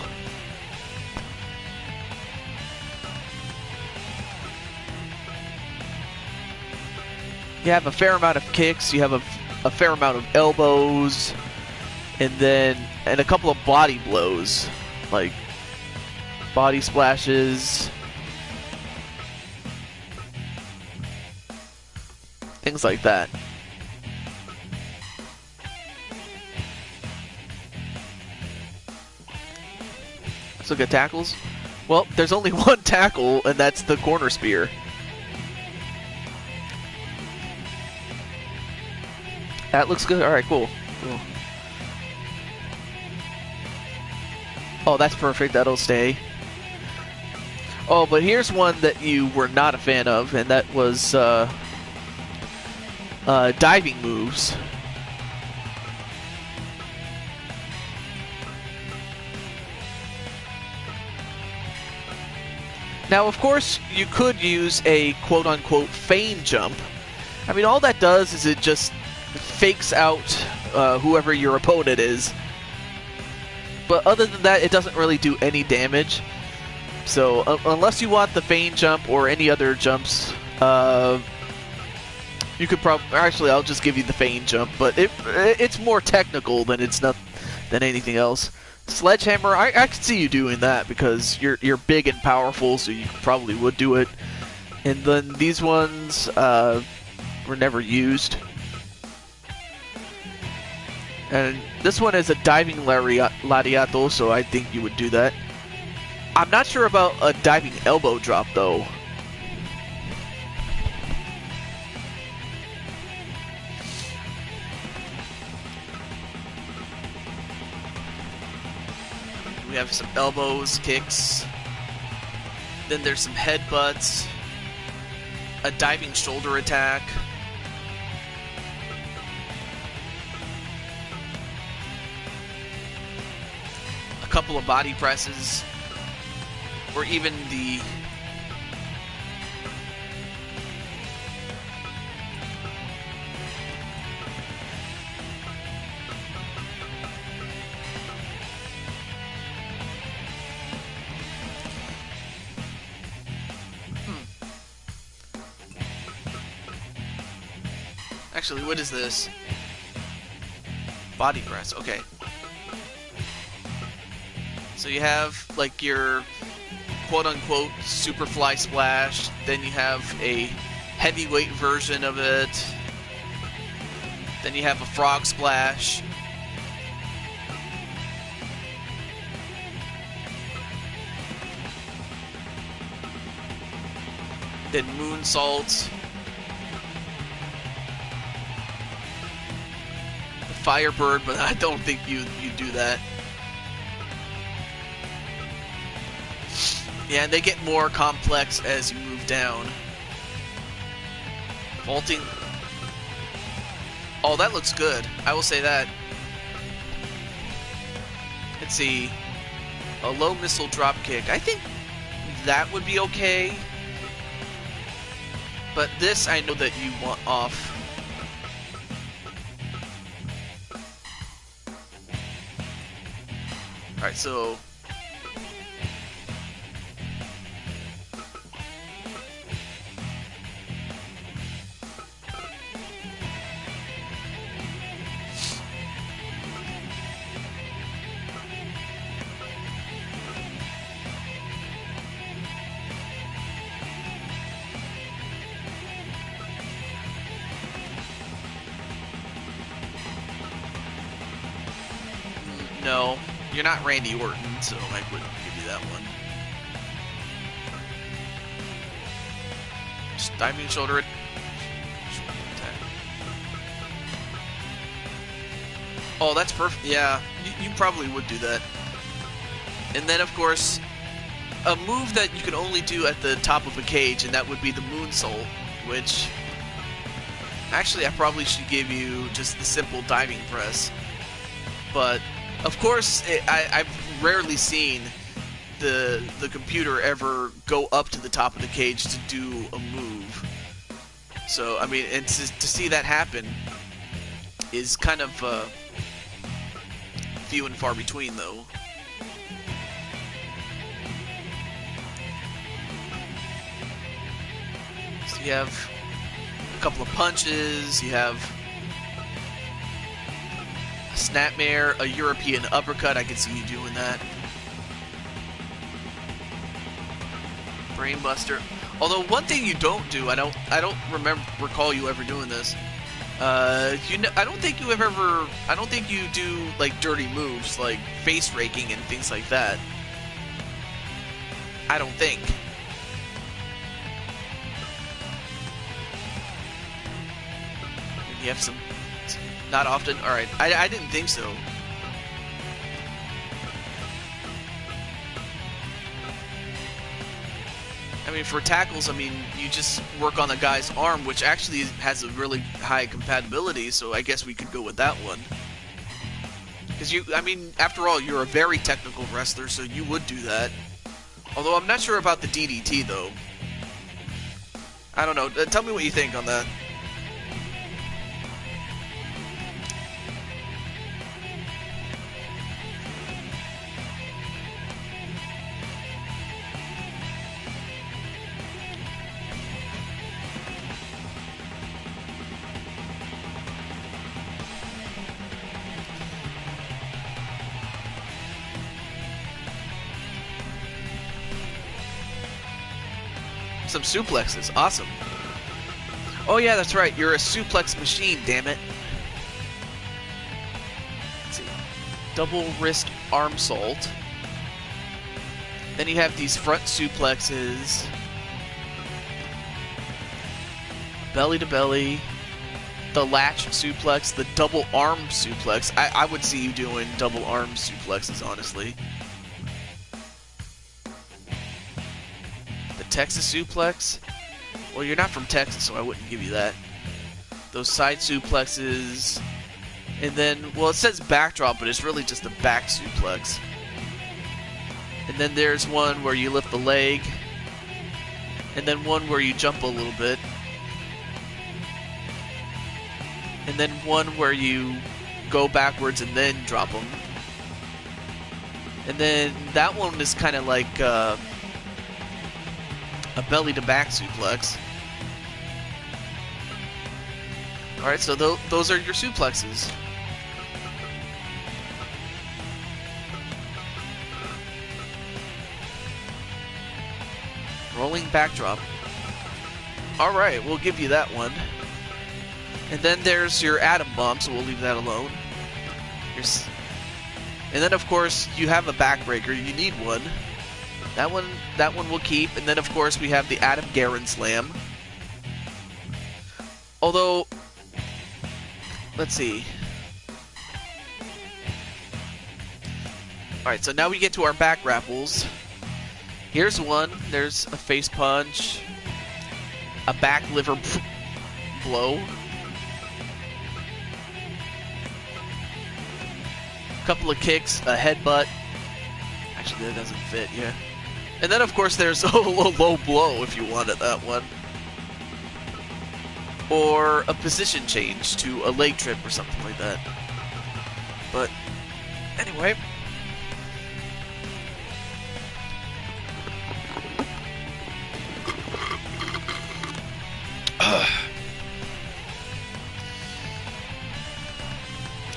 Speaker 1: You have a fair amount of kicks, you have a fair amount of elbows, and a couple of body blows, like body splashes, things like that. Let's look at tackles. Well, there's only one tackle, and that's the corner spear. That looks good. Alright, cool. Oh, that's perfect. That'll stay. Oh, but here's one that you were not a fan of, and that was diving moves. Now, of course, you could use a quote-unquote feign jump. I mean, all that does is it just fakes out whoever your opponent is. But other than that, it doesn't really do any damage. So unless you want the feign jump or any other jumps, you could probably... Actually, I'll just give you the feign jump, but it's more technical than anything else. Sledgehammer, I can see you doing that because you're big and powerful, so you probably would do it. And then these ones were never used. And this one is a diving lariato, so I think you would do that. I'm not sure about a diving elbow drop, though. We have some elbows, kicks. Then there's some headbutts. A diving shoulder attack. A couple of body presses. Or even the... Actually, what is this? Body press, okay. So you have, like, your quote-unquote Superfly Splash, then you have a heavyweight version of it, then you have a Frog Splash, then Moonsault, the Firebird, but I don't think you do that. Yeah, and they get more complex as you move down. Vaulting. Oh, that looks good. I will say that. Let's see. A low missile drop kick. I think that would be okay. But this I know that you want off. Alright, so... No, you're not Randy Orton, so I wouldn't give you that one. Just diving shoulder attack. Oh, that's perfect. Yeah, you probably would do that. And then, of course, a move that you can only do at the top of a cage, and that would be the Moonsault, which... Actually, I probably should give you just the simple diving press. But... Of course, I've rarely seen the computer ever go up to the top of the cage to do a move. So, I mean, and to see that happen is kind of few and far between, though. So you have a couple of punches, you have... Snapmare, a European uppercut. I can see you doing that. Brainbuster. Although one thing you don't do, I don't recall you ever doing this. I don't think you do like dirty moves like face raking and things like that. I don't think. You have some. Not often? Alright. I didn't think so. I mean, for tackles, I mean, you just work on the guy's arm, which actually has a really high compatibility, so I guess we could go with that one. Because I mean, after all, you're a very technical wrestler, so you would do that. Although I'm not sure about the DDT, though. I don't know. Tell me what you think on that. Some suplexes. Awesome. Oh yeah, that's right. You're a suplex machine, damn it. Let's see. Double wrist arm salt. Then you have these front suplexes. Belly to belly. The latch suplex. The double arm suplex. I would see you doing double arm suplexes, honestly. The Texas suplex. Well, you're not from Texas, so I wouldn't give you that. Those side suplexes. And then, well, it says backdrop, but it's really just a back suplex. And then there's one where you lift the leg. And then one where you jump a little bit. And then one where you go backwards and then drop them. And then that one is kind of like a belly to back suplex. Alright, so those are your suplexes. Rolling backdrop. Alright, we'll give you that one. And then there's your atom bomb, so we'll leave that alone. And then, of course, you have a backbreaker. You need one. That one we'll keep. And then, of course, we have the Atom Garen Slam. Although, let's see. Alright, so now we get to our back grapples. Here's one. There's a face punch. A back liver blow. Couple of kicks, a headbutt. Actually, that doesn't fit, yeah. And then, of course, there's a low blow if you wanted that one. Or a position change to a leg trip or something like that. But, anyway.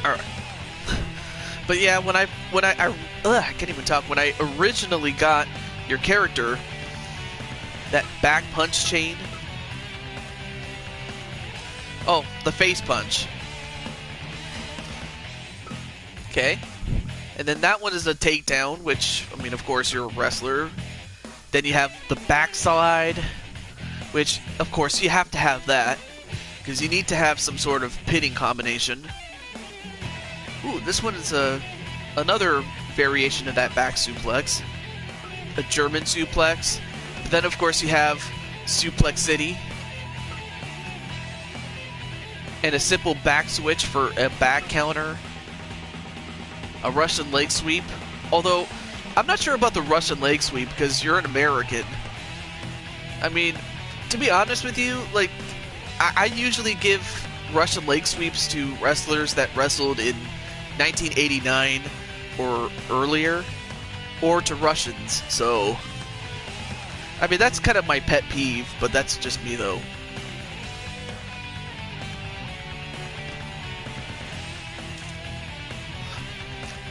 Speaker 1: Alright. But yeah, when I can't even talk. When I originally got your character, that back punch chain. Oh, the face punch. Okay. And then that one is a takedown, which, I mean, of course, you're a wrestler. Then you have the backside, which, of course, you have to have that, because you need to have some sort of pinning combination. Ooh, this one is another variation of that back suplex. A German suplex. But then, of course, you have Suplex City. And a simple back switch for a back counter. A Russian leg sweep. Although, I'm not sure about the Russian leg sweep because you're an American. I mean, to be honest with you, like, I usually give Russian leg sweeps to wrestlers that wrestled in 1989 or earlier, or to Russians, so I mean, that's kind of my pet peeve, but that's just me though.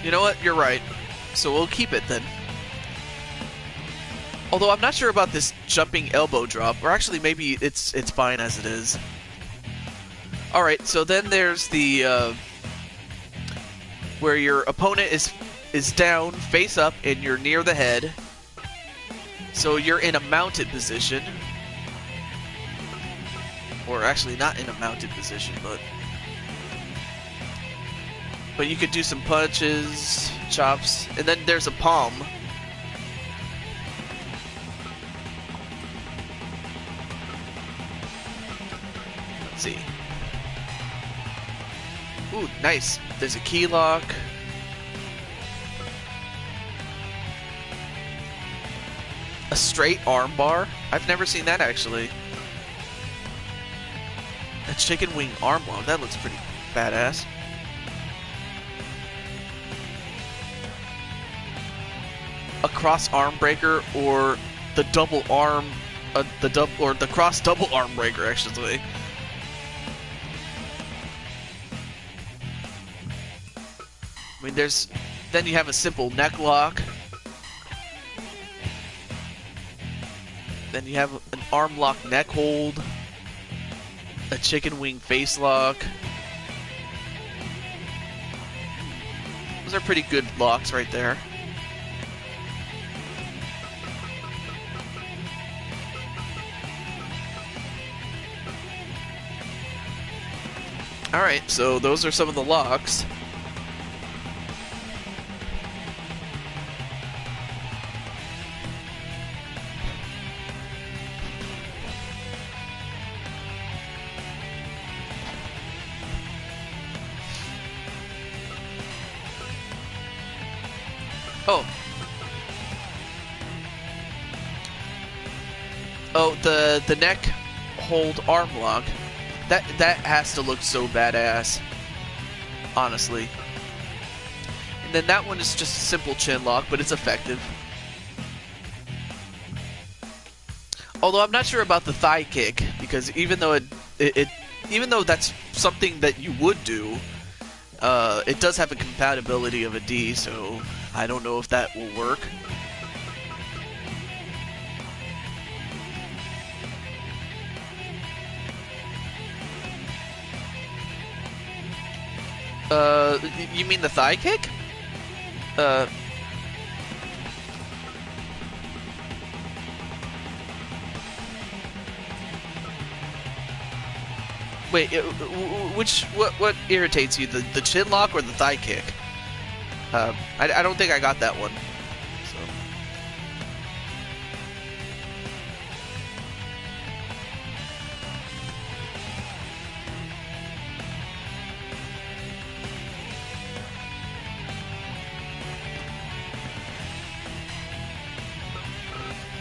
Speaker 1: You know what, you're right, so we'll keep it then. Although I'm not sure about this jumping elbow drop, or actually maybe it's fine as it is. Alright, so then there's the where your opponent is down, face up, and you're near the head. So you're in a mounted position. Or actually not in a mounted position, but you could do some punches, chops, and then there's a palm. Let's see. Ooh, nice. There's a key lock. A straight arm bar? I've never seen that actually. A chicken wing arm bar. That looks pretty badass. A cross arm breaker or the double arm, the cross double arm breaker actually. I mean, then you have a simple neck lock. Then you have an arm lock neck hold, a chicken wing face lock. Those are pretty good locks right there. Alright, so those are some of the locks. Oh. Oh, the neck hold arm lock. That has to look so badass. Honestly. And then that one is just a simple chin lock, but it's effective. Although I'm not sure about the thigh kick, because even though even though that's something that you would do, it does have a compatibility of a D, so I don't know if that will work. You mean the thigh kick? Wait, what irritates you, the chin lock or the thigh kick? I don't think I got that one. So.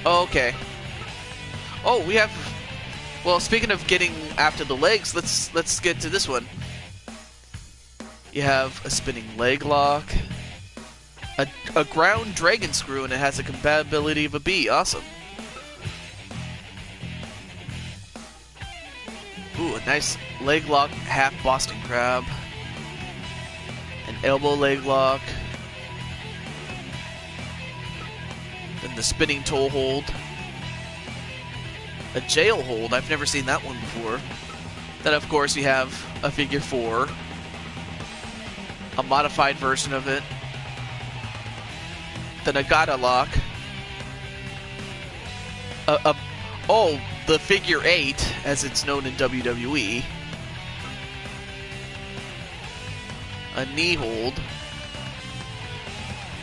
Speaker 1: Okay. Oh, we have. Well, speaking of getting after the legs, let's get to this one. You have a spinning leg lock, a ground dragon screw, and it has a compatibility of a B. Awesome. Ooh, a nice leg lock, half Boston crab, an elbow leg lock, then the spinning toe hold. A jail hold, I've never seen that one before. Then of course you have a figure 4. A modified version of it. The Nagata lock. Oh, the figure 8, as it's known in WWE. A knee hold.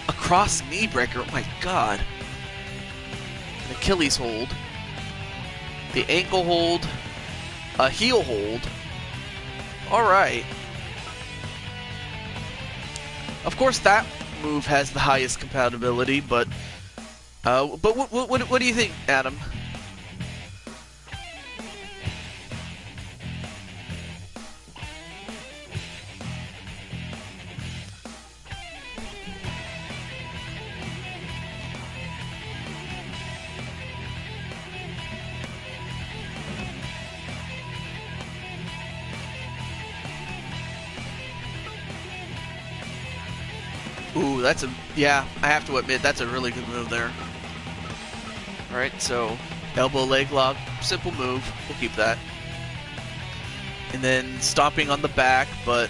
Speaker 1: A cross knee breaker, oh my god. An Achilles hold. The ankle hold, a heel hold. Alright. Of course that move has the highest compatibility, but what do you think, Adam? Ooh, that's a... yeah, I have to admit, that's a really good move there. Alright, so... elbow leg lock, simple move. We'll keep that. And then stomping on the back, but...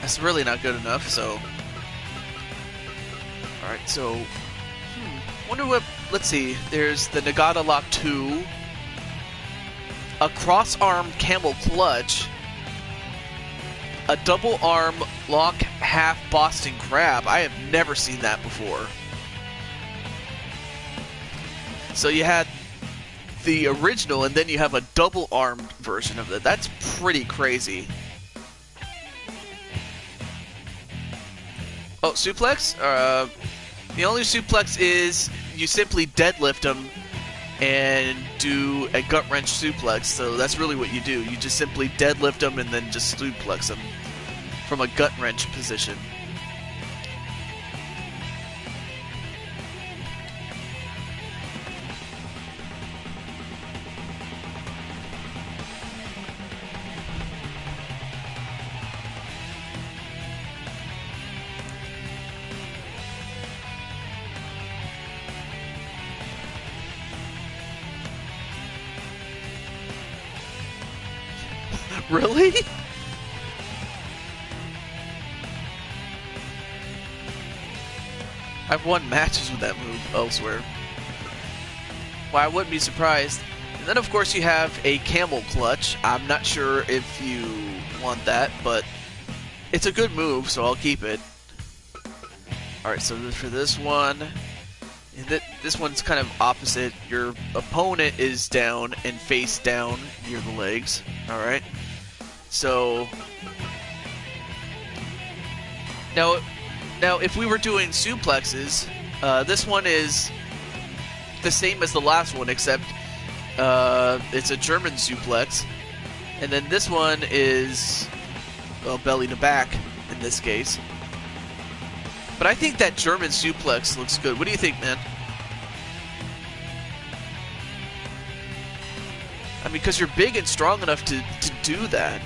Speaker 1: that's really not good enough, so... Alright, so... wonder what... let's see. There's the Nagata lock 2. A cross-arm camel clutch. A double arm lock half Boston crab. I have never seen that before. So you had the original and then you have a double armed version of it. That's pretty crazy. Oh, suplex? The only suplex is you simply deadlift them and do a gut wrench suplex. So that's really what you do. You just simply deadlift them and then just suplex them from a gut wrench position. Really? I've won matches with that move elsewhere. Well, I wouldn't be surprised. And then, of course, you have a camel clutch. I'm not sure if you want that, but it's a good move, so I'll keep it. Alright, so for this one, this one's kind of opposite. Your opponent is down and face down near the legs. Alright. So now if we were doing suplexes, this one is the same as the last one, except it's a German suplex. And then this one is, well, belly to back in this case. But I think that German suplex looks good. What do you think, man? I mean, because you're big and strong enough to do that.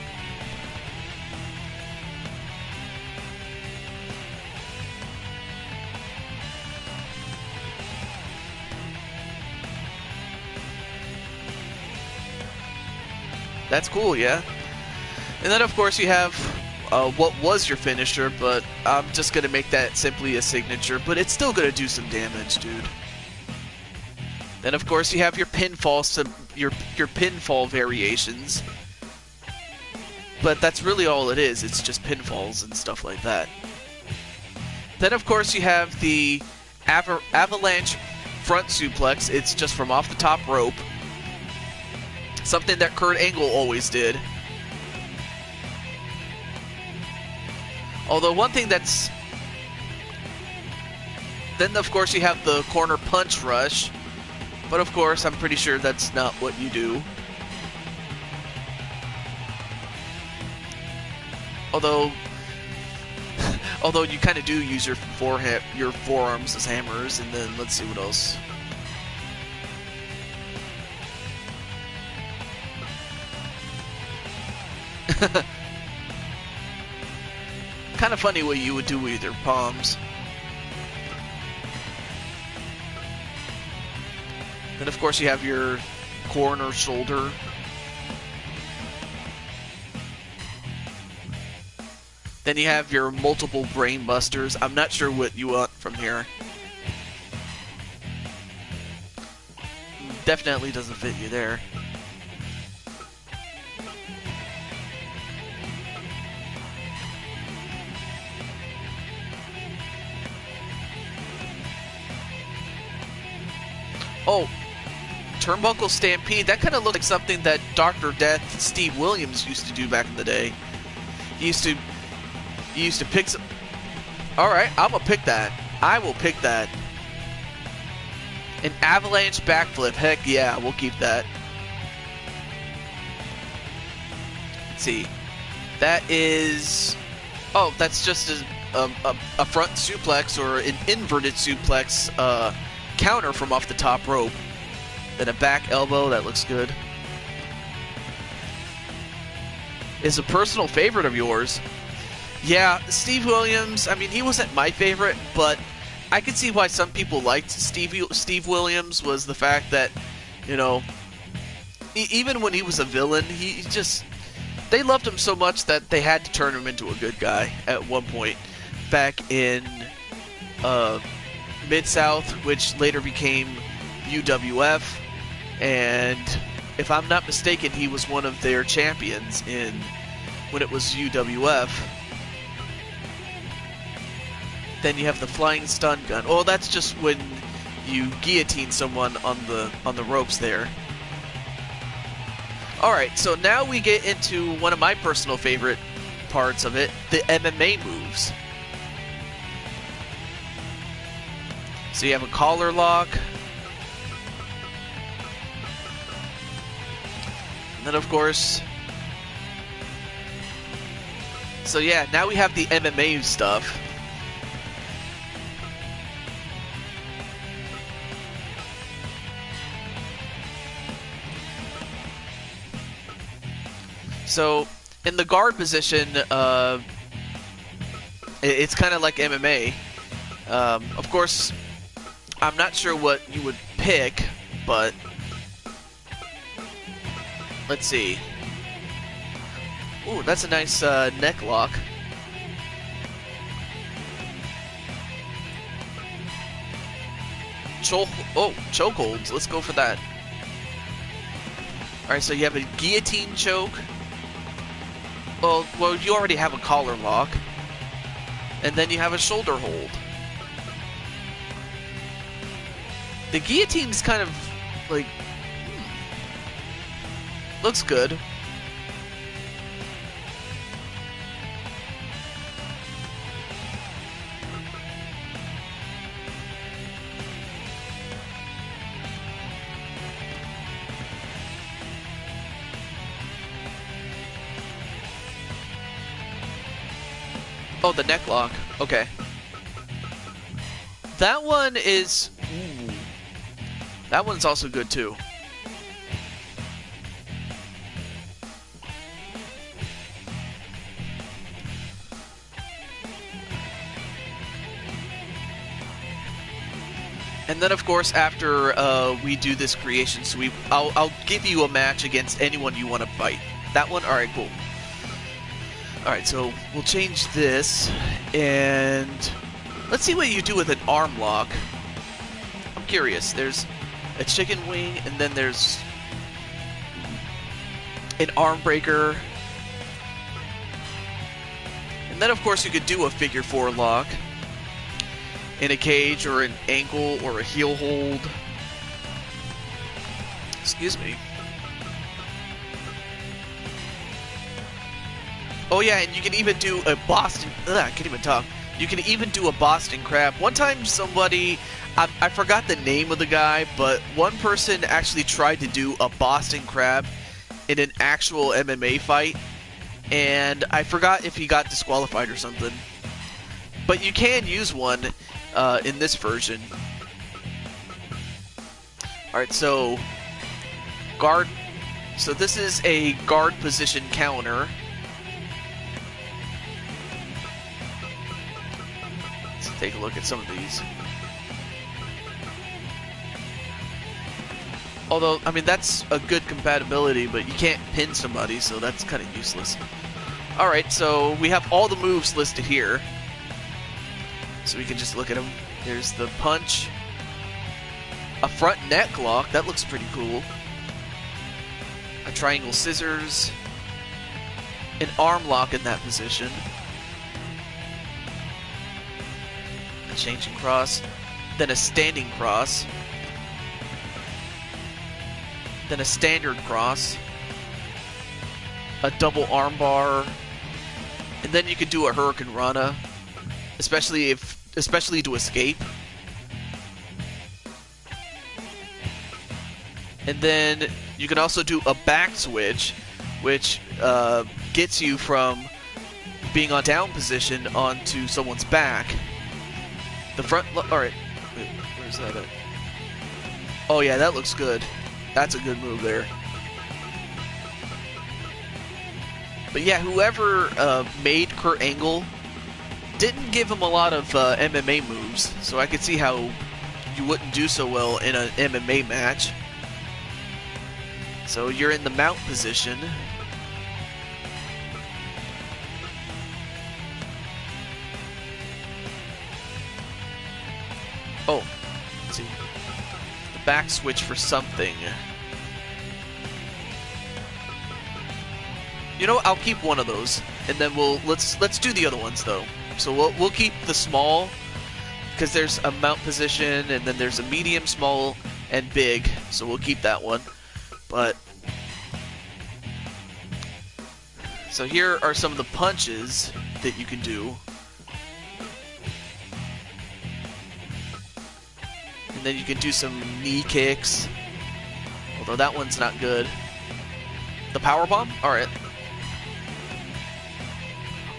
Speaker 1: That's cool, yeah. And then, of course, you have what was your finisher, but I'm just going to make that simply a signature, but it's still going to do some damage, dude. Then, of course, you have your pinfall, your pinfall variations. But that's really all it is. It's just pinfalls and stuff like that. Then, of course, you have the avalanche front suplex. It's just from off the top rope. Something that Kurt Angle always did. Although one thing that's... Then, of course, you have the corner punch rush. But, of course, I'm pretty sure that's not what you do. Although you kind of do use your forearms as hammers. And then, let's see what else. Kind of funny what you would do with your palms. Then, of course, you have your corner shoulder. Then you have your multiple brain busters. I'm not sure what you want from here. Definitely doesn't fit you there. Oh, Turnbuckle Stampede. That kind of looked like something that Dr. Death Steve Williams used to do back in the day. He used to pick some... Alright, I'm gonna pick that. I will pick that. An avalanche backflip. Heck yeah, we'll keep that. Let's see. That is... Oh, that's just a front suplex or an inverted suplex counter from off the top rope. Then a back elbow. That looks good. Is a personal favorite of yours? Yeah, Steve Williams, I mean, he wasn't my favorite, but I could see why some people liked Steve Williams. Was the fact that, you know, even when he was a villain, they loved him so much that they had to turn him into a good guy at one point back in Mid-South, which later became UWF, and if I'm not mistaken, he was one of their champions when it was UWF. Then you have the flying stun gun. Oh, that's just when you guillotine someone on the ropes there. Alright, so now we get into one of my personal favorite parts of it, the MMA moves. So you have a collar lock. And then, of course... So yeah, now we have the MMA stuff. So, in the guard position, it's kind of like MMA. Of course, I'm not sure what you would pick, but let's see. Ooh, that's a nice neck lock. Chokeholds. Let's go for that. Alright, so you have a guillotine choke. Well, you already have a collar lock. And then you have a shoulder hold. The guillotine's kind of, like, looks good. Oh, the neck lock. Okay. That one is... Ooh. That one's also good, too. And then, of course, after we do this creation sweep, I'll give you a match against anyone you want to fight. That one? Alright, cool. Alright, so we'll change this, and let's see what you do with an arm lock. I'm curious. There's a chicken wing, and then there's an arm breaker. And then, of course, you could do a figure 4 lock in a cage, or an ankle, or a heel hold. Excuse me. Oh yeah, and you can even do a Boston... I can't even talk. You can even do a Boston Crab. One time somebody... I forgot the name of the guy, but one person actually tried to do a Boston Crab in an actual MMA fight, and I forgot if he got disqualified or something. But you can use one in this version. Alright, so... Guard... So this is a guard position counter. Take a look at some of these. Although, I mean, that's a good compatibility, but you can't pin somebody, so that's kind of useless. Alright, so we have all the moves listed here. So we can just look at them. There's the punch. A front neck lock, that looks pretty cool. A triangle scissors. An arm lock in that position. A changing cross, then a standing cross, then a standard cross, a double armbar, and then you could do a Hurricane Rana, especially to escape. And then you can also do a back switch, which gets you from being on down position onto someone's back. The front... Alright. Wait, where's that at? Oh yeah, that looks good. That's a good move there. But yeah, whoever made Kurt Angle didn't give him a lot of MMA moves, so I could see how you wouldn't do so well in an MMA match. So you're in the mount position. Oh, let's see. The back switch for something. You know, I'll keep one of those, and then let's do the other ones though. So we'll keep the small, because there's a mount position, and then there's a medium, small, and big. So we'll keep that one. But so here are some of the punches that you can do. And then you can do some knee kicks. Although that one's not good. The power bomb? Alright.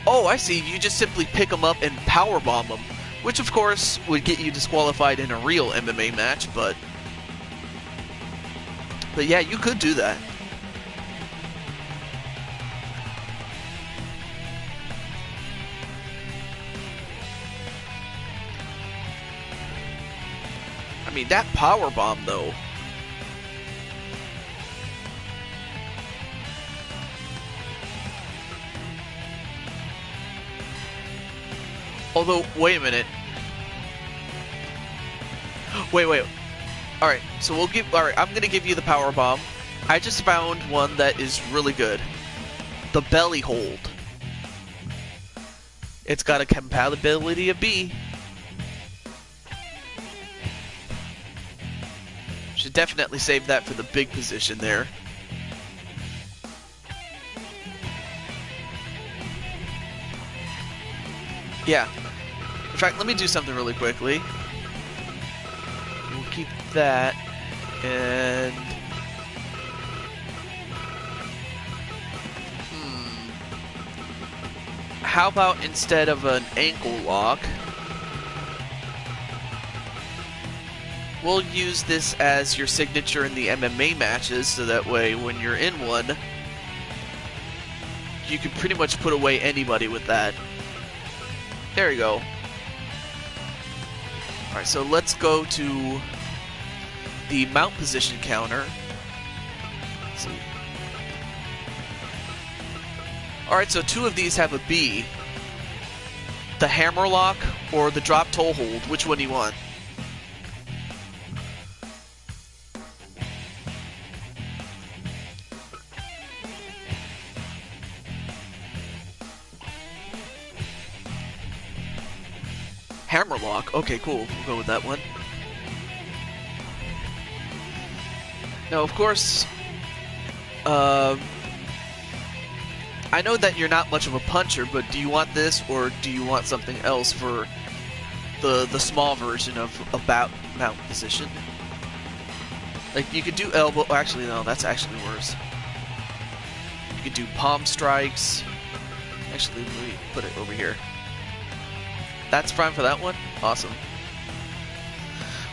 Speaker 1: Oh, I see. You just simply pick them up and power bomb them. Which, of course, would get you disqualified in a real MMA match, but yeah, you could do that. I mean, that power bomb, though. Although, wait a minute. Wait. Alright, so we'll give... Alright, I'm gonna give you the power bomb. I just found one that is really good. The belly hold. It's got a compatibility of B. Should definitely save that for the big position there. Yeah. In fact, let me do something really quickly. We'll keep that, and... How about instead of an ankle lock, we'll use this as your signature in the MMA matches, so that way when you're in one, you can pretty much put away anybody with that. There you go. Alright, so let's go to the mount position counter. Let's see. Alright, so two of these have a B. The hammer lock or the drop toe hold. Which one do you want? Hammer lock. Okay, cool. We'll go with that one. Now, of course, I know that you're not much of a puncher, but do you want this, or do you want something else for the small version of mount position? Like, you could do elbow... Oh, actually, no, that's actually worse. You could do palm strikes. Actually, let me put it over here. That's fine for that one? Awesome.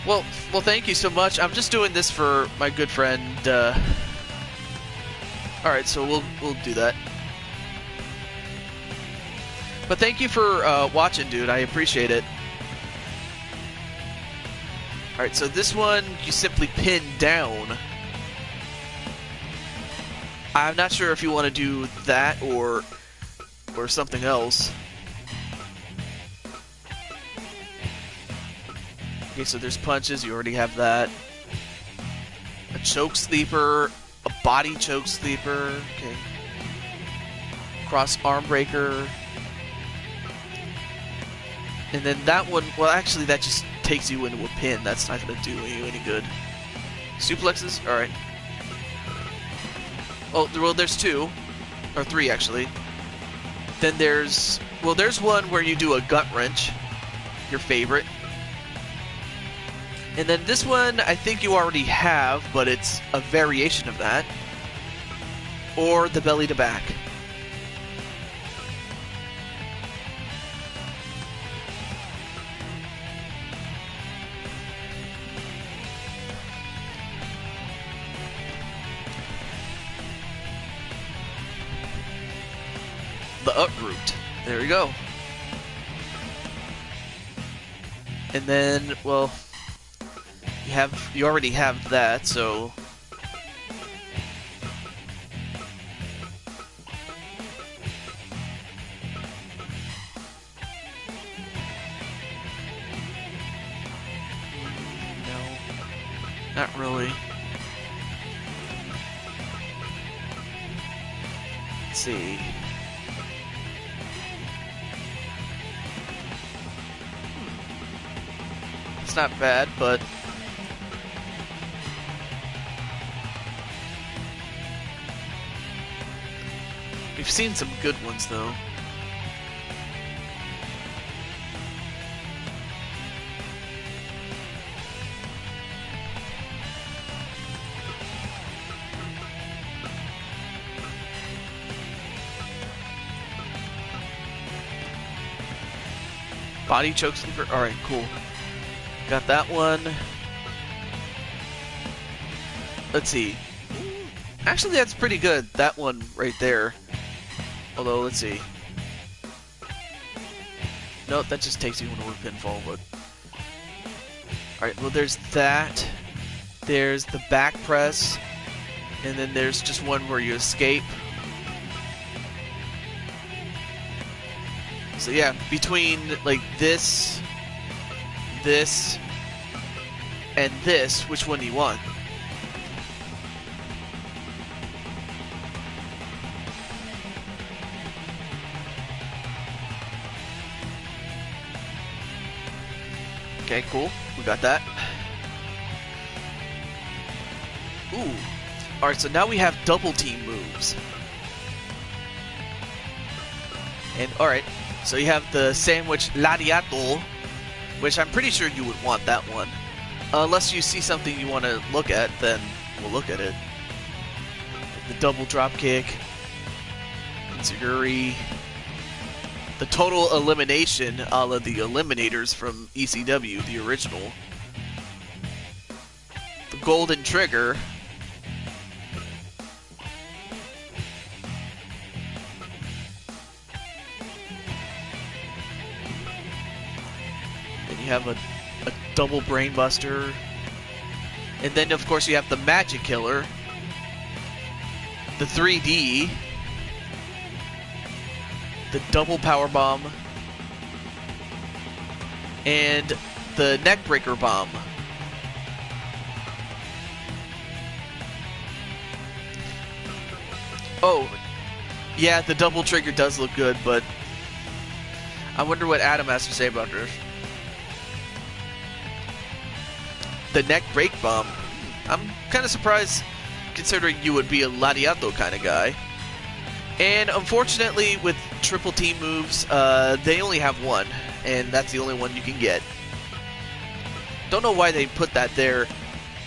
Speaker 1: Well, thank you so much. I'm just doing this for my good friend, Alright, so we'll do that. But thank you for watching, dude. I appreciate it. Alright, so this one you simply pin down. I'm not sure if you want to do that or something else. Okay, so there's punches. You already have that. A choke sleeper, a body choke sleeper. Okay. Cross arm breaker. And then that one, well, actually, that just takes you into a pin. That's not going to do you any good. Suplexes? Alright. Oh, well, there's two. Or three, actually. Then there's... Well, there's one where you do a gut wrench. Your favorite. And then this one, I think you already have, but it's a variation of that. Or the belly to back. The uproot. There we go. And then, well, you already have that, so no, not really. Let's see. It's not bad, but we've seen some good ones, though. Body choke sleeper. Alright, cool. Got that one. Let's see. Actually, that's pretty good. That one right there. Although, let's see. Nope, that just takes you into a pinfall. But alright, well, there's that. There's the back press. And then there's just one where you escape. So yeah, between like this, and this, which one do you want? Okay, cool. We got that. Ooh. Alright, so now we have double team moves. And alright, so you have the sandwich lariato, which I'm pretty sure you would want that one. Unless you see something you want to look at, then we'll look at it. The double drop kick, Enziguri, the total elimination a la the Eliminators from ECW, the original. The golden trigger. Then you have a double brainbuster. And then of course you have the magic killer. The 3D. The double power bomb. And the neckbreaker bomb. Oh, yeah, the double trigger does look good, but I wonder what Adam has to say about this. The neck break bomb. I'm kind of surprised considering you would be a lariato kind of guy. And unfortunately, with triple team moves, they only have one, and that's the only one you can get. Don't know why they put that there,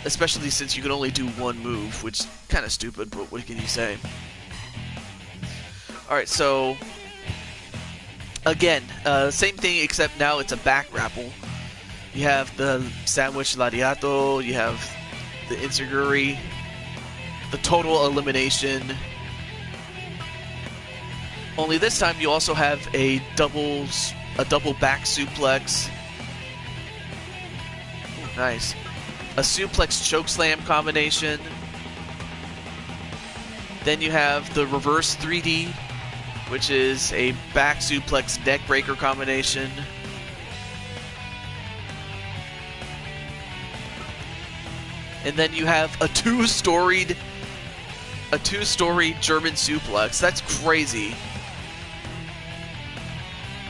Speaker 1: especially since you can only do one move, which is kind of stupid, but what can you say? Alright, so again, same thing except now it's a back grapple. You have the sandwich lariato, you have the Enziguri, the total elimination. Only this time you also have a double back suplex. Ooh, nice. A suplex chokeslam combination. Then you have the reverse 3D, which is a back suplex neck breaker combination. And then you have a two-storied German suplex. That's crazy.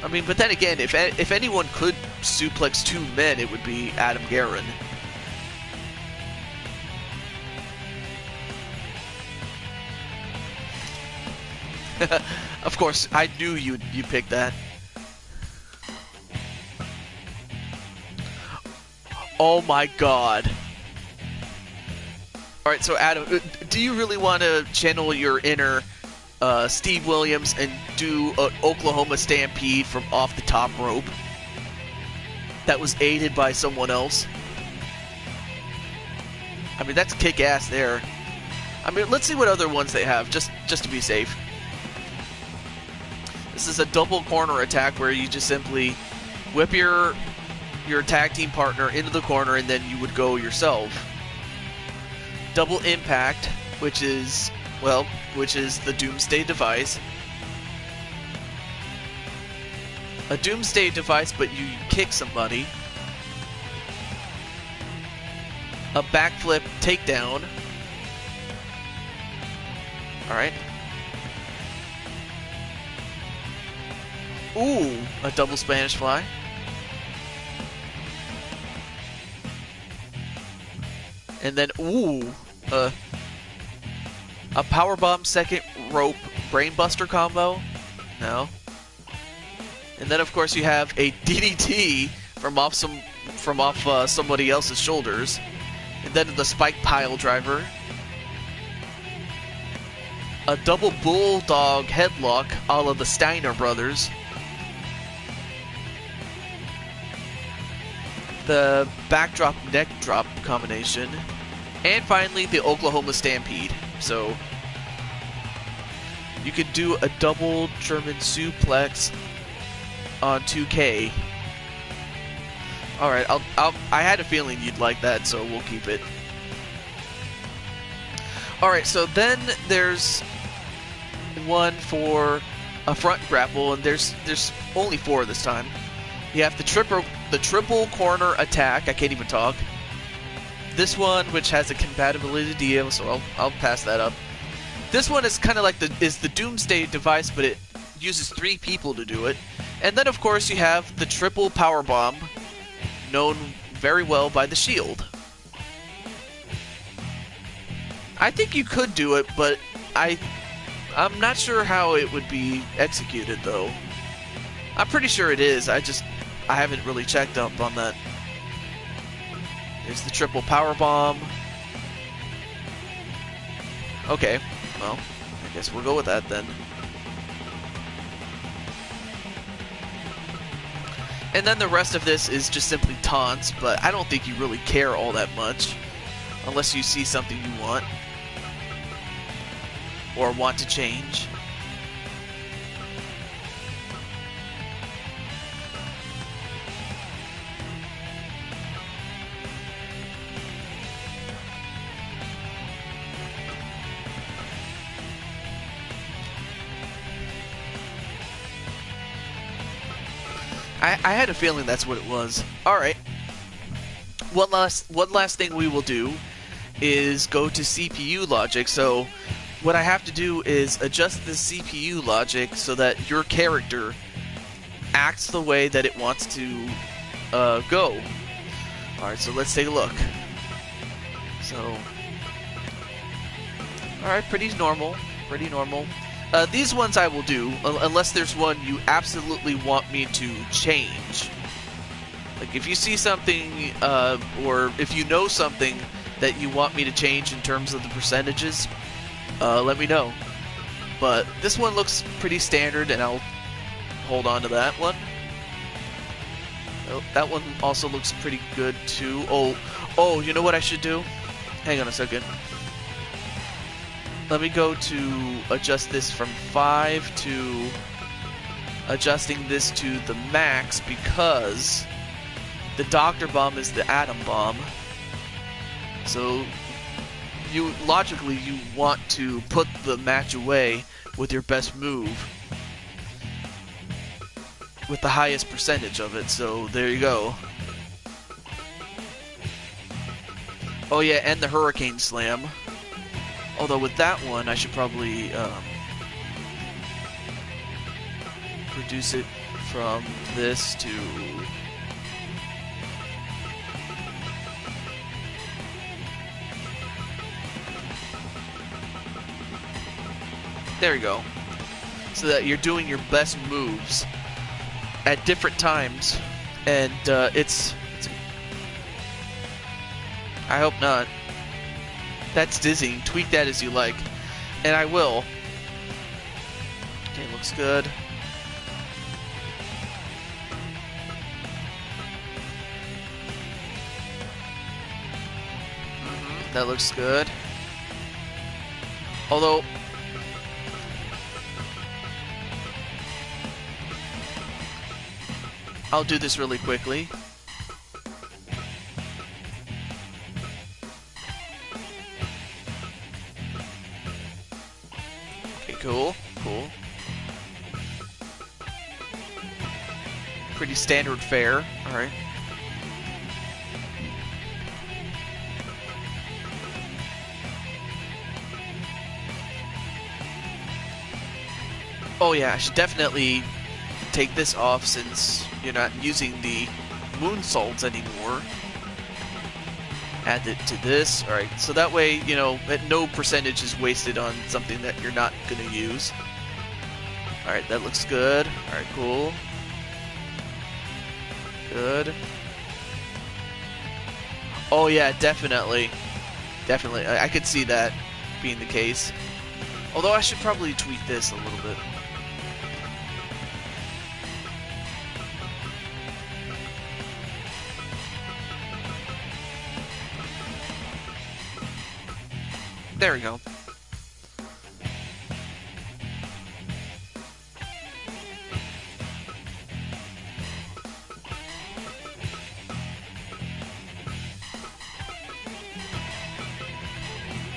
Speaker 1: I mean, but then again, if anyone could suplex two men, it would be Adam Guerin. Of course, I knew you picked that. Oh my god. Alright, so Adam, do you really want to channel your inner Steve Williams and do an Oklahoma Stampede from off the top rope that was aided by someone else? I mean, that's kick-ass there. I mean, let's see what other ones they have, just to be safe. This is a double corner attack where you just simply whip your tag team partner into the corner and then you would go yourself. Double impact, which is the Doomsday device. A Doomsday device, but you kick somebody. A backflip takedown. Alright. Ooh, a double Spanish fly. And then, ooh, a powerbomb second rope brainbuster combo. No. And then, of course, you have a DDT from off somebody else's shoulders. And then the spike pile driver. A double bulldog headlock, a la the Steiner brothers. The backdrop neck drop combination. And finally, the Oklahoma Stampede. So, you could do a double German suplex on 2K. Alright, I had a feeling you'd like that, so we'll keep it. Alright, so then there's one for a front grapple, and there's only 4 this time. You have the triple corner attack. I can't even talk. This one, which has a compatibility deal, so I'll pass that up. This one is kind of like the Doomsday device, but it uses 3 people to do it. And then, of course, you have the triple power bomb, known very well by the shield. I think you could do it, but I'm not sure how it would be executed, though. I'm pretty sure it is. I haven't really checked up on that. There's the triple power bomb. Okay, well, I guess we'll go with that then. And then the rest of this is just simply taunts, but I don't think you really care all that much. Unless you see something you want. Or want to change. I had a feeling that's what it was. Alright. One last thing we will do is go to CPU logic. So what I have to do is adjust the CPU logic so that your character acts the way that it wants to go. Alright, so let's take a look. So, alright, pretty normal. Pretty normal. These ones I will do, unless there's one you absolutely want me to change. Like, if you see something, or if you know something that you want me to change in terms of the percentages, let me know. But this one looks pretty standard, and I'll hold on to that one. Oh, that one also looks pretty good, too. Oh, you know what I should do? Hang on a second. Let me go to adjust this from 5 to adjusting this to the max, because the Doctor Bomb is the Atom Bomb. So logically you want to put the match away with your best move with the highest percentage of it. So there you go. Oh yeah, and the Hurricane Slam. Although with that one, I should probably reduce it from this to... There you go. So that you're doing your best moves at different times, and it's... I hope not. That's dizzying. Tweak that as you like. And I will. Okay, looks good. That looks good. Although... I'll do this really quickly. Cool, cool. Pretty standard fare, alright. Oh yeah, I should definitely take this off since you're not using the moonsaults anymore. Add it to this. Alright, so that way, you know, no percentage is wasted on something that you're not going to use. Alright, that looks good. Alright, cool. Good. Oh yeah, definitely. Definitely. I could see that being the case. Although I should probably tweak this a little bit. There we go.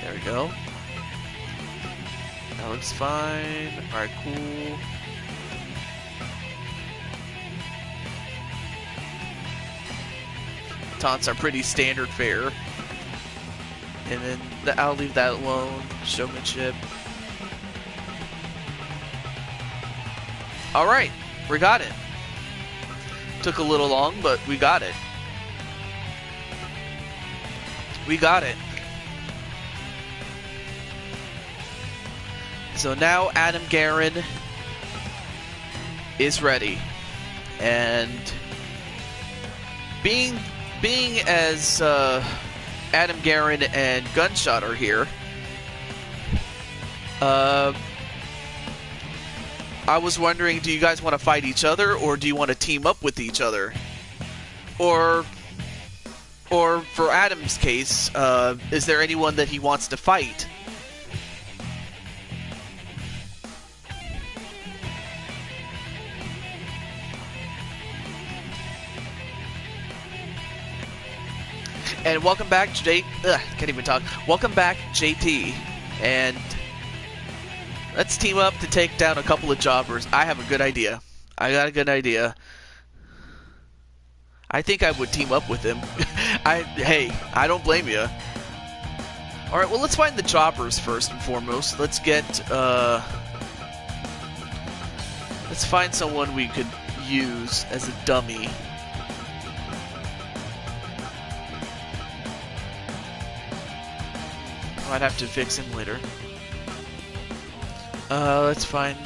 Speaker 1: There we go. That looks fine. Alright, cool. Taunts are pretty standard fare. And then I'll leave that alone. Showmanship. Alright, we got it. Took a little long, but we got it. We got it. So now Adam Guerin is ready. And being as Adam Guerin and Gunshot are here, I was wondering, do you guys want to fight each other, or do you want to team up with each other? Or for Adam's case, is there anyone that he wants to fight? And welcome back, can't even talk. Welcome back, JT. And let's team up to take down a couple of jobbers. I have a good idea. I got a good idea. I think I would team up with him. Hey, I don't blame you. Alright, well, let's find the jobbers first and foremost. Let's find someone we could use as a dummy. I'd have to fix him later. Let's find,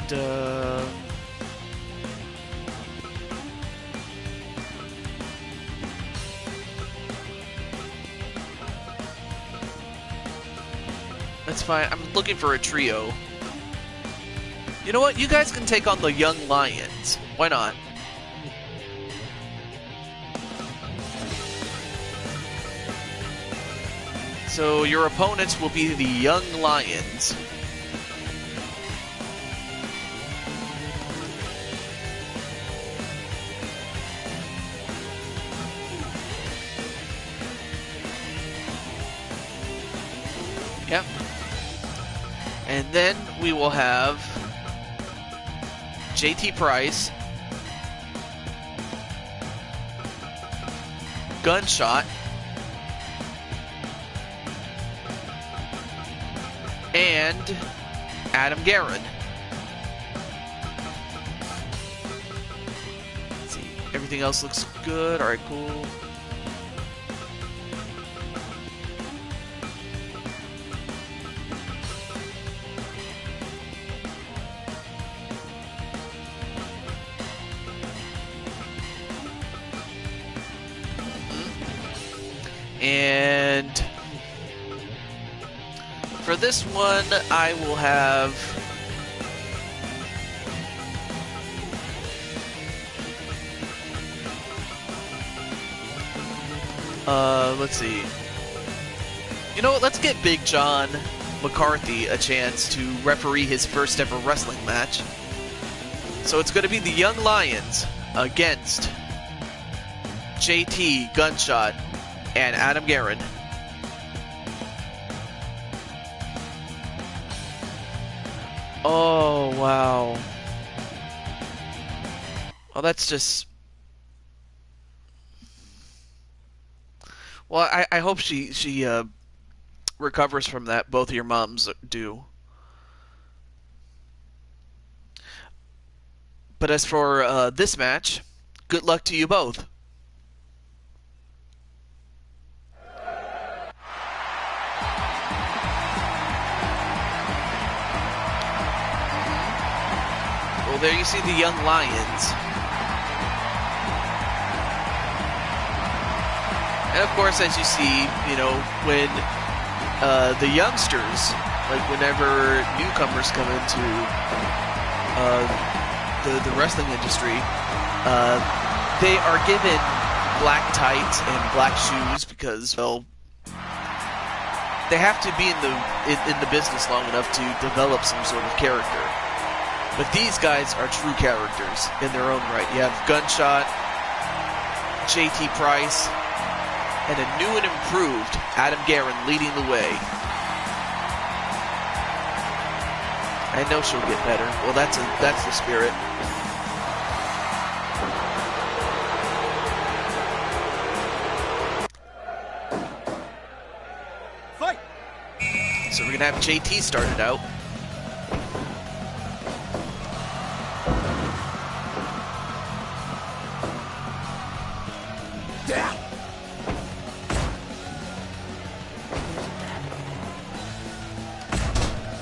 Speaker 1: I'm looking for a trio. You know what? You guys can take on the Young Lions. Why not? So your opponents will be the Young Lions. Yep. And then we will have JT Price, Gunshot, and Adam Guerin. Let's see. Everything else looks good. Alright, cool. And for this one, I will have let's see. You know what? Let's get Big John McCarthy a chance to referee his first ever wrestling match. So it's going to be the Young Lions against JT, Gunshot, and Adam Guerin. Oh, wow. Well, that's just... Well, I hope she recovers from that. Both of your moms do. But as for this match, good luck to you both. Well, there you see the Young Lions. And of course, as you see, you know, when the youngsters, like whenever newcomers come into the wrestling industry, they are given black tights and black shoes because, well, they have to be in the business long enough to develop some sort of character. But these guys are true characters in their own right. You have Gunshot, JT Price, and a new and improved Adam Guerin leading the way. I know she'll get better. Well, that's the spirit. gonna have JT started out.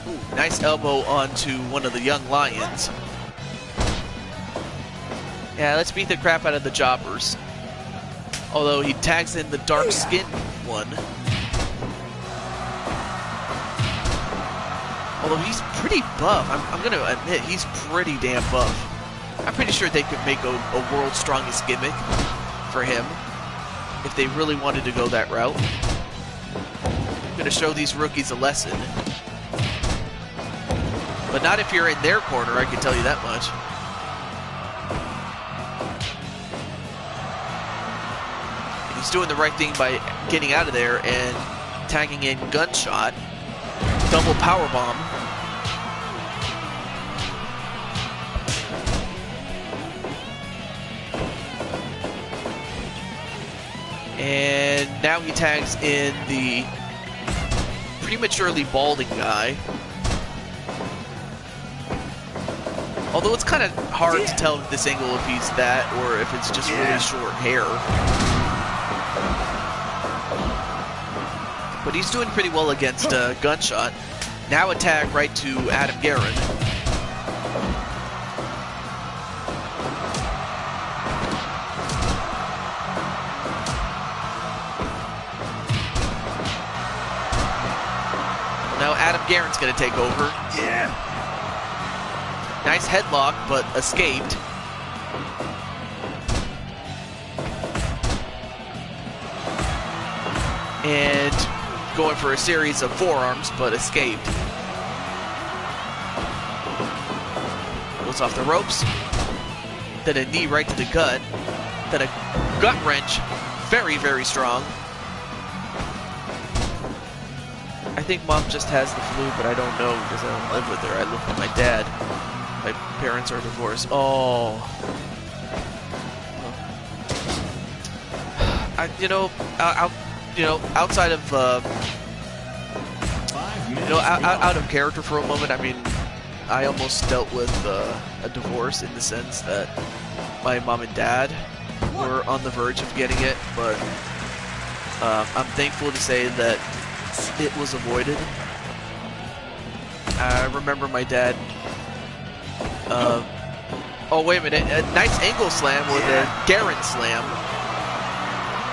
Speaker 1: Ooh, nice elbow onto one of the young lions. Yeah, let's beat the crap out of the jobbers. Although he tags in the dark skin one. Although he's pretty buff. I'm gonna admit, he's pretty damn buff. I'm pretty sure they could make a world's strongest gimmick for him if they really wanted to go that route. I'm gonna show these rookies a lesson. But not if you're in their corner, I can tell you that much. He's doing the right thing by getting out of there and tagging in Gunshot. Double power bomb. And now he tags in the prematurely balding guy. Although it's kind of hard to tell at this angle if he's that or if it's just really short hair. But he's doing pretty well against Gunshot. Now a tag right to Adam Guerin. Now Adam Guerin's going to take over. Yeah. Nice headlock, but escaped. And going for a series of forearms, but escaped. Goes off the ropes. Then a knee right to the gut. Then a gut wrench. Very, very strong. I think Mom just has the flu, but I don't know because I don't live with her. I live with my dad. My parents are divorced. Oh. Outside of out of character for a moment. I mean, I almost dealt with a divorce in the sense that my mom and dad were on the verge of getting it, but I'm thankful to say that it was avoided. I remember my dad. Oh wait a minute! A nice angle slam with a Guerin slam.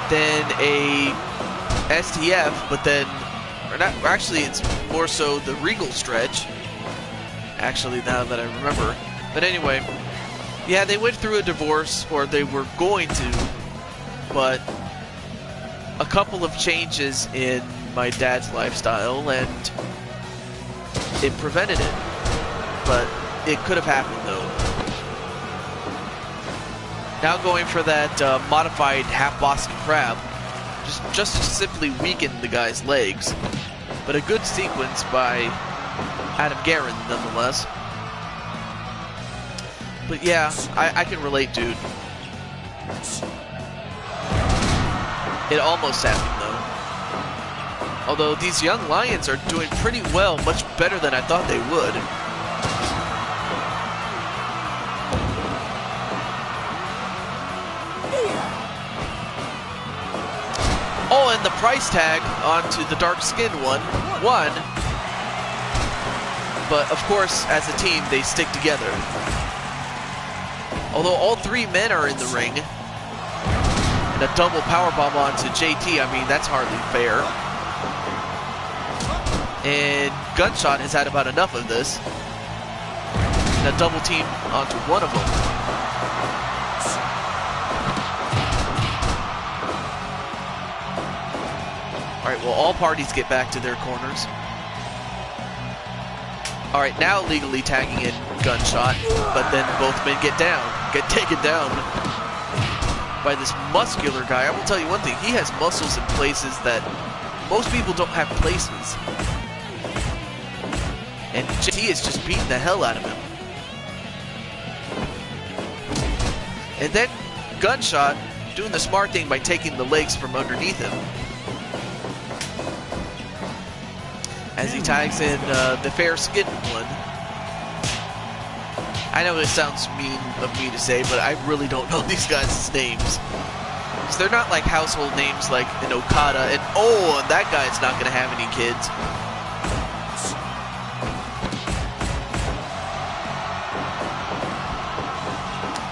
Speaker 1: Then a STF, but then, or not, actually it's more so the Regal stretch. Actually, now that I remember. But anyway, yeah, they went through a divorce, or they were going to, but a couple of changes in my dad's lifestyle, and it prevented it. But it could have happened, though. Now going for that modified half Boston Crab, just to simply weaken the guy's legs. But a good sequence by Adam Guerin, nonetheless. But yeah, I can relate, dude. It almost happened, though. Although these young Lions are doing pretty well, much better than I thought they would. Oh, and the price tag onto the dark skin one. But of course, as a team, they stick together. Although all three men are in the ring. And a double powerbomb onto JT, I mean, that's hardly fair. And Gunshot has had about enough of this. And a double team onto one of them. Alright, well, all parties get back to their corners. Alright, now legally tagging in Gunshot, but then both men get taken down by this muscular guy. I will tell you one thing, he has muscles in places that most people don't have places. And JT is just beating the hell out of him. And then Gunshot doing the smart thing by taking the legs from underneath him. as he tags in the fair-skinned one. I know this sounds mean of me to say, but I really don't know these guys' names. Because they're not like household names like an Okada, and oh, and that guy's not going to have any kids.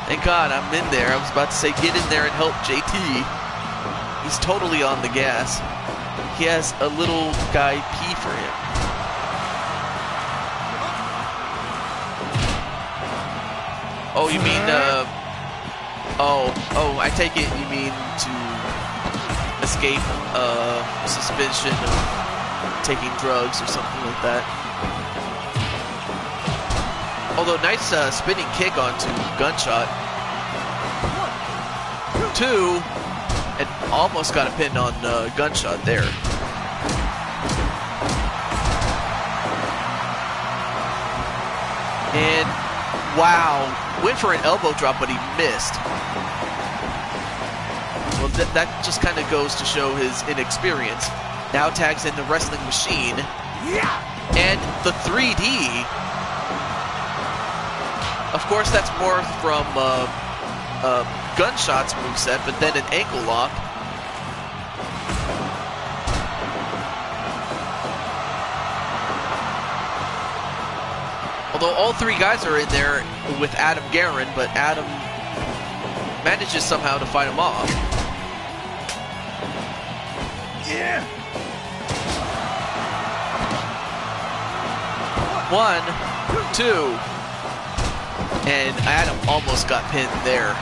Speaker 1: Thank God I'm in there. I was about to say get in there and help JT. He's totally on the gas. He has a little guy pee for him. Oh, you mean, oh, I take it you mean to escape, suspicion of taking drugs or something like that. Although, nice, spinning kick onto Gunshot. 2, and almost got a pin on, Gunshot there. And, wow. Went for an elbow drop, but he missed. Well, that just kind of goes to show his inexperience. Now tags in the wrestling machine. And the 3D. Of course, that's more from Gunshot's moveset, but then an ankle lock. Although all 3 guys are in there with Adam Guerin, but Adam manages somehow to fight him off. Yeah. 1, 2, and Adam almost got pinned there.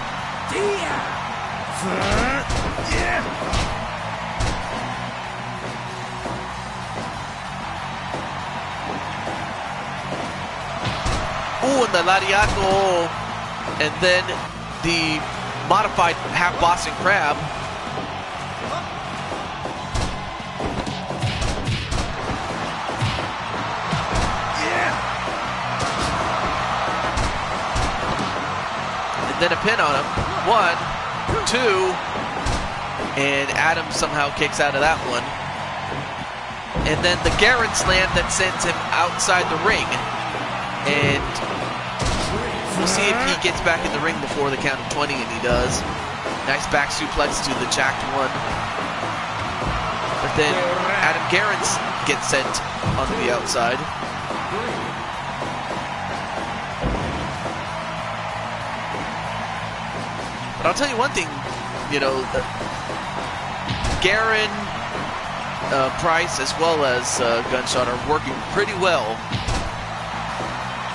Speaker 1: Ooh, and the Lariato, and then the modified half Boston Crab. And then a pin on him. 1, 2, and Adam somehow kicks out of that one. And then the Guerin slam that sends him outside the ring. And we'll see if he gets back in the ring before the count of 20, and he does. Nice back suplex to the jacked one. But then Adam Guerin gets sent onto the outside. But I'll tell you one thing, you know, Guerin, Price, as well as Gunshot are working pretty well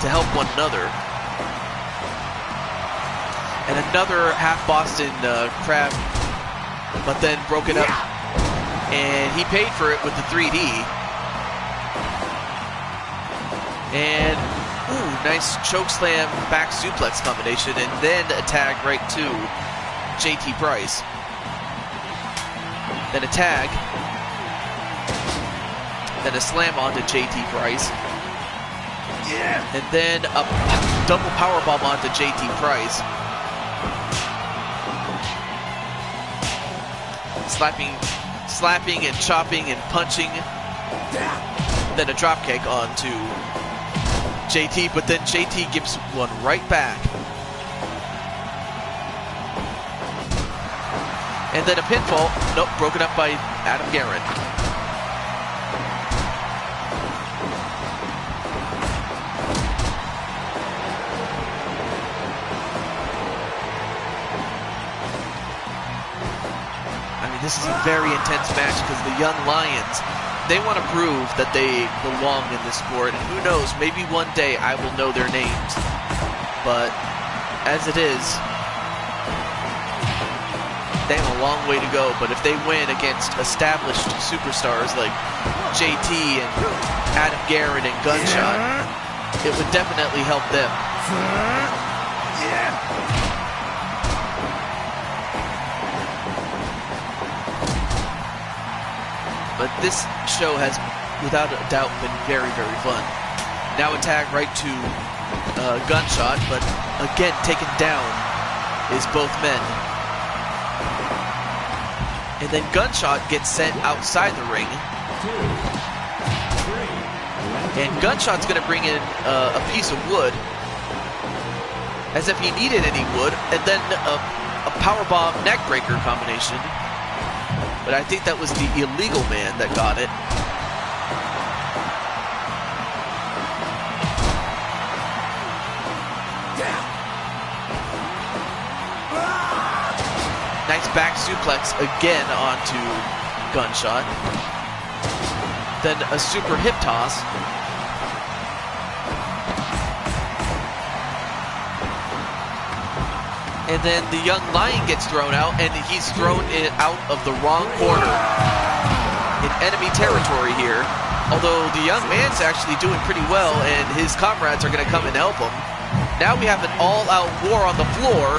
Speaker 1: to help one another. And another half Boston Crab, but then broke it up. And he paid for it with the 3D. And, ooh, nice chokeslam back suplex combination, and then a tag right to JT Price. Then a tag. Then a slam onto JT Price. And then a double powerbomb onto JT Price. Slapping and chopping and punching. Then a dropkick onto JT, but then JT gives one right back. And then a pinfall. Nope, broken up by Adam Guerin. This is a very intense match because the Young Lions, they want to prove that they belong in this sport. And who knows, maybe one day I will know their names. But as it is, they have a long way to go. But if they win against established superstars like JT and Adam Guerin and Gunshot, it would definitely help them. But this show has, without a doubt, been very, very fun. Now a tag right to Gunshot, but again, taken down is both men. And then Gunshot gets sent outside the ring.
Speaker 2: 2, 3.
Speaker 1: And Gunshot's going to bring in a piece of wood, as if he needed any wood, and then a powerbomb neckbreaker combination. But I think that was the illegal man that got it. Nice back suplex again onto Gunshot. Then a super hip toss. And then the young lion gets thrown out, and he's thrown it out of the wrong corner. In enemy territory here. Although the young man's actually doing pretty well, and his comrades are going to come and help him. Now we have an all-out war on the floor.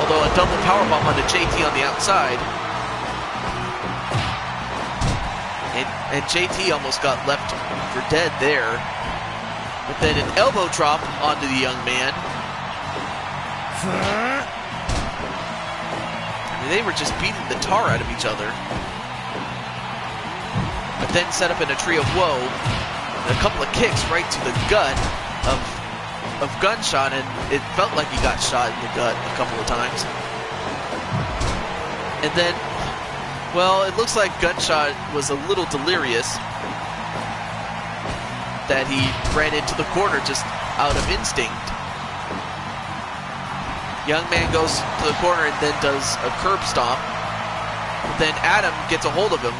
Speaker 1: Although a double powerbomb onto JT on the outside. And JT almost got left for dead there. But then an elbow drop onto the young man. I mean, they were just beating the tar out of each other. But then set up in a tree of woe. And a couple of kicks right to the gut of Gunshot, and it felt like he got shot in the gut a couple of times. And then, well, it looks like Gunshot was a little delirious, that he ran into the corner just out of instinct. Young man goes to the corner and then does a curb stomp. Then Adam gets a hold of him.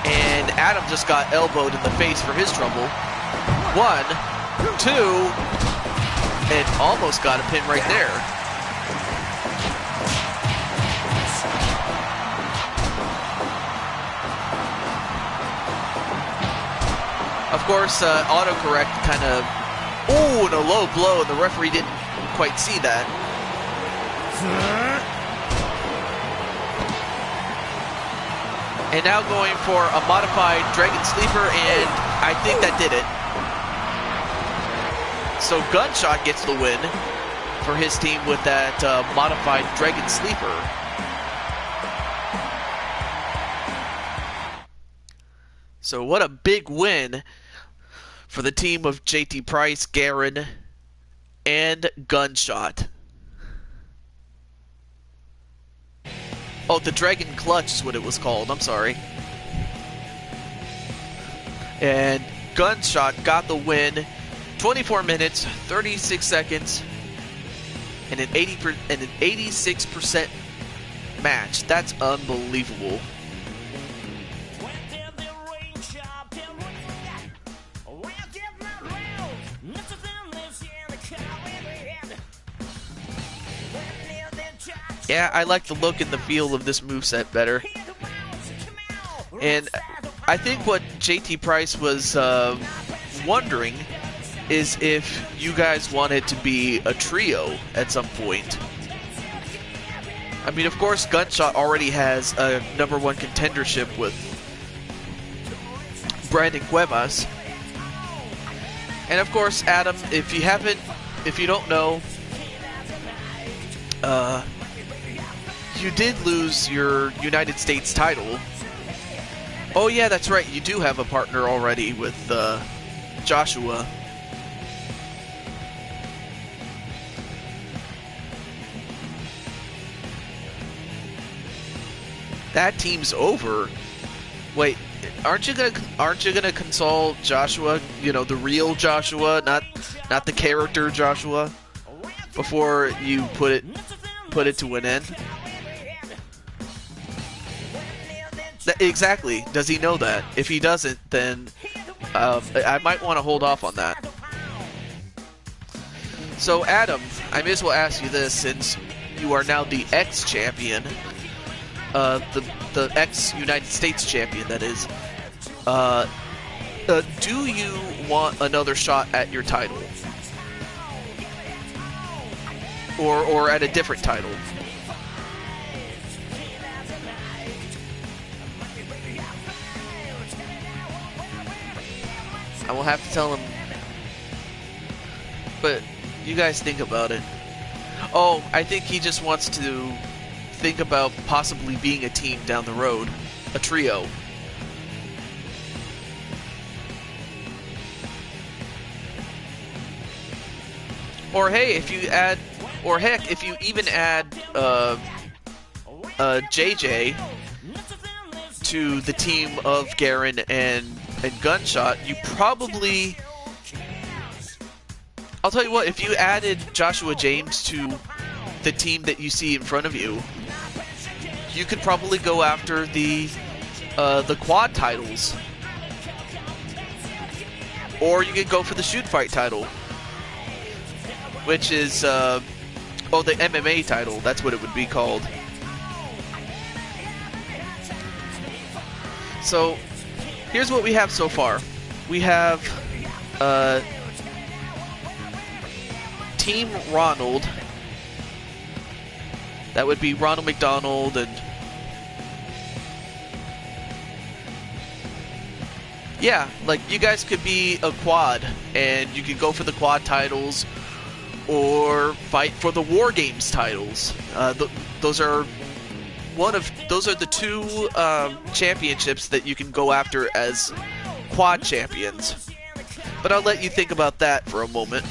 Speaker 1: And Adam just got elbowed in the face for his trouble. 1, 2, and almost got a pin right there. Of course, autocorrect kind of, ooh, and a low blow, and the referee didn't quite see that. And now going for a modified Dragon Sleeper, and I think that did it. So Gunshot gets the win for his team with that modified Dragon Sleeper. So what a big win for the team of JT Price, Garen, and Gunshot. Oh, the Dragon Clutch is what it was called. I'm sorry. And Gunshot got the win. 24 minutes, 36 seconds, and an 86% match. That's unbelievable. Yeah, I like the look and the feel of this moveset better. And I think what JT Price was wondering is if you guys wanted to be a trio at some point. I mean, of course, Gunshot already has a #1 contendership with Brandon Cuevas. And of course, Adam, if you don't know, you did lose your United States title. Oh yeah, that's right, you do have a partner already with Joshua. That team's over. Wait, aren't you gonna console Joshua? You know, the real Joshua, not the character Joshua, before you put it to an end? Exactly. Does he know that? If he doesn't, then I might want to hold off on that. So, Adam, I may as well ask you this, since you are now the ex-champion, the ex-United States champion, that is. Do you want another shot at your title? Or at a different title? I will have to tell him. But you guys think about it. Oh, I think he just wants to think about possibly being a team down the road, a trio. Or hey, if you add, or heck, if you even add JJ to the team of Garen and Gunshot, you probably... I'll tell you what, if you added Joshua James to the team that you see in front of you, you could probably go after the quad titles. Or you could go for the shoot fight title, which is, the MMA title, that's what it would be called. So, here's what we have so far. We have, Team Ronald. That would be Ronald McDonald and... Yeah, like, you guys could be a quad, and you could go for the quad titles, or fight for the War Games titles. Those are the two championships that you can go after as quad champions. But I'll let you think about that for a moment.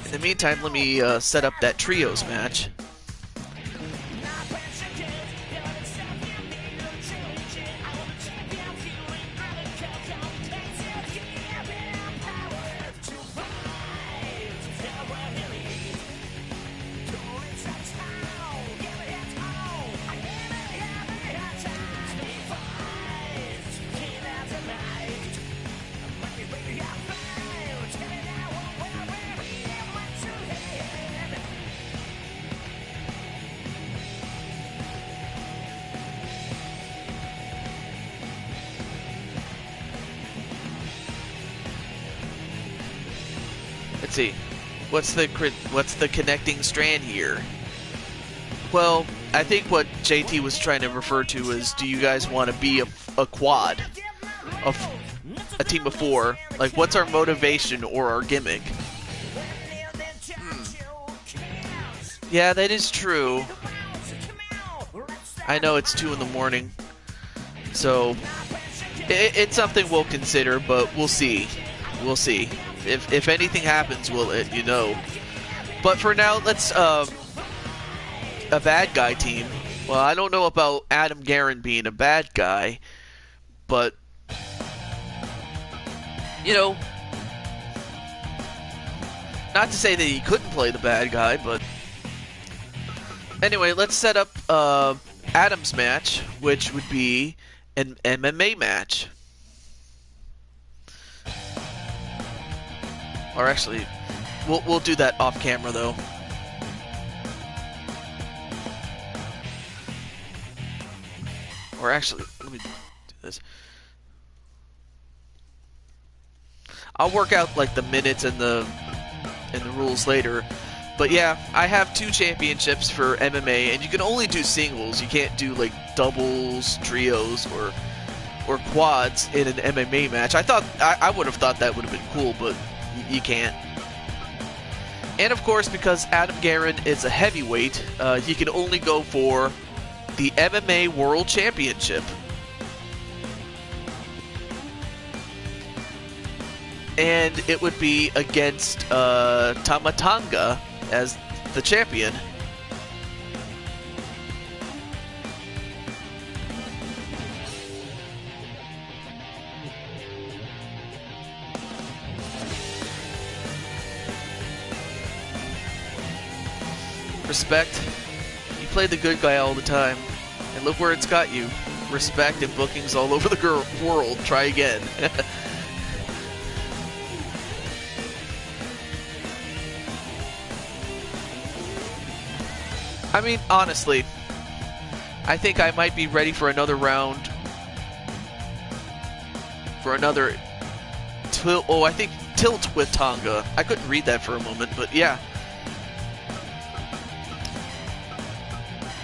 Speaker 1: In the meantime, let me set up that trios match. Let's see. What's the connecting strand here? Well, I think what JT was trying to refer to is, do you guys want to be a quad? A team of 4? Like, what's our motivation or our gimmick? Yeah, that is true. I know it's 2 in the morning. So, it's something we'll consider, but we'll see. We'll see. If anything happens, we'll let you know. But for now, let's, a bad guy team. Well, I don't know about Adam Garen being a bad guy, but, you know, not to say that he couldn't play the bad guy, but anyway, let's set up Adam's match, which would be an MMA match. Or actually, we'll do that off camera though. Or actually, let me do this. I'll work out like the minutes and the rules later. But yeah, I have 2 championships for MMA, and you can only do singles. You can't do like doubles, trios, or quads in an MMA match. I would have thought that would have been cool, but you can't. And of course, because Adam Garen is a heavyweight, he can only go for the MMA World Championship. And it would be against Tamatanga as the champion. Respect. You play the good guy all the time. And look where it's got you. Respect and bookings all over the world. Try again. I mean, honestly, I think I might be ready for another round. For another tilt. Oh, I think tilt with Tonga. I couldn't read that for a moment, but yeah.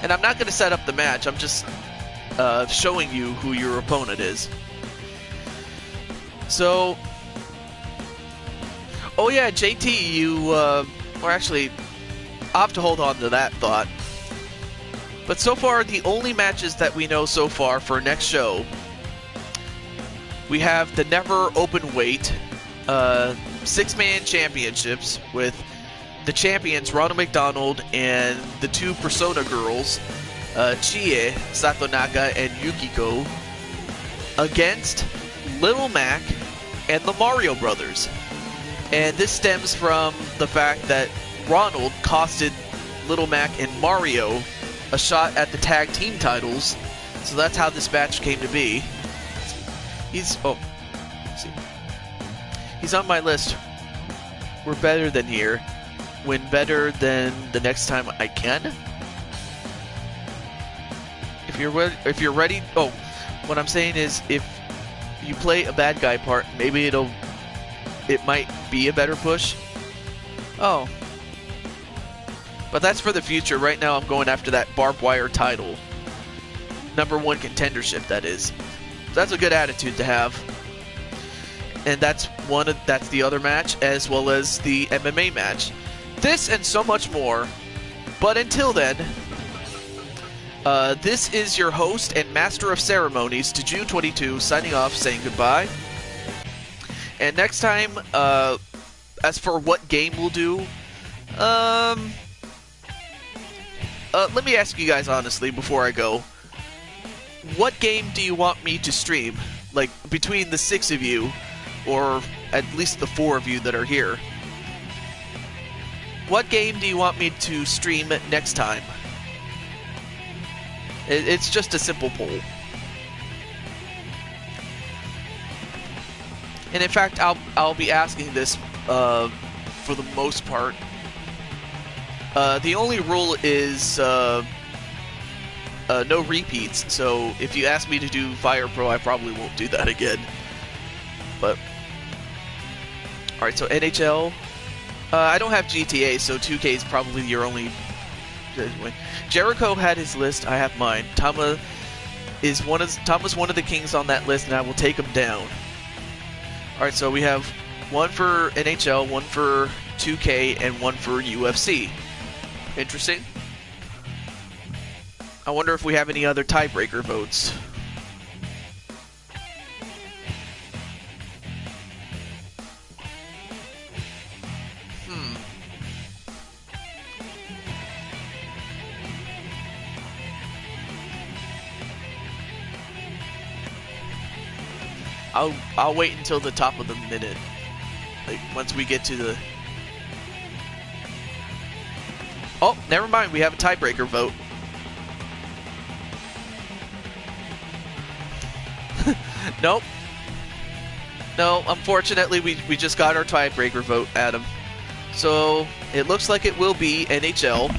Speaker 1: And I'm not going to set up the match. I'm just showing you who your opponent is. So, oh yeah, JT, Or actually, I'll have to hold on to that thought. But so far, the only matches that we know so far for next show, we have the never open weight 6-man championships with the champions Ronald McDonald and the two Persona girls, Chie Satonaka and Yukiko, against Little Mac and the Mario Brothers. And this stems from the fact that Ronald costed Little Mac and Mario a shot at the tag team titles, so that's how this match came to be. He's on my list. We're better than here. Win better than the next time I can. If you're ready. Oh, what I'm saying is, if you play a bad guy part, maybe it might be a better push. Oh. But that's for the future. Right now I'm going after that barbed wire title. #1 contendership, that is. That's a good attitude to have. And that's the other match, as well as the MMA match. This and so much more. But until then, this is your host and master of ceremonies to June 22, signing off, saying goodbye. And next time, as for what game we'll do, let me ask you guys honestly before I go. What game do you want me to stream? Like, between the 6 of you, or at least the 4 of you that are here. What game do you want me to stream next time? It's just a simple poll. And in fact, I'll be asking this for the most part. The only rule is no repeats, so if you ask me to do Fire Pro, I probably won't do that again. But alright, so NHL. I don't have GTA, so 2K is probably your only win. Jericho had his list, I have mine. Tama's one of the kings on that list, and I will take him down. Alright, so we have one for NHL, one for 2K, and one for UFC. Interesting. I wonder if we have any other tiebreaker votes. I'll wait until the top of the minute. Like, once we get to the... Oh, never mind. We have a tiebreaker vote. Nope. No, unfortunately, we just got our tiebreaker vote, Adam. So, it looks like it will be NHL.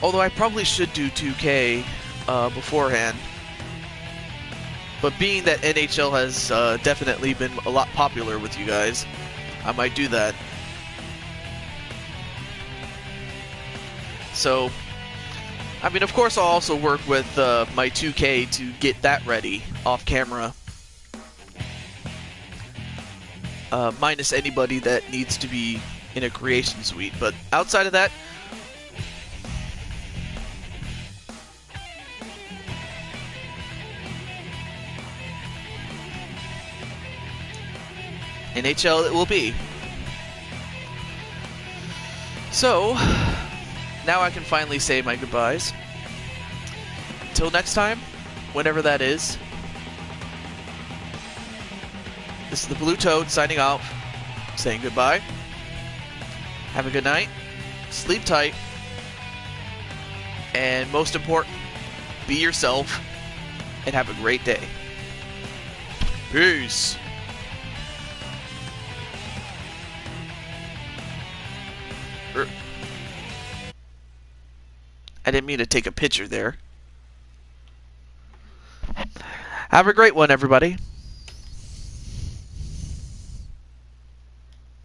Speaker 1: Although I probably should do 2K beforehand. But being that NHL has definitely been a lot popular with you guys, I might do that. So, I mean, of course I'll also work with my 2K to get that ready off camera. Minus anybody that needs to be in a creation suite. But outside of that, NHL it will be. So, now I can finally say my goodbyes. Till next time, whenever that is. This is the Blue Toad signing off, saying goodbye. Have a good night, sleep tight, and most important, be yourself, and have a great day. Peace. I didn't mean to take a picture there. Have a great one, everybody.